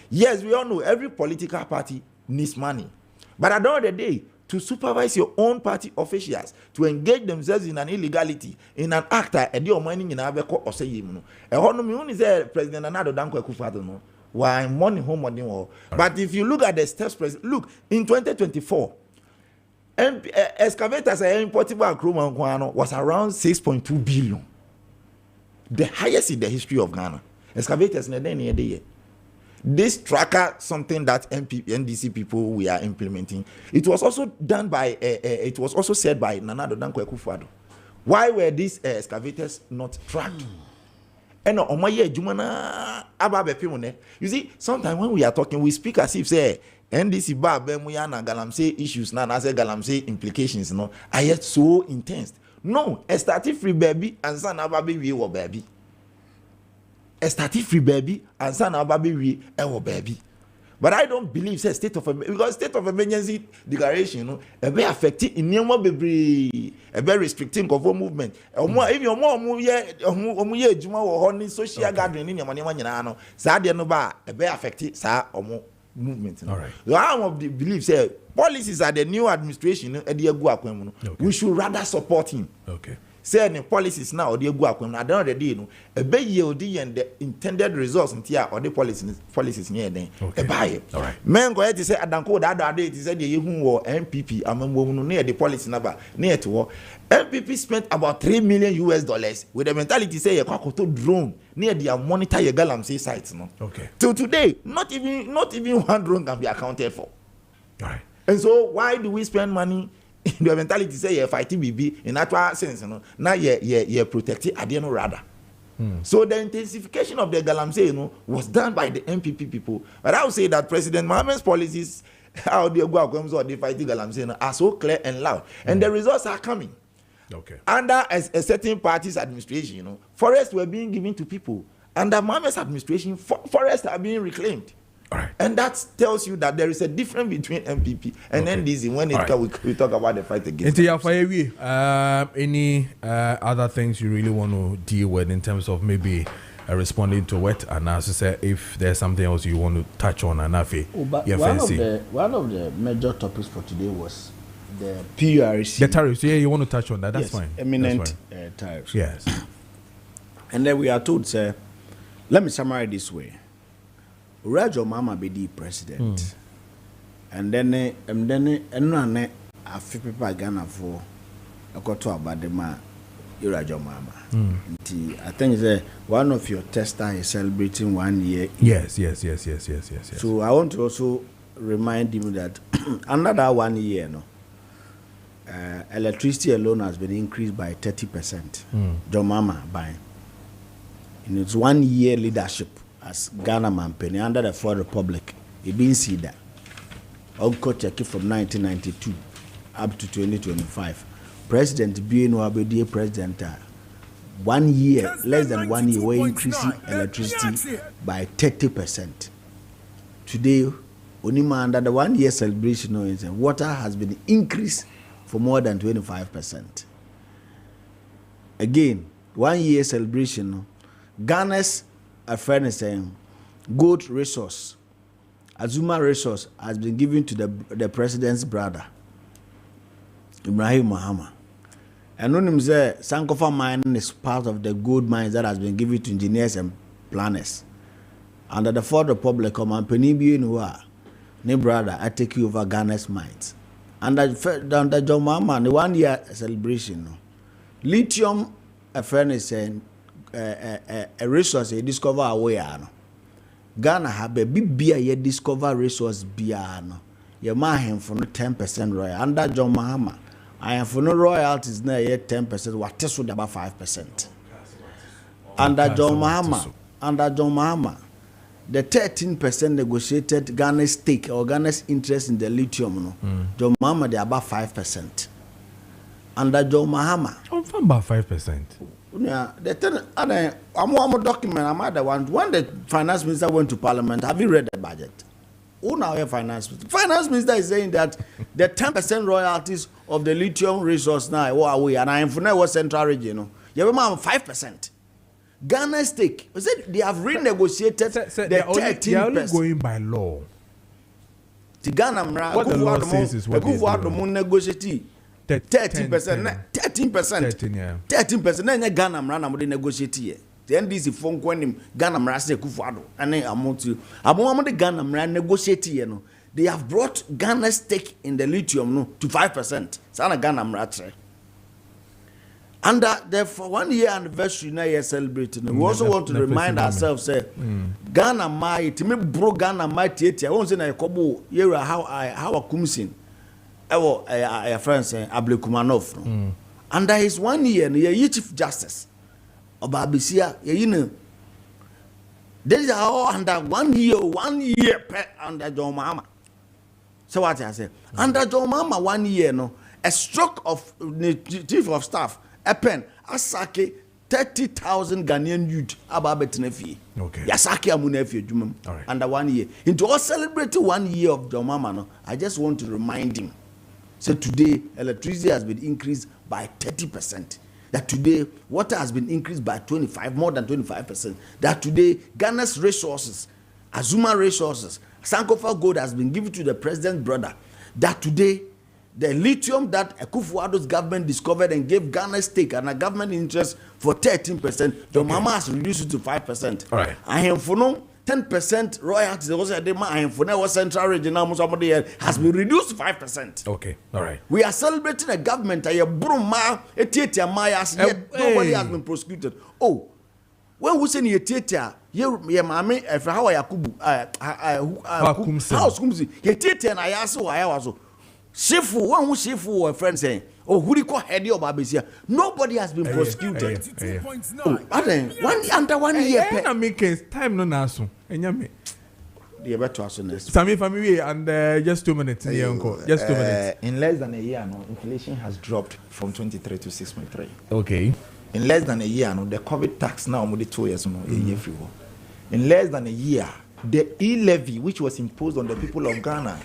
Yes, we all know every political party needs money. But at the end of the day, to supervise your own party officials, to engage themselves in an illegality, in an act, and your mining in Abeko or say, you know, only say President Anado Dankwah Kufado, no, why money home money war. But if you look at the steps, look, in 2024, excavators importable Nkrumah was around 6.2 billion. The highest in the history of Ghana. Excavators in the year. This tracker, something that NDC people we are implementing, it was also done by it was also said by Nana Dankwah Akufo-Addo. Why were these excavators not tracked? And you see, sometimes when we are talking, we speak as if say NDC Muyana galamsey issues now, as a galamsey implications, no, are yet so intense. No, a static free baby and son ababi we were baby. A static free baby and son ababi we were baby. But I don't believe say state of emergency, because state of emergency declaration, you know, a very affecting in Nemo baby, a very restricting of movement. If your mom Juma or honey social gathering in your money, Sadia Nova, a very affected sa or movement. All right. I am of the belief say policies are the new administration at the we should rather support him. Okay. Say the policies now the Guakwem at the end of the day, no, a bay yield and the intended results in tia or the policies near them. Okay. Buy. All right. Men go ahead to say Adanko that other day, it said the Yahoo MPP among near the policy number near to war. MPP spent about $3 million with the mentality say a Kwakoto drone near the monitor your galamsey sites. No. Okay. Till today, not even one drone can be accounted for. All right. And so why do we spend money? The mentality say you're fighting BB in actual sense, you know. Now you're protected at the end rather. So the intensification of the galamsey, you know, was done by the MPP people. But I would say that President Mohammed's policies, how they go or they fight the galamsey, are so clear and loud, and the results are coming. Okay. Under a certain party's administration, you know, forests were being given to people. Under Mohammed's administration, forests are being reclaimed. Right. And that tells you that there is a difference between MPP and NDC when we talk about the fight against. Any other things you really want to deal with in terms of maybe responding to it, and as I said, if there's something else you want to touch on, Anafi. One of the major topics for today was the PURC. The tariffs. Yeah, you want to touch on that? That's fine. Eminent tariffs. Yes. And then we are told, sir, let me summarize this way. Rajo Mama be the president, and then a few people Ghana for a quarter about the man, Rajo Mama. I think it's one of your testers is celebrating 1 year. Yes. So I want to also remind him that another 1 year, no, electricity alone has been increased by 30%. John Mama buying in its 1 year leadership as Ghana Mampeni under the Fourth Republic, it been seen that. Uncle check from 1992 up to 2025. President Bieno Abedi president 1 year, less than 1 year, we're increasing electricity by 30%. Today, Onima under the 1 year celebration, water has been increased for more than 25%. Again, 1 year celebration, Ghana's a friend is saying, gold resource, Azuma resource has been given to the president's brother, Ibrahim Mahama. And when him say Sankofa mine is part of the gold mines that has been given to engineers and planners. Under the Fourth Republic, Penny Bienua, ne brother, I take you over Ghana's mines. And under John Mahama, the 1 year celebration, lithium, a friend is saying, a resource they discover away, Ghana have a big beer ye discover resource biano. Ye ma him for no 10% royal. Under John Mahama, I am for no royalties now yet 10%. What is with about 5%? Under John Mahama, the 13% negotiated Ghana's stake or Ghana's interest in the lithium. No, John Mahama they about 5%. Under John Mahama, from about 5%. Yeah, I'm one document. I'm other one. When the finance minister went to parliament, have you read the budget? Who now your finance minister? Finance minister is saying that the 10% royalties of the lithium resource now are away, and I am for now central region. You remember 5%. Ghana's stake. They have renegotiated the 13%. They are only going by law. The Ghana Mra. What the law says is what they do. Negotiate. 13%. 13%. Then Ghana Mra na mo negotiate here. The NDC phone when him Ghana Mra say Kufuado. And then amount to the Ghana Mra negotiate here no. They have brought Ghana's stake in the lithium no to 5%. Sana Ghana Mra try. Under the for 1 year anniversary now you're celebrating. We also want to remind ourselves say Ghana might me bro Ghana might I won't say na kobo here how akumsin. A friend saying Ablekumanov. Under his 1 year, ye Chief Justice of Abisia, you know. These are all under 1 year per under John Mahama. So what I say? Under John Mahama 1 year, no, a stroke of the Chief of Staff, a pen, Asake 30,000 Ghanaian youth about Betnefi. Okay. Yasaki Amunefi Jumum. Right. Under 1 year. Into all celebrating 1 year of John Mahama, no, I just want to remind him. So today, electricity has been increased by 30%. That today, water has been increased by more than 25%. That today, Ghana's resources, Azuma resources, Sankofa gold has been given to the president's brother. That today, the lithium that Akufo-Addo's government discovered and gave Ghana's stake and a government interest for 13%, the Mama has reduced it to 5%. All right. I have for no 10% royalties for now central regional has been reduced to 5%. Okay, all right. We are celebrating a government nobody has been prosecuted. Oh, when we say you theater, mami how Yakubu house kumsi ye theater and I aso Shifu, when who Shifu a friend saying, oh, who do you call head of Babesia? Nobody has been prosecuted. Under 1 year. I'm making time no naso. And yami. The better as next. Sami family and just 2 minutes. Just 2 minutes. In less than a year, no, inflation has dropped from 23 to 6.3. Okay. In less than a year, no, the COVID tax now more than 2 years, no, everywhere. In less than a year, the e-levy which was imposed on the people of Ghana.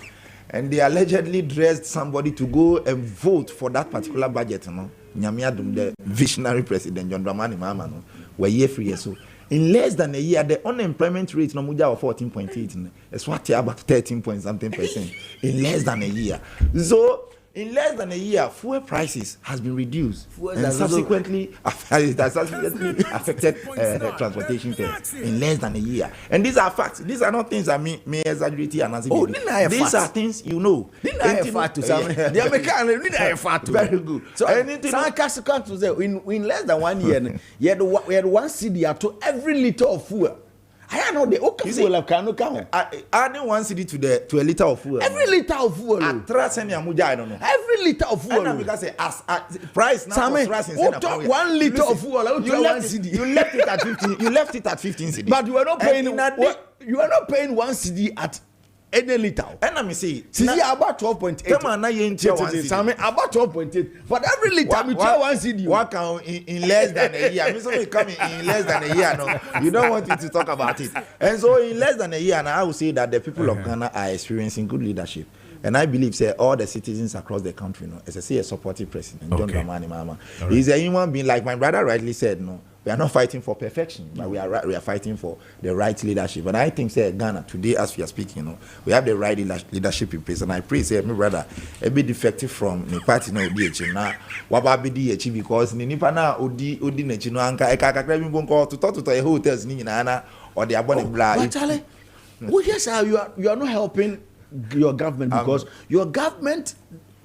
And they allegedly dressed somebody to go and vote for that particular budget, no. Nyamiadum, the visionary president, John Dramani Mahama, no, were year free. So, in less than a year, the unemployment rate no muja of 14.8, it's what about 13.something%. In less than a year. So, in less than a year, fuel prices has been reduced, and subsequently affected transportation fares in less than a year. And these are facts. These are not things that may exaggerate and these are things you know. Very good. So, in less than 1 year, we had 1 cedi to every liter of fuel. I know the fuel of Kano. Adding 1 cedi to a liter of fuel. Every liter of fuel. I don't know. Every liter of fuel. And because as price now for rice in 1 liter of fuel. You left it at 15. You left it at 15 cedi. But you are not paying. You are not paying 1 cedi at any liter. And let me see. See about 12.8. About 12.8. But every liter we try 1 cedi. What can in less than a year? I mean, so coming in less than a year. No, you don't want it to talk about it. And so in less than a year, now I will say that the people of Ghana are experiencing good leadership. And I believe, say, all the citizens across the country, no, as I say, a supportive president, John Dramani Mahama. Right. He's a human being, like my brother rightly said, no. We are not fighting for perfection, but we are fighting for the right leadership. And I think, say, Ghana, today, as we are speaking, you know, we have the right leadership in place. And I pray, say, my brother, a bit defective from the party, no, DH, now, what about DH, because Nipa na Odi Nechino, Anka, Eka, Krabin, to talk to the hotels, Nina, or the Abonne Blah. Charlie, well, yes, you are not helping your government because your government,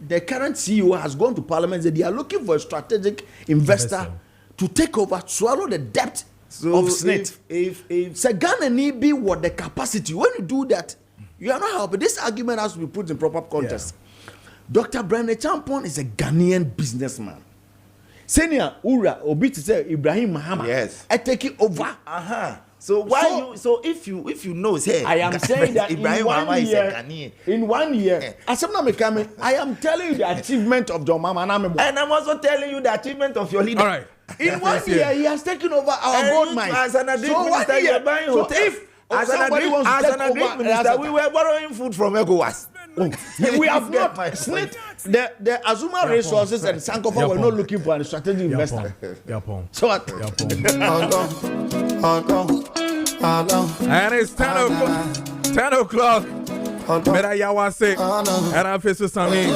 the current CEO, has gone to parliament and they are looking for a strategic investor to take over, swallow the debt of SNIT. If Ghana need be what the capacity, when you do that, you are not helping. This argument has to be put in proper context. Dr. Brandon Champon is a Ghanaian businessman. Senior Ura Obi to say Ibrahim Muhammad. Yes. I take it over. So why if you know say I am saying that Ibrahim Muhammad is a Ghanaian. In 1 year, I am telling you the achievement of John Mama and I'm also telling you the achievement of your leader. All right. In 1 year, he has taken over our gold mines. As an agreed minister, you are buying hotels. As an agreed minister, we were borrowing food from ECOWAS. We have not. The Azuma Resources and Sankofa were not looking for a strategic investor. So what? And it's 10 o'clock. Mera Yawa say, and I'm facing Sami.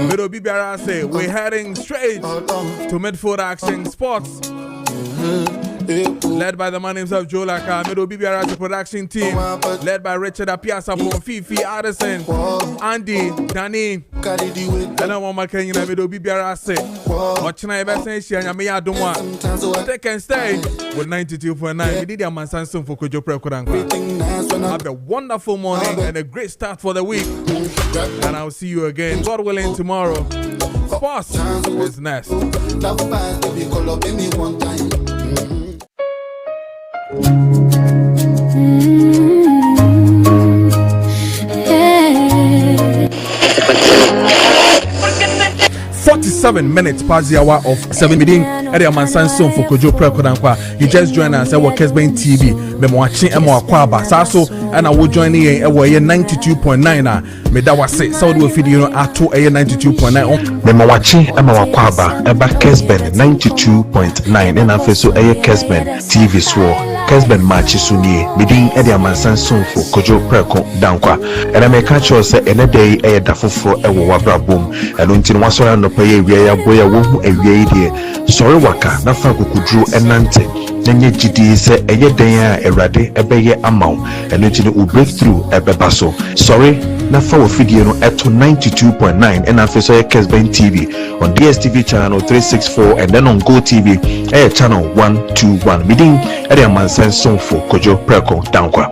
Middle Bibara say, we're heading straight to midfield action sports. Led by the man himself, Joe Laka, Middle BBR's production team, led by Richard Apiasa, Fifi, Addison, Andy, Danny, and I'm on my Kenya, Middle BBR's watching I best say, and Yamia Dumwa. Take and stay with 92.9. We did a man Samsung for Kojo Preko Dankwah. Have a wonderful morning and a great start for the week. And I'll see you again, God willing, tomorrow. Sports is next. 47 minutes past the hour of 7 meeting at the Amansan Son for Kojo Preko Dankwah. You just join us at Kessben TV. Me watching Emo Akwaba. Saso and I will join here at 92.9. Me da wase. So do video at 92.9. Me watching Emo Akwaba eba Kessben 92.9 and I so Kessben TV so. Kessben match sunye meeting at the Amansan Son for Kojo Preko Dankwah. And I make a choice say any day dafofo ewo wabra boom. And until one so no pay we ya boya wo ewie die. Sorry waka na fa kukudru enante. Nenye gidi se eye den a erade ebeye amaw. And until we break through ebebaso. Sorry na fa wo video no eto 92.9 and afi so Kessben TV on DSTV channel 364 and then on Go TV channel 121 meeting at the Amansan Son for Kojo Preko Dankwah.